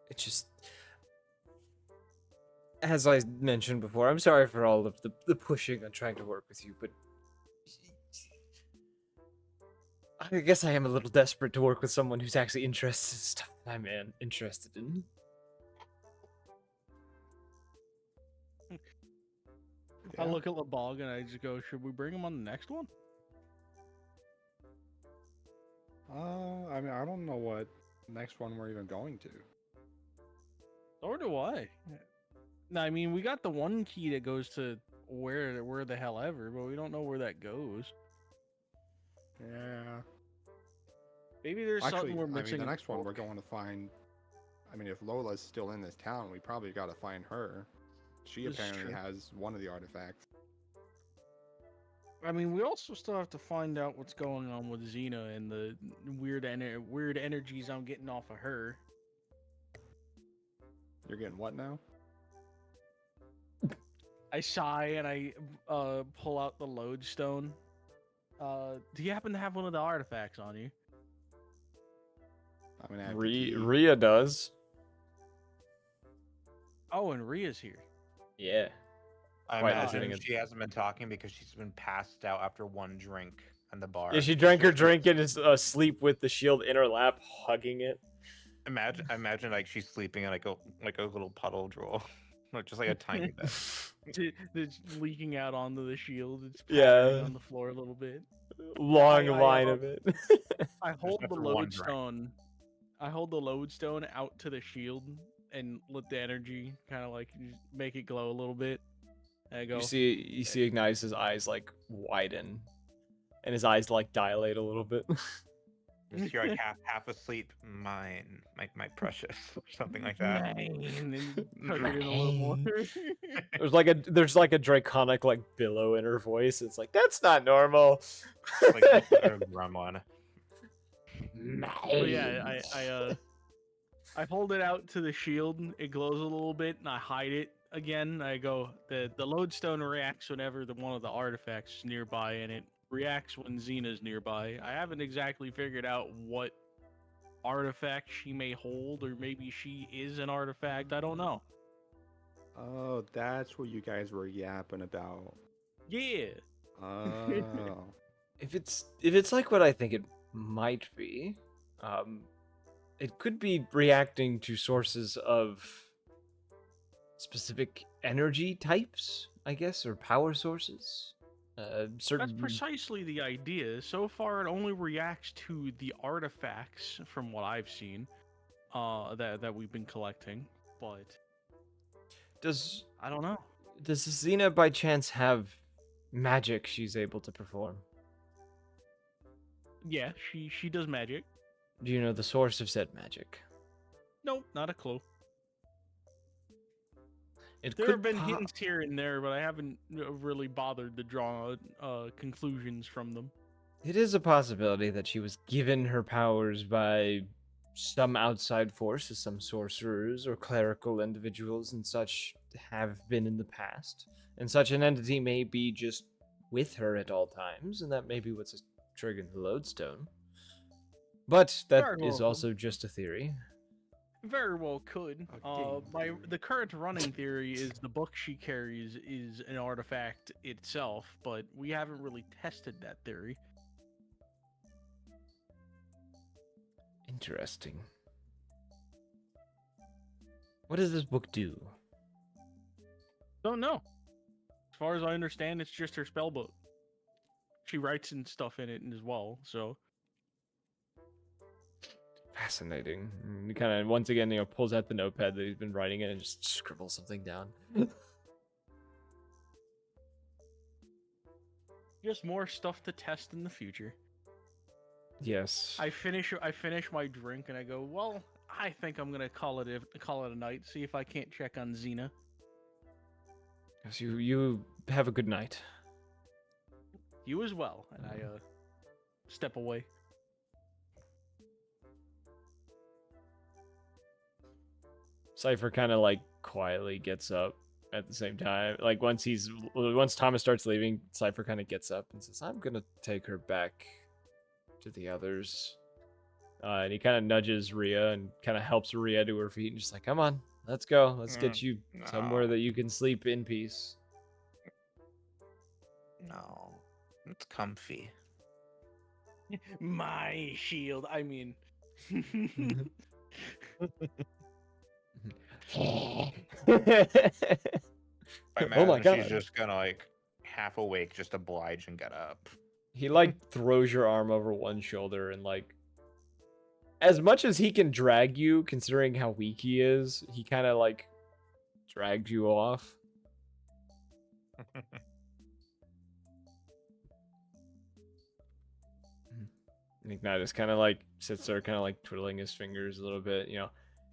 it's just, as I mentioned before, I'm sorry for all of the pushing on trying to work with you, but I guess I am a little desperate to work with someone who's actually interested in stuff that I'm interested in. I look at LeBog and I just go, should we bring him on the next one? I mean, I don't know what next one we're even going to. Or do I? No, I mean, we got the one key that goes to where the hell ever, but we don't know where that goes. Yeah. Maybe there's Actually, something we're I mean, missing. the in next one we're book. going to find. I mean, if Lola's still in this town, we probably got to find her. She This is apparently true. has one of the artifacts. I mean, we also still have to find out what's going on with Xena and the weird energies I'm getting off of her. You're getting what now? I sigh and I pull out the lodestone. Do you happen to have one of the artifacts on you? I'm gonna have the key. Rhea does. Oh, and Rhea's here. Yeah. I Quite imagine listening. she hasn't been talking because she's been passed out after one drink in the bar. Yeah, she drank her drink and is asleep with the shield in her lap, hugging it. Imagine like she's sleeping in like a little puddle drool, just like a tiny bit. It's leaking out onto the shield. It's Yeah. pattering on the floor a little bit. Long I, line uh, of it. I hold enough the for one drink. lodestone. I hold the lodestone out to the shield and let the energy kind of like just make it glow a little bit. And I go. You see Ignitus's eyes like widen, and his eyes like dilate a little bit. Just you're like half asleep, mine, my precious, or something like that. And then tuck it in a little more. There's like a draconic like billow in her voice. It's like, that's not normal. Like a gremlin. But yeah, I hold it out to the shield. It glows a little bit, and I hide it again. I go, the lodestone reacts whenever one of the artifacts is nearby, and it reacts when Xena's nearby. I haven't exactly figured out what artifact she may hold, or maybe she is an artifact. I don't know. Oh, that's what you guys were yapping about. Yeah. Oh. If it's like what I think it might be, it could be reacting to sources of specific energy types, I guess, or power sources. That's precisely the idea. So far, it only reacts to the artifacts, from what I've seen, that we've been collecting. But I don't know. Does Xena by chance have magic she's able to perform? Yeah, she does magic. Do you know the source of said magic? Nope, not a clue. It There could have been po- hints here and there, but I haven't really bothered to draw conclusions from them. It is a possibility that she was given her powers by some outside force, as some sorcerers or clerical individuals and such have been in the past. And such an entity may be just with her at all times, and that may be what's triggering the lodestone. But that Very is well. also just a theory. Very well could. Okay. The current running theory is the book she carries is an artifact itself, but we haven't really tested that theory. Interesting. What does this book do? Don't know. As far as I understand, it's just her spell book. She writes and stuff in it as well, so. Fascinating. He kind of, once again, pulls out the notepad that he's been writing in and just scribbles something down. Just more stuff to test in the future. Yes. I finish my drink and I go, well, I think I'm gonna call it a night. See if I can't check on Xena. Yes, you have a good night. You as well. And I step away. Cypher kind of like quietly gets up at the same time. Like once Thomas starts leaving, Cypher kind of gets up and says, "I'm gonna take her back to the others." And he kind of nudges Rhea and kind of helps Rhea to her feet and just like, "Come on, let's go. Let's get you somewhere that you can sleep in peace." No, it's comfy. My shield. I mean. I Oh imagine my God. she's just gonna like half awake, just oblige and get up. He like throws your arm over one shoulder and like, as much as he can drag you, considering how weak he is, he kind of like drags you off. Ignitus kind of like sits there, kind of like twiddling his fingers a little bit,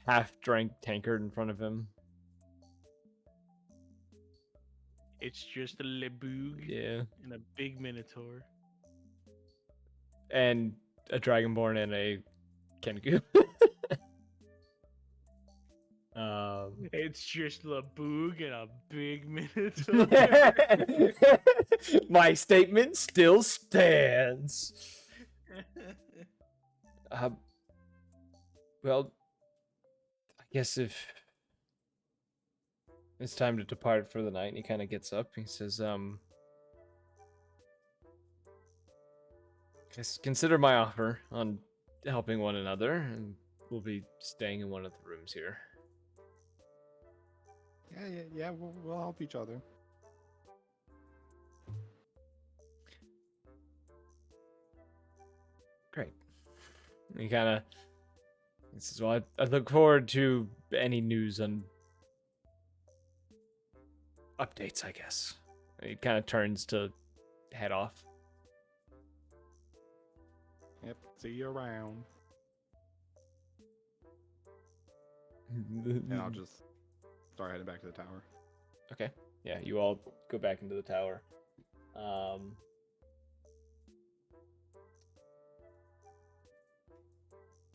half drank tankard in front of him. It's just a Leboog Yeah. and a big Minotaur. And a Dragonborn and a Kenku. It's just Leboog and a big Minotaur. My statement still stands. Well, I guess if it's time to depart for the night, and he kind of gets up. He says, "Just consider my offer on helping one another, and we'll be staying in one of the rooms here." Yeah. We'll help each other. Great. And he says, "Well, I look forward to any news and updates, I guess." And he kind of turns to head off. Yep. See you around. And I'll just start heading back to the tower. Okay. Yeah, you all go back into the tower.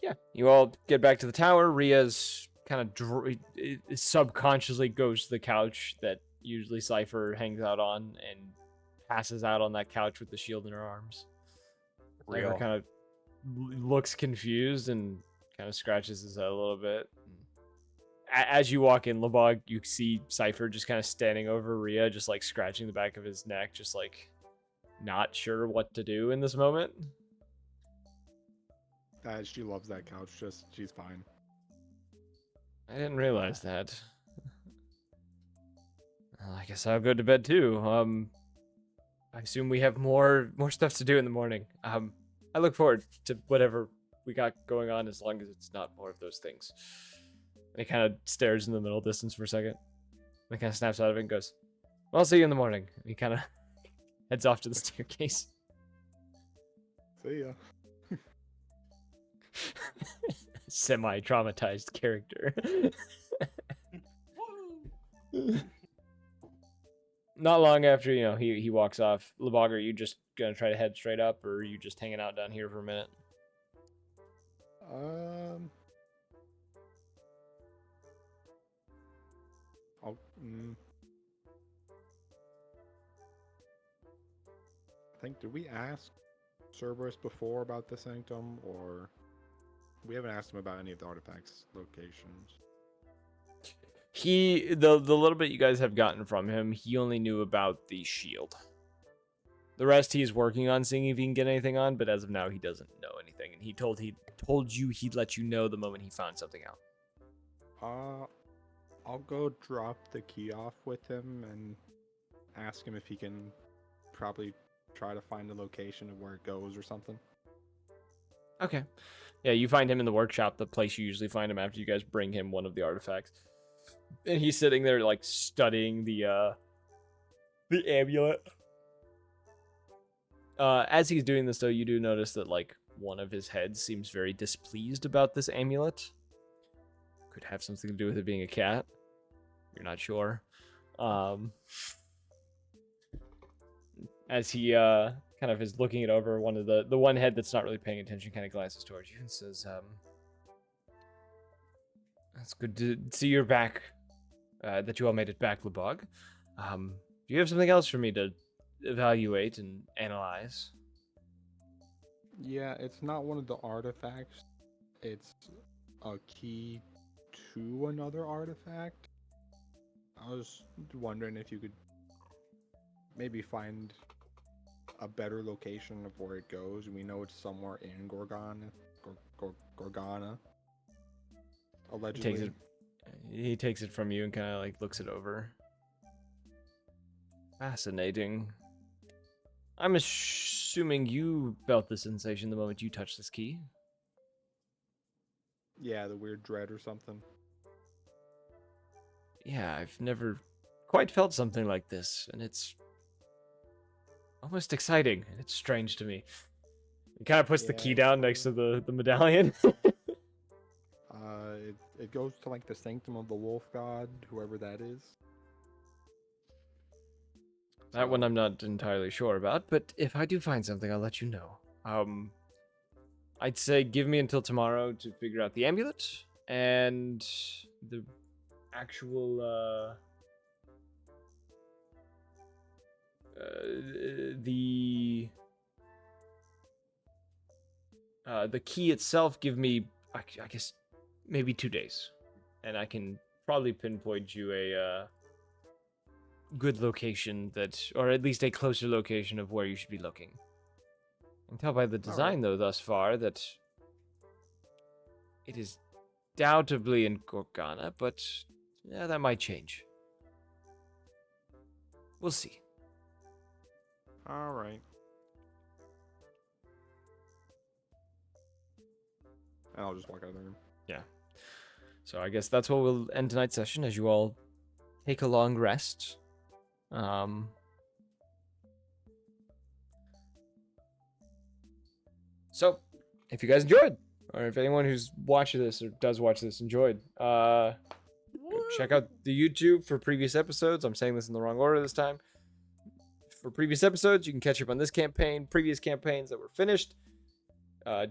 Yeah, you all get back to the tower. Rhea's kind of subconsciously goes to the couch that usually Cypher hangs out on and passes out on that couch with the shield in her arms. Cypher kind of looks confused and kind of scratches his head a little bit. As you walk in, Lebog, you see Cypher just kind of standing over Rhea, just like scratching the back of his neck, just like not sure what to do in this moment. She loves that couch. She's fine. I didn't realize that. Well, I guess I'll go to bed too. I assume we have more stuff to do in the morning. I look forward to whatever we got going on, as long as it's not more of those things. And he kind of stares in the middle distance for a second. And kind of snaps out of it and goes, "Well, I'll see you in the morning." And he kind of heads off to the staircase. See ya. Semi-traumatized character. not long after, he walks off, Lebog, are you just gonna try to head straight up, or are you just hanging out down here for a minute? I'll, I think, did we ask Cerberus before about the sanctum, or we haven't asked him about any of the artifacts locations? The little bit you guys have gotten from him, he only knew about the shield. The rest he's working on seeing if he can get anything on, but as of now he doesn't know anything, and he told you he'd let you know the moment he found something out. I'll go drop the key off with him and ask him if he can probably try to find the location of where it goes or something. Okay. Yeah, you find him in the workshop, the place you usually find him after you guys bring him one of the artifacts. And he's sitting there, like, studying the amulet. As he's doing this, though, you do notice that, like, one of his heads seems very displeased about this amulet. Could have something to do with it being a cat. You're not sure. As he kind of is looking it over, one of the one head that's not really paying attention kind of glances towards you and says, "It's good to see you're back. That you all made it back, Lebog. Do you have something else for me to evaluate and analyze?" Yeah, it's not one of the artifacts. It's a key to another artifact. I was wondering if you could maybe find a better location of where it goes. We know it's somewhere in Gorgana. Allegedly. He takes it from you and kind of like looks it over. Fascinating. I'm assuming you felt the sensation the moment you touched this key. Yeah, the weird dread or something. Yeah, I've never quite felt something like this, and it's almost exciting, and it's strange to me. He kind of puts the key down next to the medallion. It goes to like the sanctum of the wolf god, whoever that is. That one I'm not entirely sure about, but if I do find something, I'll let you know. I'd say give me until tomorrow to figure out the amulet and the actual the key itself. Give me, I guess, maybe 2 days, and I can probably pinpoint you a good location or at least a closer location of where you should be looking. I can tell by the design, though, thus far, that it is doubtably in Gorgana, but yeah, that might change. We'll see. All right. And I'll just walk out of the room. Yeah. So I guess that's what we'll end tonight's session, as you all take a long rest. So, if you guys enjoyed, or if anyone who's watching this or does watch this enjoyed, go check out the YouTube for previous episodes. I'm saying this in the wrong order this time. For previous episodes, you can catch up on this campaign, previous campaigns that were finished,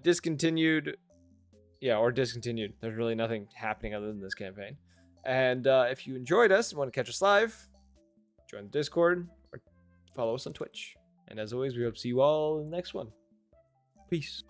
discontinued. Yeah, or discontinued. There's really nothing happening other than this campaign. And if you enjoyed us and want to catch us live, join the Discord or follow us on Twitch. And as always, we hope to see you all in the next one. Peace.